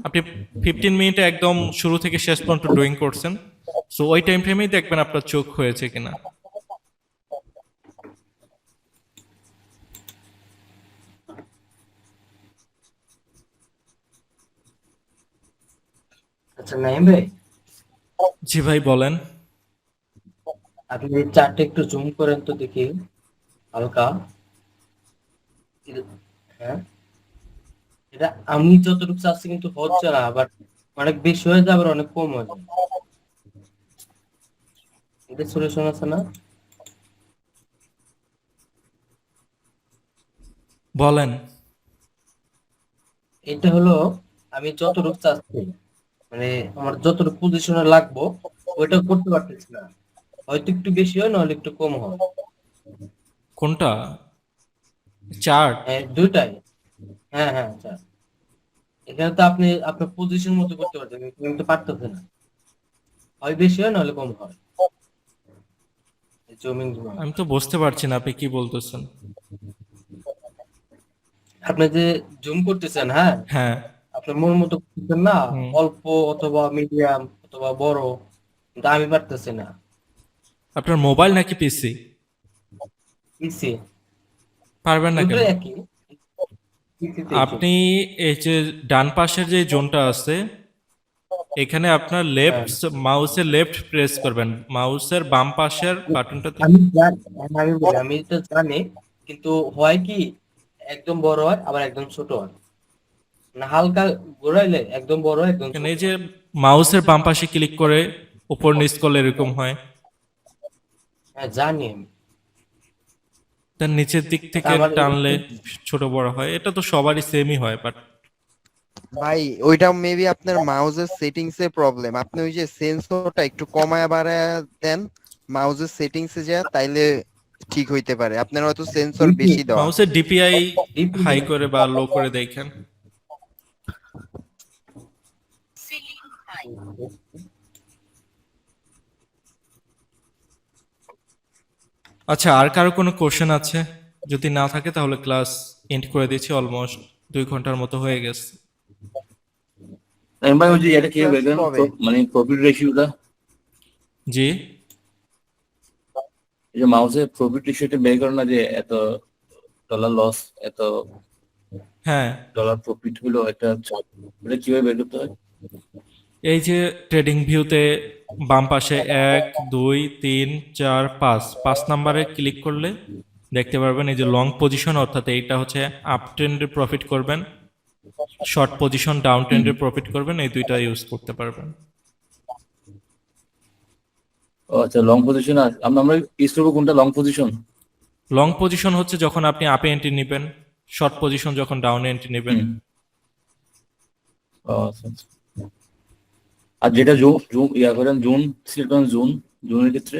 আপনি 15 মিনিটে একদম শুরু থেকে শেষ পর্যন্ত ড্রয়িং করছেন, সো ওই টাইম ফ্রেমেই দেখবেন আপনার চোখ হয়েছে কিনা। আচ্ছা নাইম ভাই, জি ভাই বলেন। আপনি এই চার্টটা একটু জুম করেন তো দেখি হালকা। হ্যাঁ, এটা আমি যতটুকু চাচ্ছি কিন্তু হচ্ছে না, আবার অনেক বেশি হয়ে যাবে, আবার অনেক কম হয়ে যাবে। এটা সলিউশন আছে না? বলেন। এটা হলো আমি যতটুকু চাচ্ছি, মানে আমার যতটুকু পজিশনে লাগবো ওইটা করতে পারতেছি না, হয়তো একটু বেশি হয় নাহলে একটু কম হয়। কোনটা? চার্ট? হ্যাঁ দুইটাই। হ্যাঁ হ্যাঁ আচ্ছা, এখানে তো আপনি আপনার পজিশন মতো করতে পারতেন কিন্তু পারতেছেন না, হয় বেশি হয় নাহলে কম হয়। জমিং জমা আমি তো বুঝতে পারছি না আপনি কি বলতেছেন। আপনি যে জুম করতেছেন, হ্যাঁ হ্যাঁ। আপনার মন মতো করতেছেন না, হুম। অল্প অথবা মিডিয়াম অথবা বড়, কিন্তু আমি পারতেছি না। আপনার মোবাইল নাকি পিসি? পিসি পারবেন না কেন? দুটোই একই, পিসিতে একই। আপনি এই যে ডান পাশের যে জোনটা আছে, এখানে আপনার হ্যাঁ মাউসের লেফট প্রেস করবেন, মাউসের বাম পাশের বাটনটাতে। আমি জানি, আমি বলি আমি তো জানি, কিন্তু হয় কি একদম বড় হয় আবার একদম ছোট হয়, না হালকা ঘোরাইলে একদম বড় হয় একদম এখানে ছোট এই যে হয়। মাউসের বাম পাশে ক্লিক করে উপর নিচ করলে এরকম হয়, হ্যাঁ জানি আমি। তার নিচের দিক তা থেকে আমার টানলে ছোট বড় হয়। এটা তো সবারই সেমই হয়, বাট ভাই ওইটা মেবি আপনার মাউসের সেটিংস এর প্রবলেম, আপনি ওই যে সেন্সরটা একটু কমায় বাড়ায় দেন মাউসের সেটিংস এ যা, তাইলে ঠিক হইতে পারে, আপনার হয়তো সেন্সর বেশি দেওয়া। মাউসের ডিপিআই ডিপি হাই করে বা লো করে দেখেন। আচ্ছা, আর কারো কোনো কোশ্চেন আছে? যদি না থাকে তাহলে ক্লাস এন্ড করে দিচ্ছি, অলমোস্ট 2 ঘন্টার মতো হয়ে গেছে। নাইম ভাই ওই যে এটা কি ক্লাস বের করেন কবে? মানে প্রফিট রেশিওটা, জি। এই যে মাউসের প্রফিট রেশিওটা বের করেন না, যে এত ডলার লস, এত হ্যাঁ, ডলার প্রফিট হলো একটা চার্ট, এটা কিভাবে বের করতে হয়? এই যে ট্রেডিং ভিউতে বাম পাশে 1 2 3 4 5 নাম্বারে ক্লিক করলে দেখতে পারবেন এই যে লং পজিশন, অর্থাৎ এইটা হচ্ছে আপ ট্রেন্ডে প্রফিট করবেন, শর্ট পজিশন ডাউন ট্রেন্ডে প্রফিট করবেন, এই দুইটা ইউজ করতে পারবেন। ও আচ্ছা, লং পজিশন আমরা আমরা ইউজ করবো কোনটা, লং পজিশন? লং পজিশন হচ্ছে যখন আপনি আপে এন্ট্রি নেবেন, শর্ট পজিশন যখন ডাউনে এন্ট্রি নেবেন। ও আচ্ছা আচ্ছা। আর যেটা জুন জুন ইয়া করেন, জুন সিলেক্ট করেন, জুন জুনের ক্ষেত্রে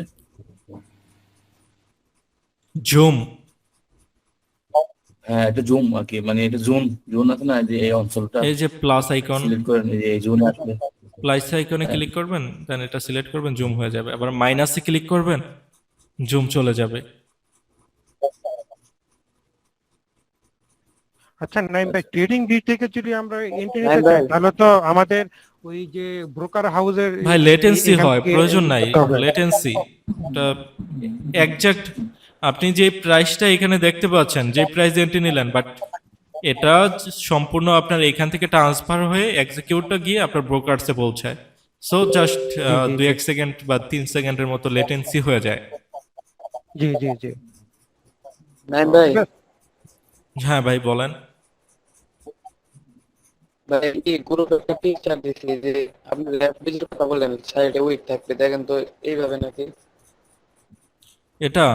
জুম, হ্যাঁ এটা জুম আর কি, মানে এটা জুন জুন আছে না, যে এই অঞ্চলটা এই যে প্লাস আইকন, সিলেক্ট করেন, এই যে এই জুনে আসলে প্লাস আইকনে ক্লিক করবেন, দেন এটা সিলেক্ট করবেন, জুম হয়ে যাবে। আবার মাইনাসে ক্লিক করবেন, জুম চলে যাবে। আচ্ছা নাইম ভাই, ট্রেডিং ভিউ থেকে যদি আমরা এন্ট্রি নাইম নিতে চাই ভাই। তাহলে তো আমাদের ওই যে ব্রোকার হাউসের ভাই লেটেন্সি এখান হয়, থেকে প্রয়োজন নাই করতে হবে। লেটেন্সি। এটা একজাক্ট আপনি যে প্রাইসটা এখানে দেখতে পাচ্ছেন, যে প্রাইস এন্ট্রি নিলেন, বাট এটা সম্পূর্ণ আপনার এখান থেকে ট্রান্সফার হয়ে এক্সিকিউটটা গিয়ে আপনার ব্রোকারসে পৌঁছায়। সো জাস্ট জি, 2-1 সেকেন্ড বা 3 সেকেন্ডের মতো লেটেন্সি হয়ে যায়। জি জি জি। নাইম ভাই, ঠিক আছে। হ্যাঁ ভাই বলেন। ভাই এই গ্রুপে একটা পিকচার দিছি যে আপনি লেফট পেজের কথা বললেন, সাইডে উইক থাকবে, দেখেন তো এইভাবে নাকি? এটা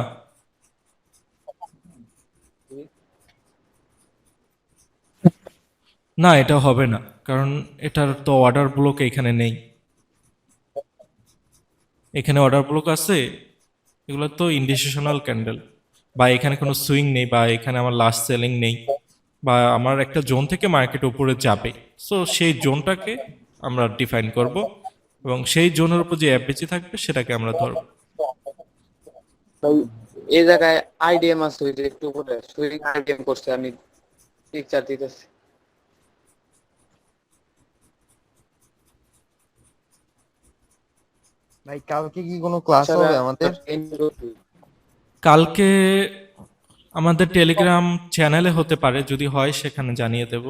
না, এটা হবে না, কারণ এটার তো অর্ডার ব্লক এখানে নেই। এখানে অর্ডার ব্লক আছে, এগুলো তো ইনডিসিশনাল ক্যান্ডেল, বা এখানে কোনো সুইং নেই, বা এখানে আমার লাস্ট সেলিং নেই, বা আমার একটা জোন থেকে মার্কেট উপরে যাবে। সো সেই জোনটাকে আমরা ডিফাইন করব, এবং সেই জোনের উপর যে অ্যাপবিসি থাকবে সেটাকে আমরা ধরব। ভাই এই জায়গায় আইডিএম আছে, ওই যে একটু উপরে সুইং আইডিএম করছে, আমি পিকচার দিতেছি। ভাই কালকে কি কোনো ক্লাস ছাড়া হবে আমাদের? কালকে আমাদের টেলিগ্রাম চ্যানেলে হতে পারে, যদি হয় সেখানে জানিয়ে দেব।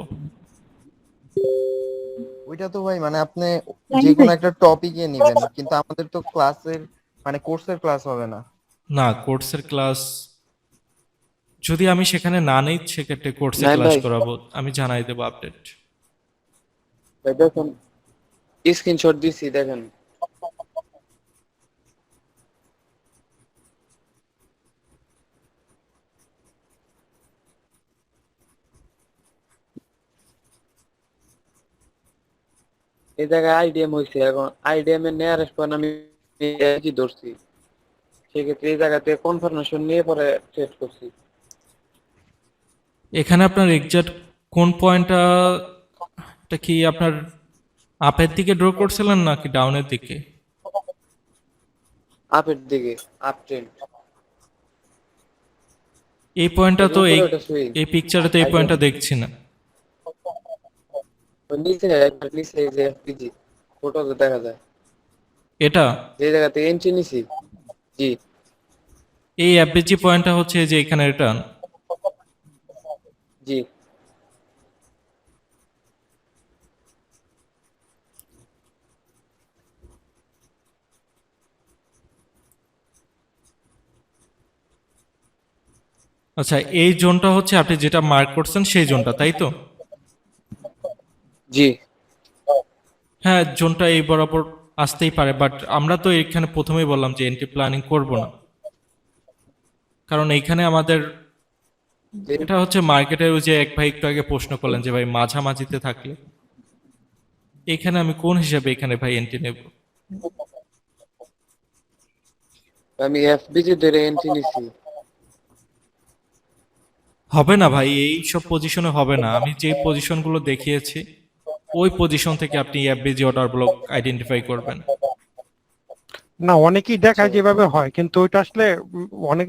ওইটা তো ভাই মানে আপনি তাই যে কোনো ভাই? একটা টপিকে নেবেন, কিন্তু আমাদের তো ক্লাসের মানে কোর্সের ক্লাস হবে না। না, কোর্সের ক্লাস যদি আমি সেখানে না নেই, সেক্ষেত্রে কোর্সে নাই ক্লাস ভাই। করাবো, আমি জানাই দেবো আপডেট। ভাই দেখুন, স্ক্রিনশট দিছি, দেখেন। এই জায়গায় আইডিএম হয়েছে, এখন আইডিএম এর নিয়ারেস্ট পয়েন্ট আমি কি ধরছি, সেক্ষেত্রে এই জায়গাতে কনফার্মেশন নিয়ে পরে ট্রেড করছি। এখানে আপনার এক্সাক্ট কোন পয়েন্টটা, এটা কি আপনার আপের দিকে ড্র করছিলেন নাকি ডাউনের দিকে? আপের দিকে, আপ ট্রেন্ড। এই পয়েন্টটা তো এই ওটা সুইং এই পিকচারে তো এই পয়েন্টটা দেখছি না। নিচে, একবার নিচে এই যে এফপিজি ফটোতে দেখা যায়, এটা যে জায়গাতে এন্ট্রি নিছি। জি এই অ্যাপেজি পয়েন্টটা হচ্ছে এই যে এখানে রিটার্ন। জি। আচ্ছা, এই জোনটা হচ্ছে আপনি যেটা মার্ক করছেন সেই জোনটা, তাই তো? জি হ্যাঁ, জোনটা এই বরাবর আসতেই পারে, বাট আমরা তো এখানে প্রথমেই বললাম যে এন্ট্রি প্ল্যানিং করব না, কারণ এইখানে আমাদের এটা হচ্ছে মার্কেটের ওই যে এক ভাই একটু আগে প্রশ্ন করলেন যে ভাই মাঝামাঝিতে থাকলে এখানে আমি কোন হিসাবে এখানে ভাই এন্ট্রি নেব? আমি এফবিজি ধরে এন্ট্রি নিছি। হবে না ভাই, এই সব পজিশনে হবে না। আমি যে পজিশনগুলো দেখিয়েছি ওই পজিশন থেকে আপনি এফবিজি অর্ডার ব্লক আইডেন্টিফাই করবেন। না, অনেকেই দেখায় যেভাবে হয়, কিন্তু ওইটা আসলে অনেক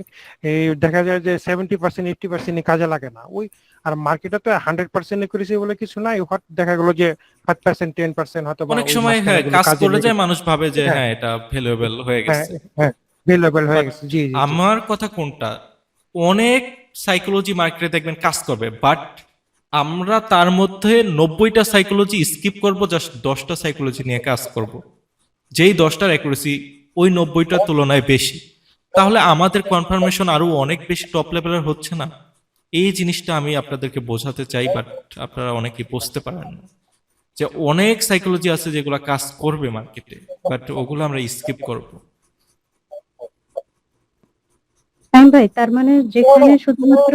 এই দেখা যায় যে 70% 80% কাজে লাগে না ওই। আর মার্কেটে তো 100% করেছে বলে কিছু নাই, হট দেখা গেল যে 5% 10% হয়তো বা অনেক ওই সময় মাঝখানে হ্যাঁ এগুলো কাজ কাজে করে যায়, লেগেছে। মানুষ ভাবে যে হ্যাঁ হ্যাঁ এটা ভ্যালুয়েবল হয়ে হ্যাঁ গেছে। হ্যাঁ, ভেলেবল হয়ে But গেছে। জি জি জি। আমার কথা কোনটা, অনেক সাইকোলজি মার্কেটে দেখবেন কাজ করবে, বাট আমরা তার মধ্যে 90টা সাইকোলজি স্কিপ করব, জাস্ট 10টা সাইকোলজি নিয়ে কাজ করব, যেই 10টার অ্যাকুরেসি ওই 90টার তুলনায় বেশি। তাহলে আমাদের কনফার্মেশন আরো অনেক বেশি টপ লেভেলের হচ্ছে না? এই জিনিসটা আমি আপনাদেরকে বোঝাতে চাই, বাট আপনারা অনেকেই বুঝতে পারেন না যে অনেক সাইকোলজি আছে যেগুলো কাজ করবে মার্কেটে, বাট ওগুলো আমরা স্কিপ করব। হ্যাঁ ভাই, তার মানে যেখানে শুধুমাত্র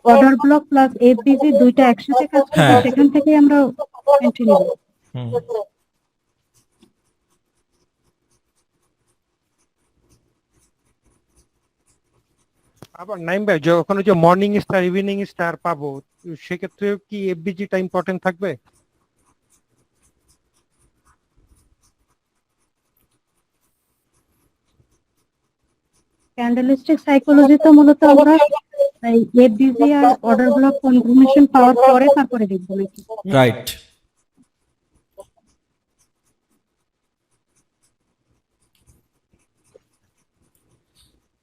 অর্ডার ব্লক প্লাস এফবিজি দুইটা একসাথে কাজ করবে হ্যাঁ। সেখান থেকে আমরা এন্ট্রি নিব। হুম। আবার নাইম ভাই যখন ওই যে মর্নিং স্টার ইভিনিং স্টার পাবো, সেক্ষেত্রে কি এফবিজিটা ইম্পর্টেন্ট থাকবে? ক্যান্ডেলিস্টিক সাইকোলজি তো মূলত আমরা এই এফবিজি আর অর্ডার ব্লক কনফার্মেশন পাওয়ার পরে তারপরে দেখবো নাকি? রাইট।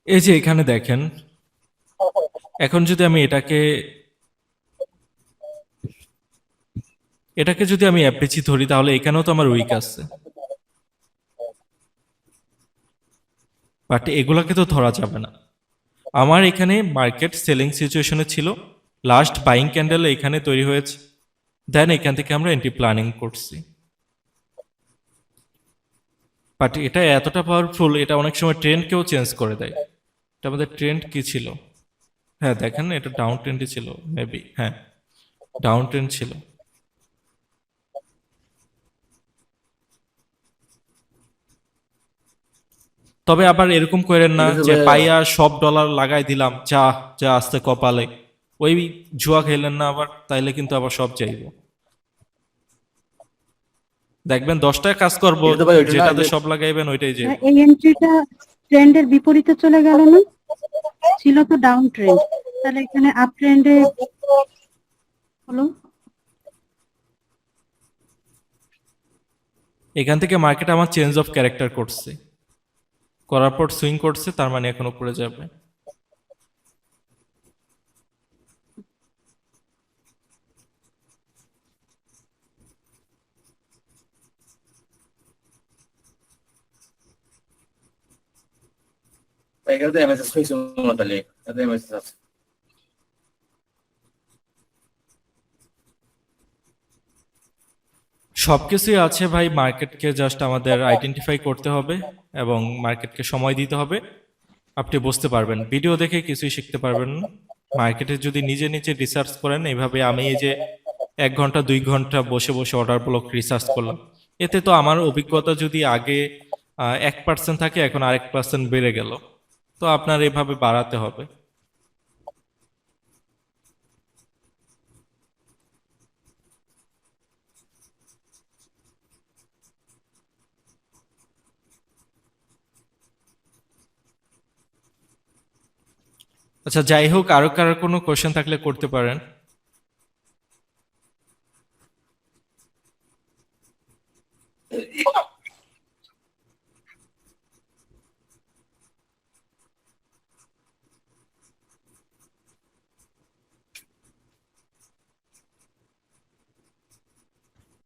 এই যে এখানে দেখেন, এখন যদি আমি এটাকে যদি আমি অ্যাপেচি ধরি তাহলে এখানেও তো আমার উইক আছে, বাট এগুলাকে তো ধরা যাবে না। আমার এখানে মার্কেট সেলিং সিচুয়েশনে ছিল, লাস্ট বাইং ক্যান্ডেল এখানে তৈরি হয়েছে, দেন এখান থেকে আমরা এন্ট্রি প্ল্যানিং করছি। বাট এটা এতটা পাওয়ারফুল, এটা অনেক সময় ট্রেন্ডকেও চেঞ্জ করে দেয়। এটা আমাদের ট্রেন্ড কি ছিল? হ্যাঁ দেখেন, এটা ডাউন ট্রেন্ডই ছিল মেবি, হ্যাঁ ডাউন ট্রেন্ড ছিল। তবে আবার এরকম করেন না ঠিক আছে যে ভাইয়া। পাইয়া সব ডলার লাগাই দিলাম, যা যা আসতে কপালে, ওই জুয়া খেলেন না আবার, তাইলে কিন্তু আবার সব যাইব। দেখবেন 10টায় কাজ করবো, এটা তো ভাই ওইটা না, যেটাতে যে- সব লাগাইবেন ওইটাই যাইব। এই এন্ট্রিটা ট্রেন্ডের বিপরীতে চলে গেল না? ছিল তো ডাউন ট্রেন্ড, তাহলে এখানে আপ ট্রেন্ডে হলো। এখান থেকে মার্কেট আমার চেঞ্জ অফ ক্যারেক্টার করছে, করার পর সুইং করছে, তার মানে এখন উপরে যাবে। এখানে তো এমএসএস হয়েছে মনে হয়, তাহলে এখানে এমএসএস আছে। সবকিছুই আছে ভাই, মার্কেটকে জাস্ট আমাদের আইডেন্টিফাই করতে হবে এবং মার্কেটকে সময় দিতে হবে। আপনি বুঝতে পারবেন, ভিডিও দেখে কিছুই শিখতে পারবেন না। মার্কেটে যদি নিজে নিজে রিসার্চ করেন, এইভাবে আমি এই যে 1 ঘন্টা 2 ঘন্টা বসে বসে অর্ডার ব্লক রিসার্চ করলাম, এতে তো আমার অভিজ্ঞতা যদি আগে 1% থাকে, এখন আরেক পার্সেন্ট বেড়ে গেল। তো আপনার এভাবে বাড়াতে হবে। আচ্ছা যাই হোক, আরো কারো কোনো কোশ্চেন থাকলে করতে পারেন।